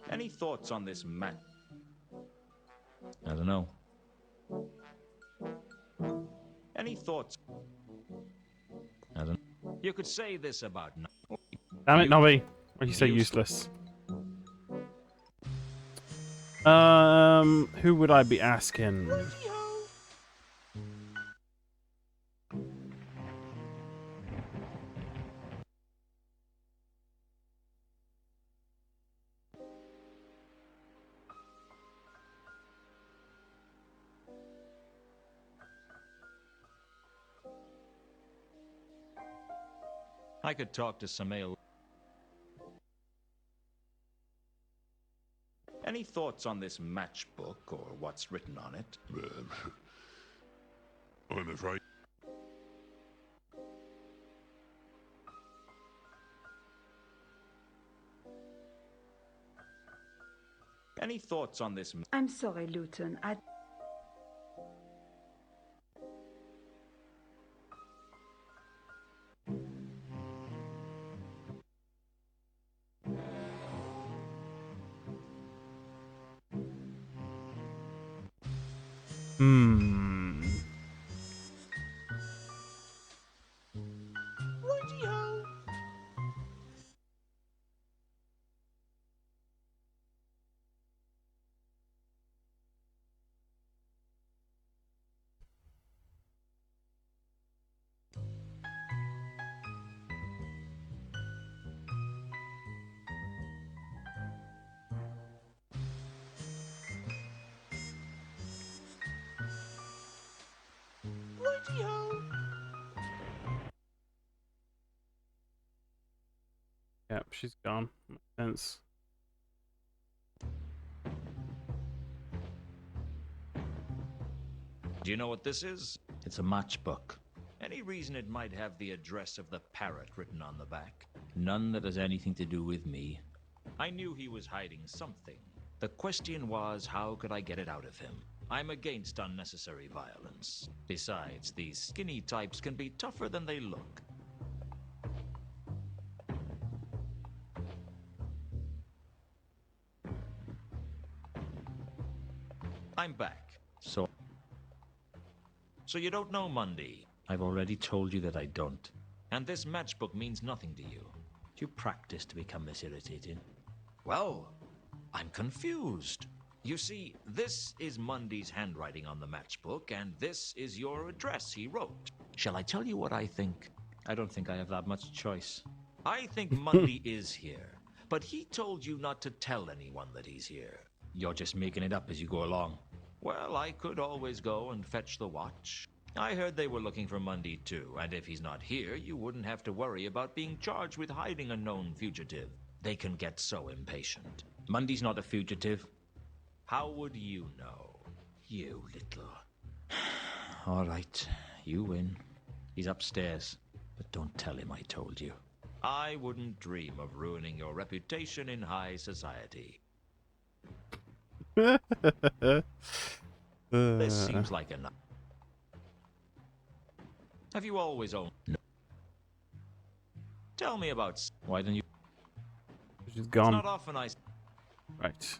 Any thoughts on this map? I don't know. Any thoughts? I don't know. You could say this about... Damn it, Nobby. Why are you so useless? Who would I be asking? I could talk to Samael. Any thoughts on this matchbook or what's written on it? I'm afraid. Any thoughts on this? I'm sorry, Lewton. Righty-ho. Righty-ho. Yep, she's gone. Makes sense. Do you know what this is? It's a matchbook. Any reason it might have the address of the parrot written on the back? None that has anything to do with me. I knew he was hiding something. The question was, how could I get it out of him? I'm against unnecessary violence. Besides, these skinny types can be tougher than they look. I'm back. So you don't know Mundy? I've already told you that I don't. And this matchbook means nothing to you? Do you practice to become this irritating? Well, I'm confused. You see, this is Mundy's handwriting on the matchbook, and this is your address he wrote. Shall I tell you what I think? I don't think I have that much choice. I think Mundy is here, but he told you not to tell anyone that he's here. You're just making it up as you go along. Well, I could always go and fetch the watch. I heard they were looking for Mundy too, and if he's not here, you wouldn't have to worry about being charged with hiding a known fugitive. They can get so impatient. Mundy's not a fugitive. How would you know? You little... All right, you win. He's upstairs, but don't tell him I told you. I wouldn't dream of ruining your reputation in high society. Uh. This seems like enough. Have you always owned? No. Tell me about. Why don't you? She's It's gone. not often I. Right.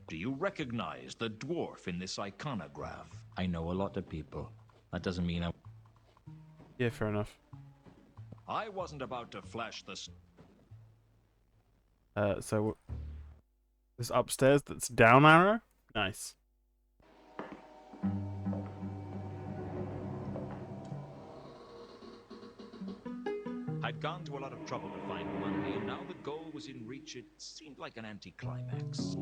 Do you recognize the dwarf in this iconograph? I know a lot of people. That doesn't mean I. Yeah, fair enough. I wasn't about to flash this. So this upstairs that's down arrow? Nice. I'd gone to a lot of trouble to find Monday, and now the goal was in reach. It seemed like an anticlimax.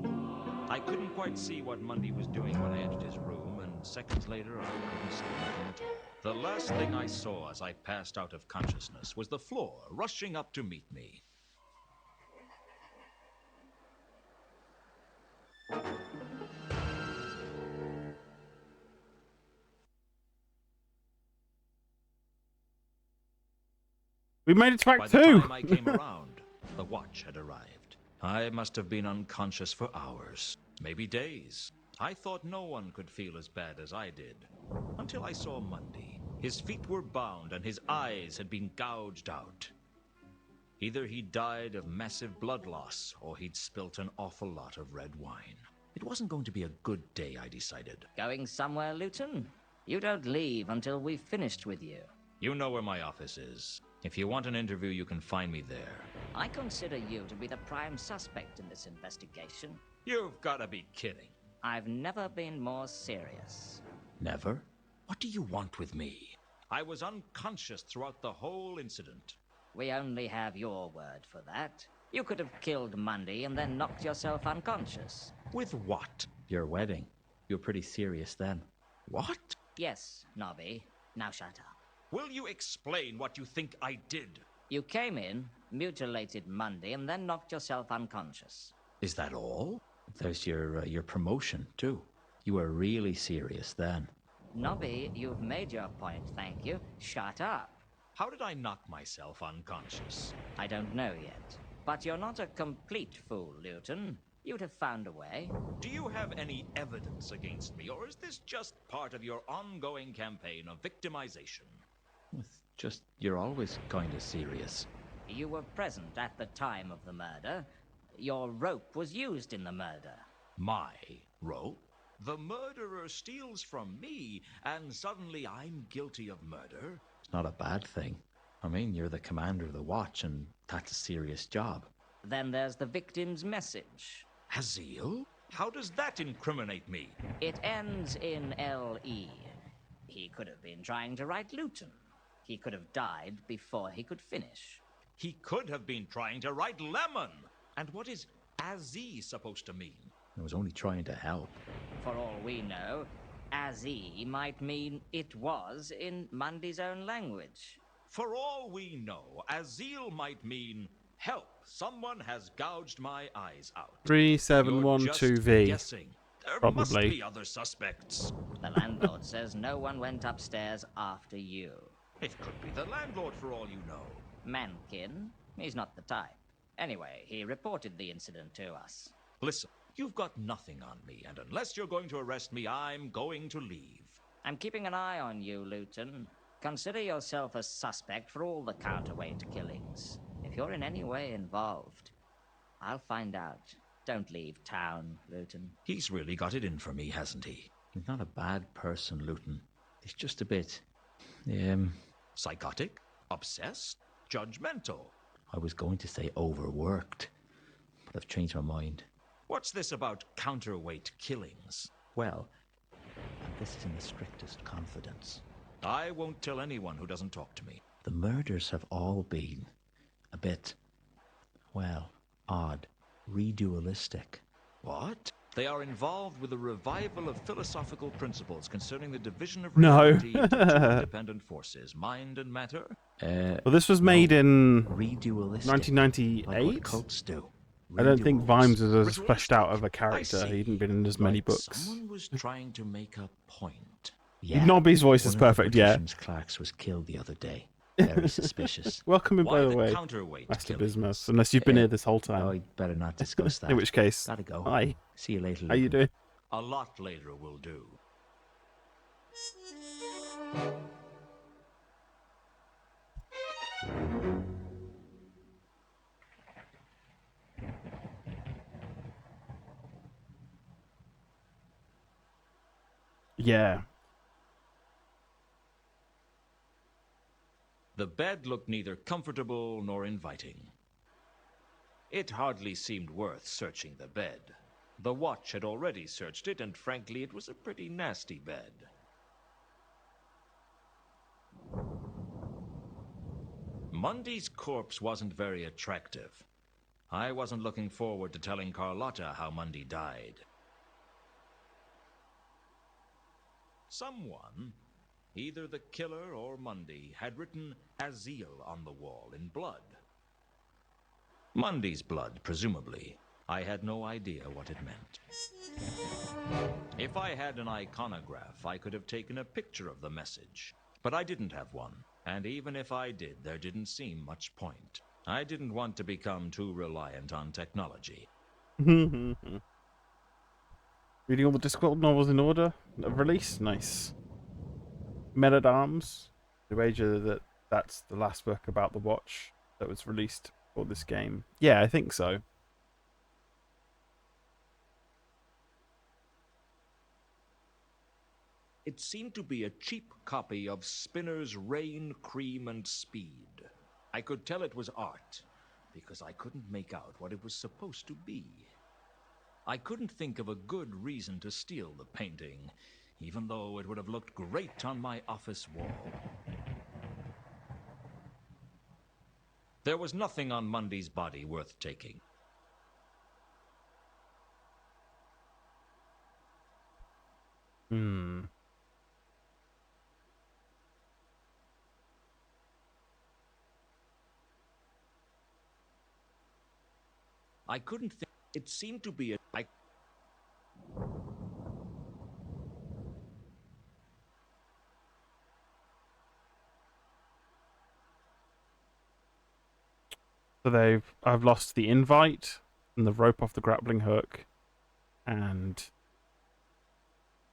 I couldn't quite see what Monday was doing when I entered his room, and seconds later I couldn't see nothing at all. The last thing I saw as I passed out of consciousness was the floor rushing up to meet me. We made it to By Act the 2! time I came around, the watch had arrived. I must have been unconscious for hours, maybe days. I thought no one could feel as bad as I did, until I saw Monday. His feet were bound and his eyes had been gouged out. Either he died of massive blood loss, or he'd spilt an awful lot of red wine. It wasn't going to be a good day, I decided. Going somewhere, Lewton? You don't leave until we've finished with you. You know where my office is. If you want an interview, you can find me there. I consider you to be the prime suspect in this investigation. You've got to be kidding. I've never been more serious. Never? What do you want with me? I was unconscious throughout the whole incident. We only have your word for that. You could have killed Monday and then knocked yourself unconscious. With what? Your wedding. You're pretty serious then. What? Yes, Nobby. Now shut up. Will you explain what you think I did? You came in, mutilated Monday, and then knocked yourself unconscious. Is that all? There's your promotion, too. You were really serious then. Nobby, you've made your point, thank you. Shut up. How did I knock myself unconscious? I don't know yet. But you're not a complete fool, Lewton. You'd have found a way. Do you have any evidence against me, or is this just part of your ongoing campaign of victimization? It's just, you're always kind of serious. You were present at the time of the murder. Your rope was used in the murder. My rope? The murderer steals from me, and suddenly I'm guilty of murder? It's not a bad thing. I mean, you're the commander of the watch, and that's a serious job. Then there's the victim's message. Azil? How does that incriminate me? It ends in L-E. He could have been trying to write Lewton. He could have died before he could finish. He could have been trying to write Lemon. And what is Azzy supposed to mean? I was only trying to help. For all we know, Azzy might mean it was in Monday's own language. For all we know, Azil might mean help. Someone has gouged my eyes out. 3712V. Guessing. There Probably. must be other suspects. The landlord says no one went upstairs after you. It could be the landlord for all you know. Mankin? He's not the type. Anyway, he reported the incident to us. Listen, you've got nothing on me, and unless you're going to arrest me, I'm going to leave. I'm keeping an eye on you, Lewton. Consider yourself a suspect for all the counterweight killings. If you're in any way involved, I'll find out. Don't leave town, Lewton. He's really got it in for me, hasn't he? He's not a bad person, Lewton. He's just a bit... Psychotic? Obsessed? Judgmental? I was going to say overworked, but I've changed my mind. What's this about counterweight killings? Well, this is in the strictest confidence. I won't tell anyone who doesn't talk to me. The murders have all been a bit, well, odd, redualistic. What? They are involved with a revival of philosophical principles concerning the division of No. reality into two independent forces, mind and matter? Well, this was made in redualistic, 1998. like what cults do. I don't think Vimes was as Ritualistic? fleshed out of a I character. see. He hadn't been in as many Like books. Someone was trying to make a point. Yeah. Nobby's voice is One of the perfect, yeah. Patrician's clerks was killed the other day. Very suspicious. Welcome in, Why by the the way, counterweight Master killings? Bismuth. Unless you've been here this whole time. Oh, I'd better not discuss that. In which case, Gotta go. hi. See you later. How you Lewton. doing? A lot later will do. Yeah. The bed looked neither comfortable nor inviting. It hardly seemed worth searching the bed. The watch had already searched it, and frankly, it was a pretty nasty bed. Mundy's corpse wasn't very attractive. I wasn't looking forward to telling Carlotta how Mundy died. Someone, either the killer or Mundy, had written Azil on the wall in blood. Mundy's blood, presumably. I had no idea what it meant. If I had an iconograph, I could have taken a picture of the message. But I didn't have one, and even if I did, there didn't seem much point. I didn't want to become too reliant on technology. Reading all the Discworld novels in order of release? Nice. Men at Arms. The wager that that's the last book about the watch that was released for this game. Yeah, I think so. It seemed to be a cheap copy of Spinner's Rain, Cream, and Speed. I could tell it was art, because I couldn't make out what it was supposed to be. I couldn't think of a good reason to steal the painting, even though it would have looked great on my office wall. There was nothing on Mundy's body worth taking. I couldn't think. It seemed to be a. So I've lost the invite and the rope off the grappling hook and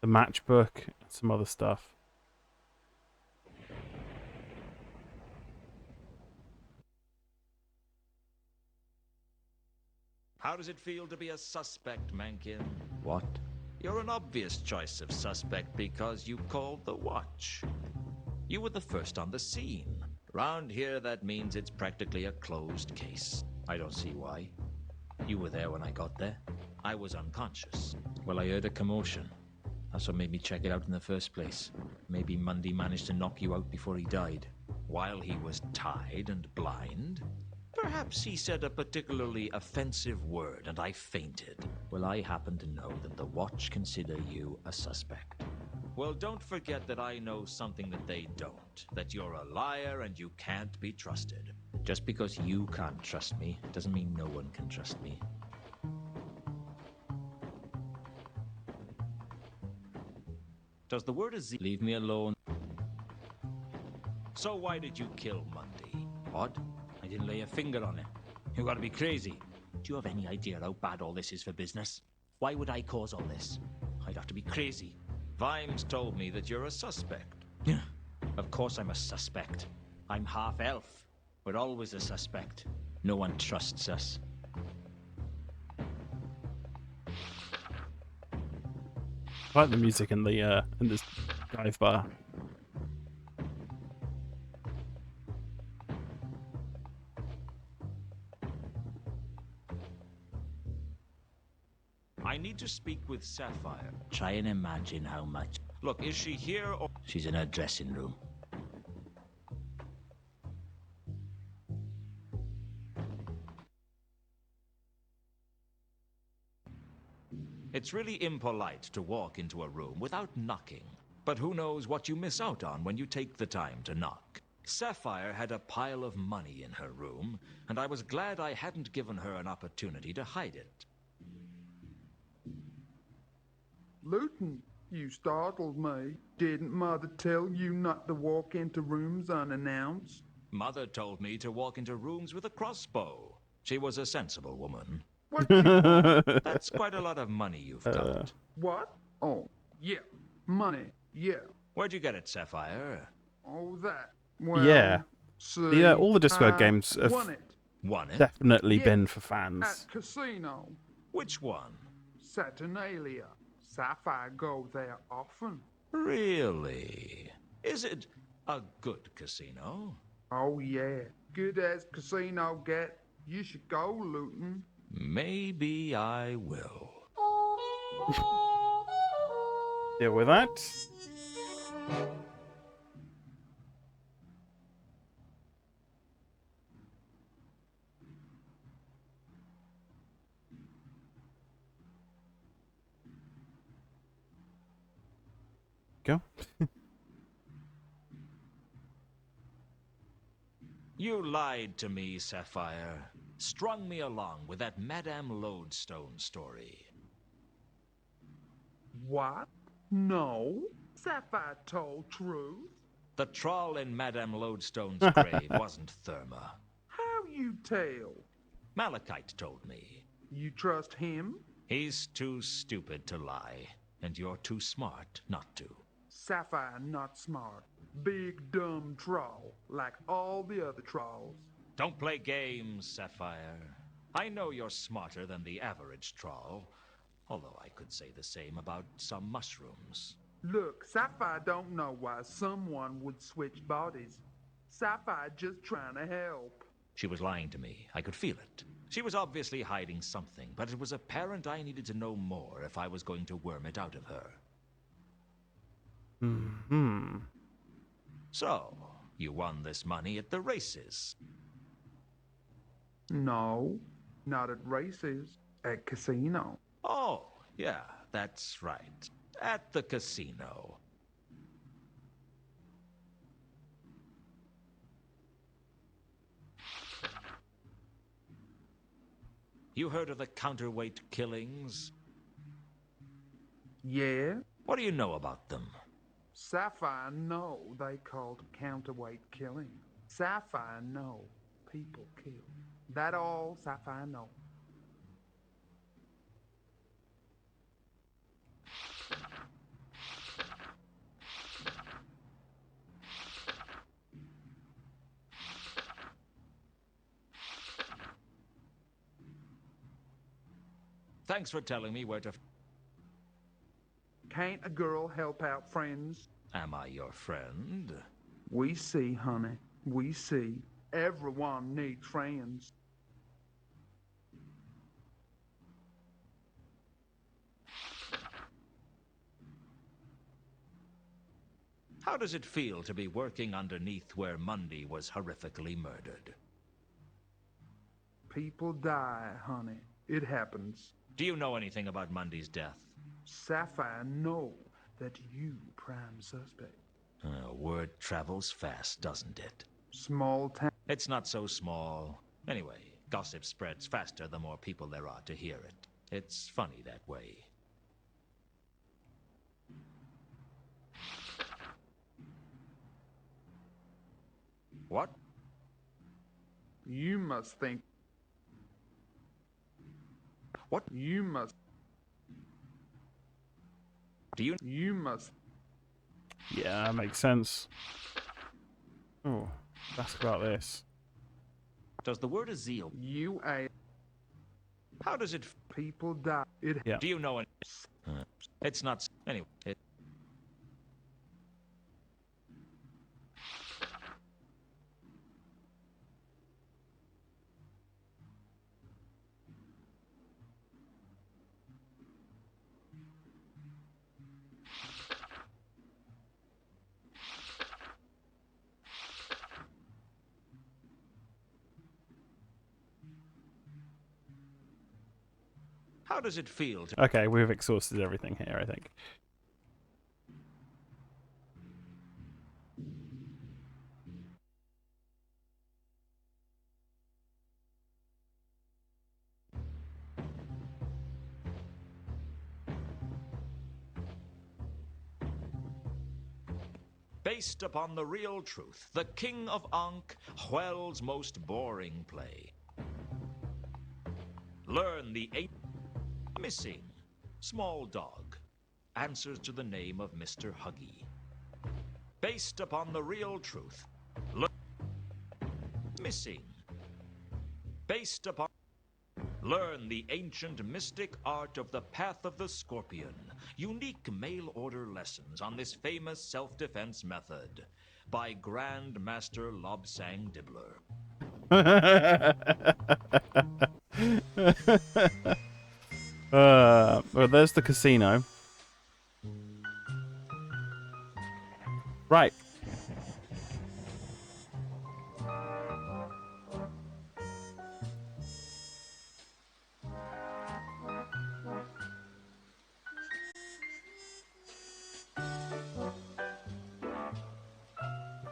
the matchbook and some other stuff. How does it feel to be a suspect, Mankin? What? You're an obvious choice of suspect because you called the watch. You were the first on the scene. Round here, that means it's practically a closed case. I don't see why. You were there when I got there. I was unconscious. Well, I heard a commotion. That's what made me check it out in the first place. Maybe Mundy managed to knock you out before he died. While he was tied and blind? Perhaps he said a particularly offensive word and I fainted. Well, I happen to know that the watch consider you a suspect. Well, don't forget that I know something that they don't. That you're a liar and you can't be trusted. Just because you can't trust me doesn't mean no one can trust me. Does the word is leave me alone? So why did you kill Mundy? What? I didn't lay a finger on it. You gotta be crazy. Do you have any idea how bad all this is for business? Why would I cause all this? I'd have to be crazy. Vimes told me that you're a suspect. Of course I'm a suspect. I'm half elf. We're always a suspect. No one trusts us. I like the music in this dive bar. I need to speak with Sapphire. Try and imagine how much. Look, is she here or... She's in her dressing room. It's really impolite to walk into a room without knocking. But who knows what you miss out on when you take the time to knock. Sapphire had a pile of money in her room, and I was glad I hadn't given her an opportunity to hide it. Lewton, you startled me. Didn't Mother tell you not to walk into rooms unannounced? Mother told me to walk into rooms with a crossbow. She was a sensible woman. What you want? That's quite a lot of money you've got. What? Oh, yeah. Money, yeah. Where'd you get it, Sapphire? Oh, that. Well, Yeah. see, All the Discworld games have won it. Won it? definitely Yeah, been for fans. At casino. Which one? Saturnalia. Sapphire go there often. Really? Is it a good casino? Oh, yeah. Good as casino get. You should go, Lewton. Maybe I will. Deal with that. Go. You lied to me, Sapphire. Strung me along with that Madame Lodestone story. What? No. Sapphire told truth. The troll in Madame Lodestone's grave wasn't Therma. How you tell? Malachite told me. You trust him? He's too stupid to lie, and you're too smart not to. Sapphire not smart. Big dumb troll, like all the other trolls. Don't play games, Sapphire. I know you're smarter than the average troll, although I could say the same about some mushrooms. Look, Sapphire don't know why someone would switch bodies. Sapphire just trying to help. She was lying to me. I could feel it. She was obviously hiding something, but it was apparent I needed to know more if I was going to worm it out of her. Hmm. So, you won this money at the races. No, not at races. At casino. Oh, yeah, that's right. At the casino. You heard of the counterweight killings? Yeah? What do you know about them? Sapphire know they called counterweight killing. Sapphire know people kill. That all Sapphire know. Thanks for telling me where to... Can't a girl help out friends? Am I your friend? We see, honey. We see. Everyone needs friends. How does it feel to be working underneath where Mundy was horrifically murdered? People die, honey. It happens. Do you know anything about Mundy's death? Sapphire know that you prime suspect. Word travels fast, doesn't it? Small town. It's not so small. Anyway, gossip spreads faster the more people there are to hear it. It's funny that way. What? You must think. What? You must. Do you? You must. Yeah, that makes sense. Oh, ask about this. Does the word Azil? You a. How does it? People die. It. Yeah. Do you know it? It's not. Anyway. How does it feel to... Okay, we've exhausted everything here, I think. Based upon the real truth, the King of Ankh, Hwell's most boring play. Learn the 8... Missing. Small dog. Answers to the name of Mr. Huggy. based upon the real truth. Missing. Based upon... Learn the ancient mystic art of the Path of the Scorpion. Unique mail-order lessons on this famous self-defense method by Grand Master Lobsang Dibbler. Well, there's the casino.